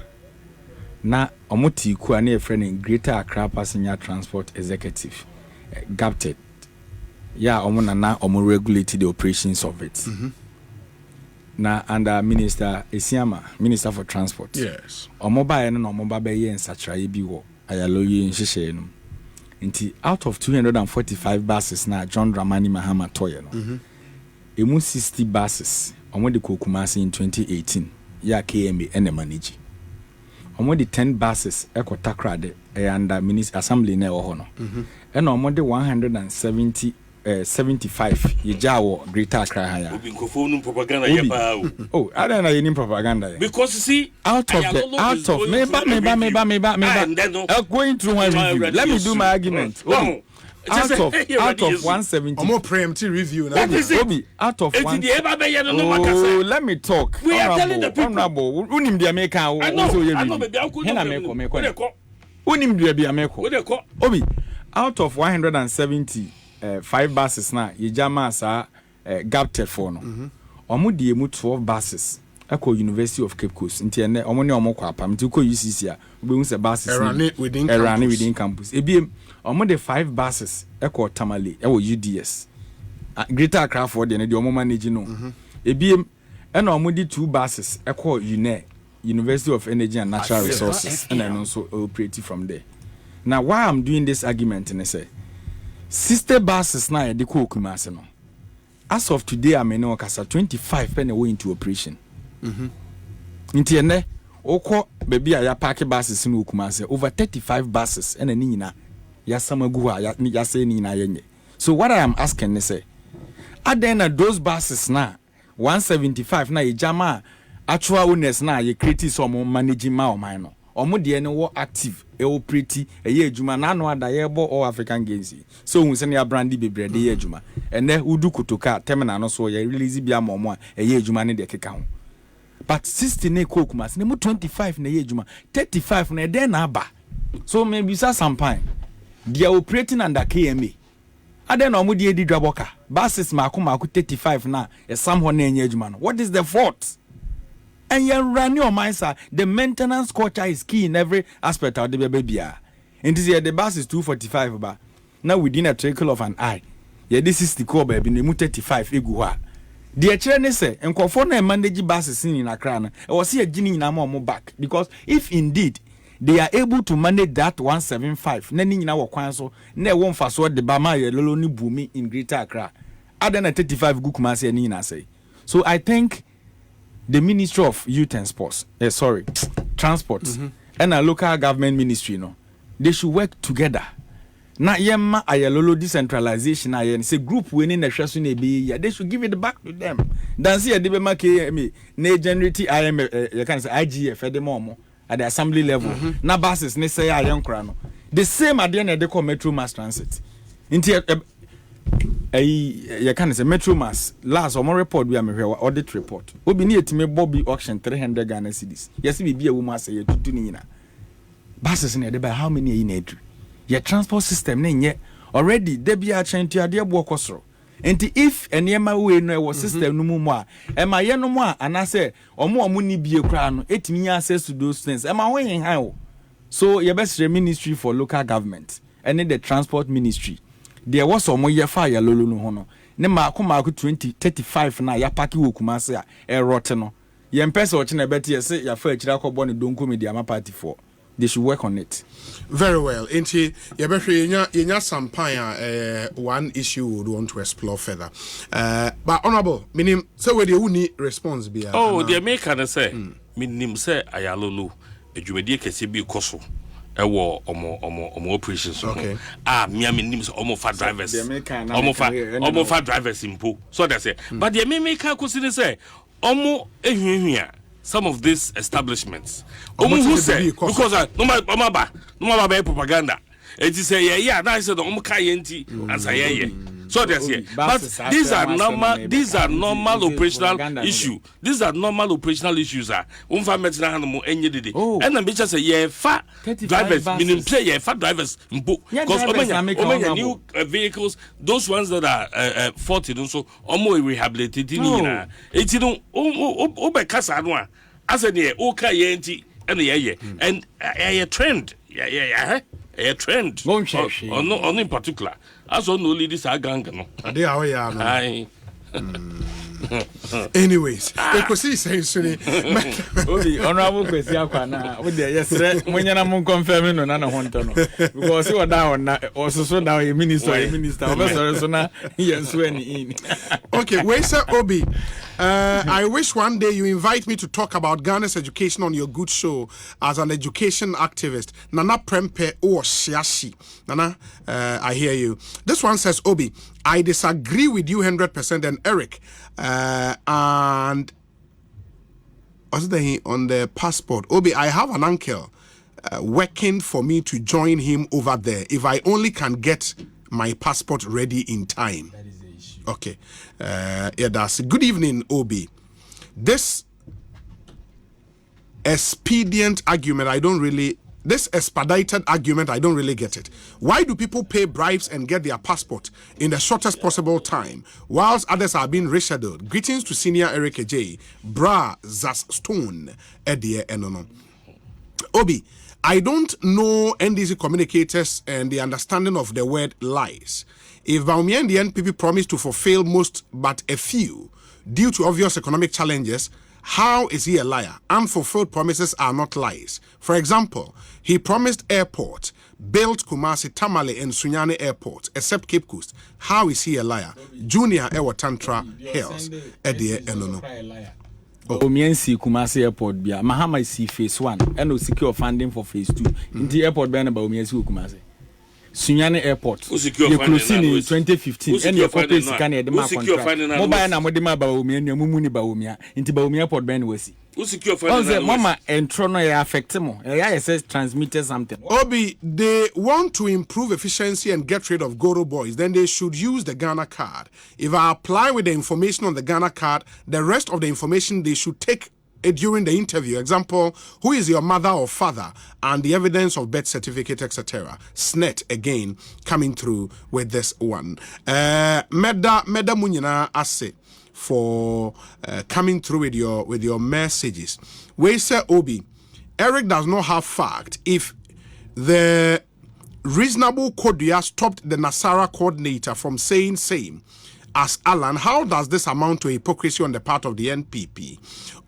Na omoti ku ane friend in Greater Accra Passenger Transport Executive GAPTED. Yeah, na regulated the operations of it. Na under Minister Esiama, Minister for Transport. Yes. Omoba no omoba be ye nsachra bi wo ayaloye nhihye no. Nti out of 245 buses na John Dramani Mahama toye no. Emu 60 buses omode kokumase in 2018. Ya KMA ene manage. Omode 10 buses ekotakrade under Minister Assembly na ho no. And omode 175 yejawo Greater Accra haya. Propaganda yeba. Oh, I don't know any propaganda. Because you see, out of going through my review. Let me do my argument. Out of 170. More preemptive review now. Obi, out of 1. Oh, let me talk. We are telling the people. Honorable, unim di America. I know, baby. Unim di America. Obi, out of 175 buses na yejama sa GAPTED for no. Omo di emu 12 buses. Eko University of Cape Coast. Nti ene omo ne omo kwa apam. Nti ko UCC a obehu se buses. Erane within campus. Ebiem omo de 5 buses eko Tamale ewo UDS. Greater Accra for de omo manage no. Ebiem ena omo di 2 buses eko University of Energy and Natural Resources and then also operate from there. Now why I'm doing this argument and I say sister buses na e de ko Kumase no. As of today I may know kasa 25 penny way into operation. Nti ene okọ baby ya park buses in Kumase over 35 buses and ani nyina ya samagu ya say ni na yenye. So what I am asking is say are then those buses na 175 na ejama actual owners na ye create some managing ma o man no. Omo de ne wo active e operate e ye adwuma na no ada ye bo all African games. So hu se ne ya brandi bebre de ye adwuma. Ene udu kotoka terminal no so ye release bia momo a e ye adwuma ne de keka ho. But 60 ne kokumas ne mu 25 na ye adwuma 35 na de na aba. So maybe some time they are operating under KMA. Ade na omo de di dwaboka. Buses mako 35 na e somehow na enye adwuma no. What is the fault? And you're running your mind, sir. The maintenance culture is key in every aspect of the baby. And this year the bus is 245, but now within a trickle of an eye. Yeah, this is the core baby. The 35 iguha. The children say, and conform and manage buses in Accra. I was here gaining more back because if indeed they are able to manage that 175, none in our council, ne won't fast what the Bama Loloni Bumi in Greater Accra. Other than 35 Gukumasi and Nina say. So I think the Ministry of Youth and Sports, Transport, and a local government ministry, they should work together Na yemma ayalolo decentralization ayen say group winning the hweso na be they should give it back to them. Dan see de be make me na generate IM you can say IGF de mo at the assembly level. Na buses ne say ayen kra no. The same at the end they call Metro Mass Transit. Inti you can say Metro Mass last or more report we am audit report. Obi ni etime Bobby auction 300 Ghana cedis. Yes be a woman say you tutu ni na. Buses ne de by how many in edru? Your transport system ne already they be a change to ade bo kosoro enti if enema we no e system no mu a e ma ye no mu a ana say omo ni bie kra no etimi access to those things e ma ho yen han o so your best ministry for local government and the transport ministry there was omo ye fa ya lolo no ho no ne ma ko 2035 na ya paki wo Kumase a e rote no ye mpese o chine beti ye se ya fa akira akobɔ ne donko media ma party for. They should work on it. Very well. Inti yenya sampanya one issue we would want to explore further. But honorable, minim say where the uni response be. Oh, the American say minim say ayalolo edwumadi kese bi koso ewo omo operations. Okay. Me minim say omo fa drivers. Omo fa drivers impo. So that's it. But the American consider say omo ehwehwea some of these establishments. Who say because no matter propaganda. It is a now I said and say so that's it. But these are normal operational issues. These are normal operational issues. And I'm just say fat drivers, meaning play fat drivers because new vehicles, those ones that are 40 also almost rehabilitated. It's over casa as a okay and a trend. A trend on in particular as on only this gang no anyways Ekosiisen Obi honorable kwesi akwana we dey yesre munyana mun confirm no na honto no because we down na also now a minister obesore so na yesu ani in. Okay, wait sir Obi, I wish one day you invite me to talk about Ghana's education on your good show as an education activist. Nana Prempe or Shiashi. Nana, I hear you. This one says, Obi, I disagree with you 100% and Eric. And what's the on the passport? Obi, I have an uncle working for me to join him over there if I only can get my passport ready in time. That is the issue. Okay. Yeah, that's good evening, Obi. This expedient argument, this expedited argument, I don't really get it. Why do people pay bribes and get their passport in the shortest possible time, whilst others are being rescheduled? Greetings to Senior Eric Adjei, Bra Zas Stone, Edie Enono. Obi, I don't know NDC communicators and the understanding of the word lies. If Bawumia and the NPP promised to fulfill most but a few due to obvious economic challenges, how is he a liar? Unfulfilled promises are not lies. For example, he promised airport, built Kumasi, Tamale, and Sunyani airport, except Cape Coast. How is he a liar? Junior Ewa Tantra Hills, Edie Enono. Omiensi Kumasi airport bia Mahama see phase 1 and no secure funding for phase 2. In the airport ban about Omiensi Kumasi. Sunyani Airport. You close in 2015 and your corporate scan the contract. Mobile na modema Bawumia and Mumuni Bawumia into Bawumia Airport Ben Wesi. Who secure finance? Mama and Trono affect him. I says transmitted something. Obi, they want to improve efficiency and get rid of Goro boys, then they should use the Ghana card. If I apply with the information on the Ghana card, the rest of the information they should take during the interview. Example, who is your mother or father, and the evidence of birth certificate, etc. SNET again coming through with this one. Meda Munyana Ase for coming through with your messages. We say Obi, Eric does not have fact. If the reasonable Kodia stopped the Nasara coordinator from saying same as Alan, how does this amount to hypocrisy on the part of the NPP?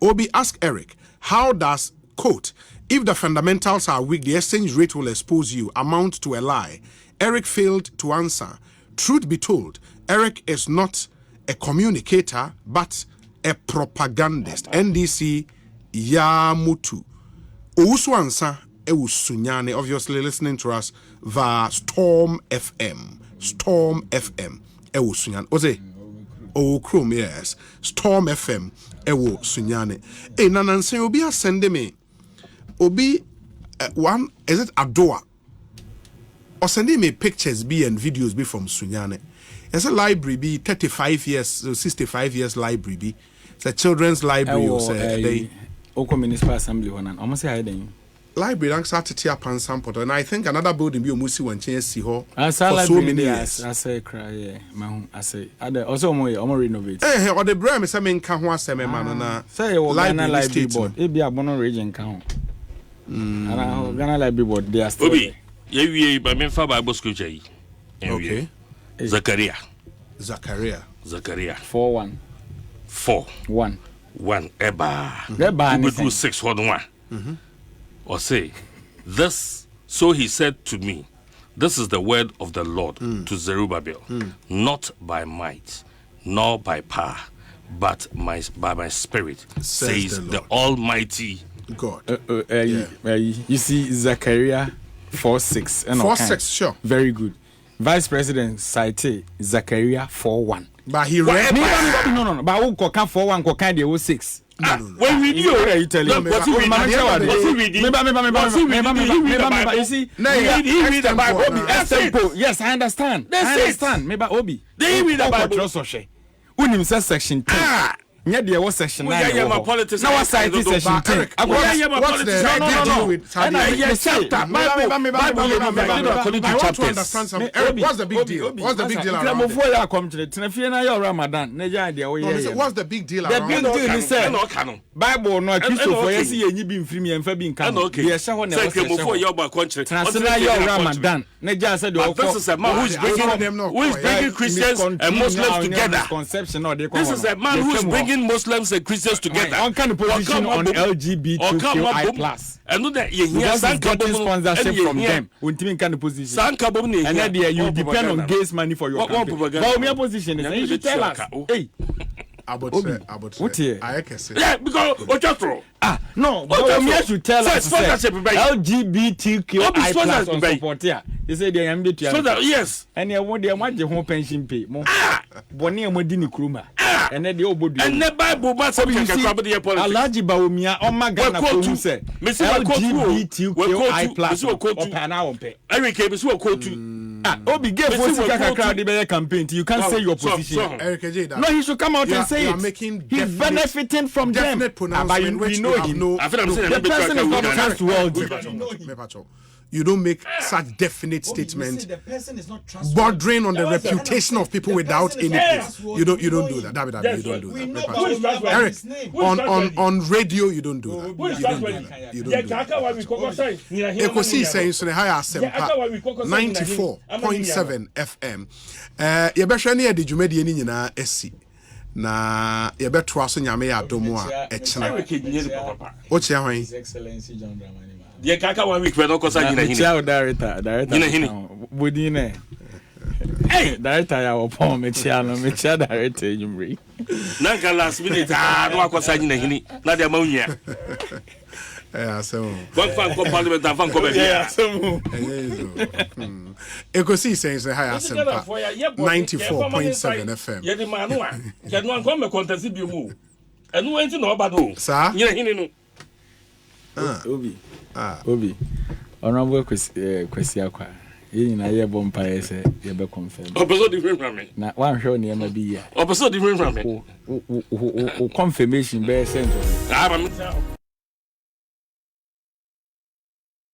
Obi, ask Eric, how does, quote, if the fundamentals are weak, the exchange rate will expose you, amount to a lie? Eric failed to answer. Truth be told, Eric is not a communicator, but a propagandist. NDC Yamutu. Ousu answer, Sunyane, obviously listening to us via Storm FM. Storm FM. Sunyane. Oze. Chrome, yes. Storm FM. Sunyane. Nananse obi send me. Obi one is it Adoa? Or sending me pictures be and videos be from Sunyane. It's a library be 35 years, 65 years library be. It's a children's library or say Oko Municipal Assembly one and almost hiding. Library and started here pan sample and I think another building be musi one chance see her for so many years. I say cry I say also more renovate. Or the brand is something can one semi man na say library board. It be a Bono Region count. And Ghana Library Board they are still. We by me for Bible scripture. Okay. Zachariah 4-1 4-1 Eba 6-1 or say this. So he said to me, this is the word of the Lord to Zerubbabel, not by might nor by power, but by my spirit, says the Almighty God. You see Zachariah 4-6 and 4-6, sure. Very good. Vice President Saite Zachariah 4-1. But he read no. But who can 4-1 ko kan dey 6. When we do, what are you telling me? What's he reading? You see, he read the Bible. Yes, I understand. Maybe Obi. They read the Bible. Unim say section 10. Nya dey was section 9. Now what side is section 10? What's the big deal? What's the big deal around it? What's the big deal around it? The big deal is say Bible no Christopher yesi yenyi bi mfiri me mfa bi nka no. Dey ehye ho na Transnational your Ramadan. Neja said the this is a man who is bringing Christians and Muslims together. This is a man who is bringing Muslims and Christians together. On kind of position on LGBTQI+. And know that you getting sponsorship from them. Untimi kind of position. And then you depend on gays money for your campaign. Bawumia position is you should tell us. Hey. What here? Yeah, because Ochotro. No, Bawumia should tell us LGBTQI+ on support here. They say they are MBT. So that yes. And they want the home pension pay. Boni amodi ni kruma. And then the obodu. And the Bible must have been politics. Alaji Bawumia on Magana who say LGBTQI+ opana ompe. Eric be so quote Obi gave for crowd the campaign. You can't say your position. No, he should come out and say it. He's benefiting from them. But we know him. The person is not trust worthy. You don't make such definite statements bordering on the reputation of people without any proof. You don't do that. You don't do that. Eric, on radio you don't do that. You don't do that. Ekosiisen so higher Sempa 94.7 FM. Yebehwe ne ade dwumadi ni nyina esi. Na yebeto aso nyame ya domo a echena. Ochi ahwan. Excellency John Dramani. Ye kaka 1 week we no kosa nyina hini. Director. Bodine. Hey, director ya opon me chia director ejumri. Nanka last minute no akosa nyina hini. Na dia mawunya. So one fan ko parliament and fan ko be here. Ekosiisen say high Asempa 94.7 FM. Ye di manu a. Ye no anko me contest bi mu. Enu enti na oba do. Sa? Nyina hini no. Obi. Honorable kwesi akwa. Ye nyina ye bompa ye say ye be confirm. Opeso different from me. Na wan hwe ne ma bi ya. Opeso different from me. O confirmation be sent. Ah,